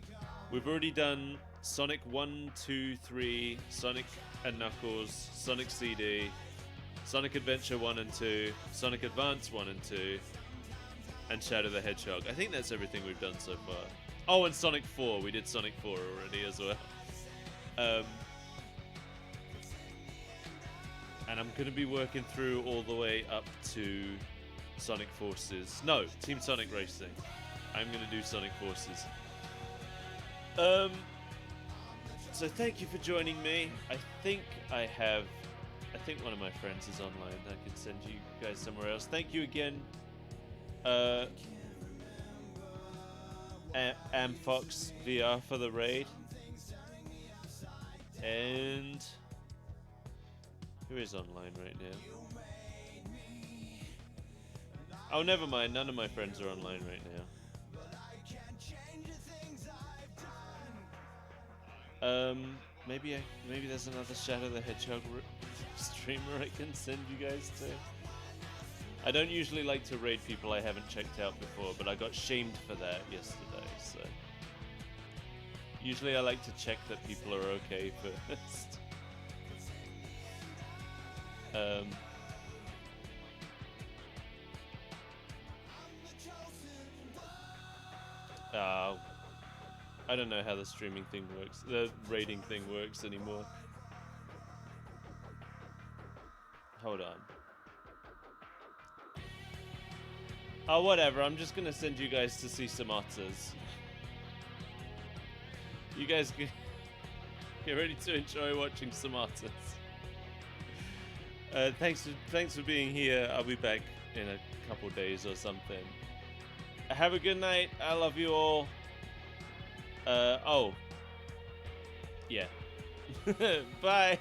S1: We've already done Sonic 1, 2, 3, Sonic and Knuckles, Sonic CD, Sonic Adventure 1 and 2, Sonic Advance 1 and 2, and Shadow the Hedgehog. I think that's everything we've done so far. Oh, and Sonic 4. We did Sonic 4 already as well. And I'm going to be working through all the way up to Sonic Forces. No, Team Sonic Racing. I'm going to do Sonic Forces. So thank you for joining me. I think one of my friends is online. I could send you guys somewhere else. Thank you again, Amfox VR for the raid. And who is online right now? Oh, never mind. None of my friends are online right now. Maybe there's another Shadow the Hedgehog streamer I can send you guys to. I don't usually like to raid people I haven't checked out before, but I got shamed for that yesterday, so usually I like to check that people are okay first. I don't know how the streaming thing works, the rating thing works anymore. Hold on. Oh, whatever, I'm just gonna send you guys to see some otters. You guys get ready to enjoy watching some otters. Thanks for being here. I'll be back in a couple days or something. Have a good night. I love you all. Oh. Yeah. Bye.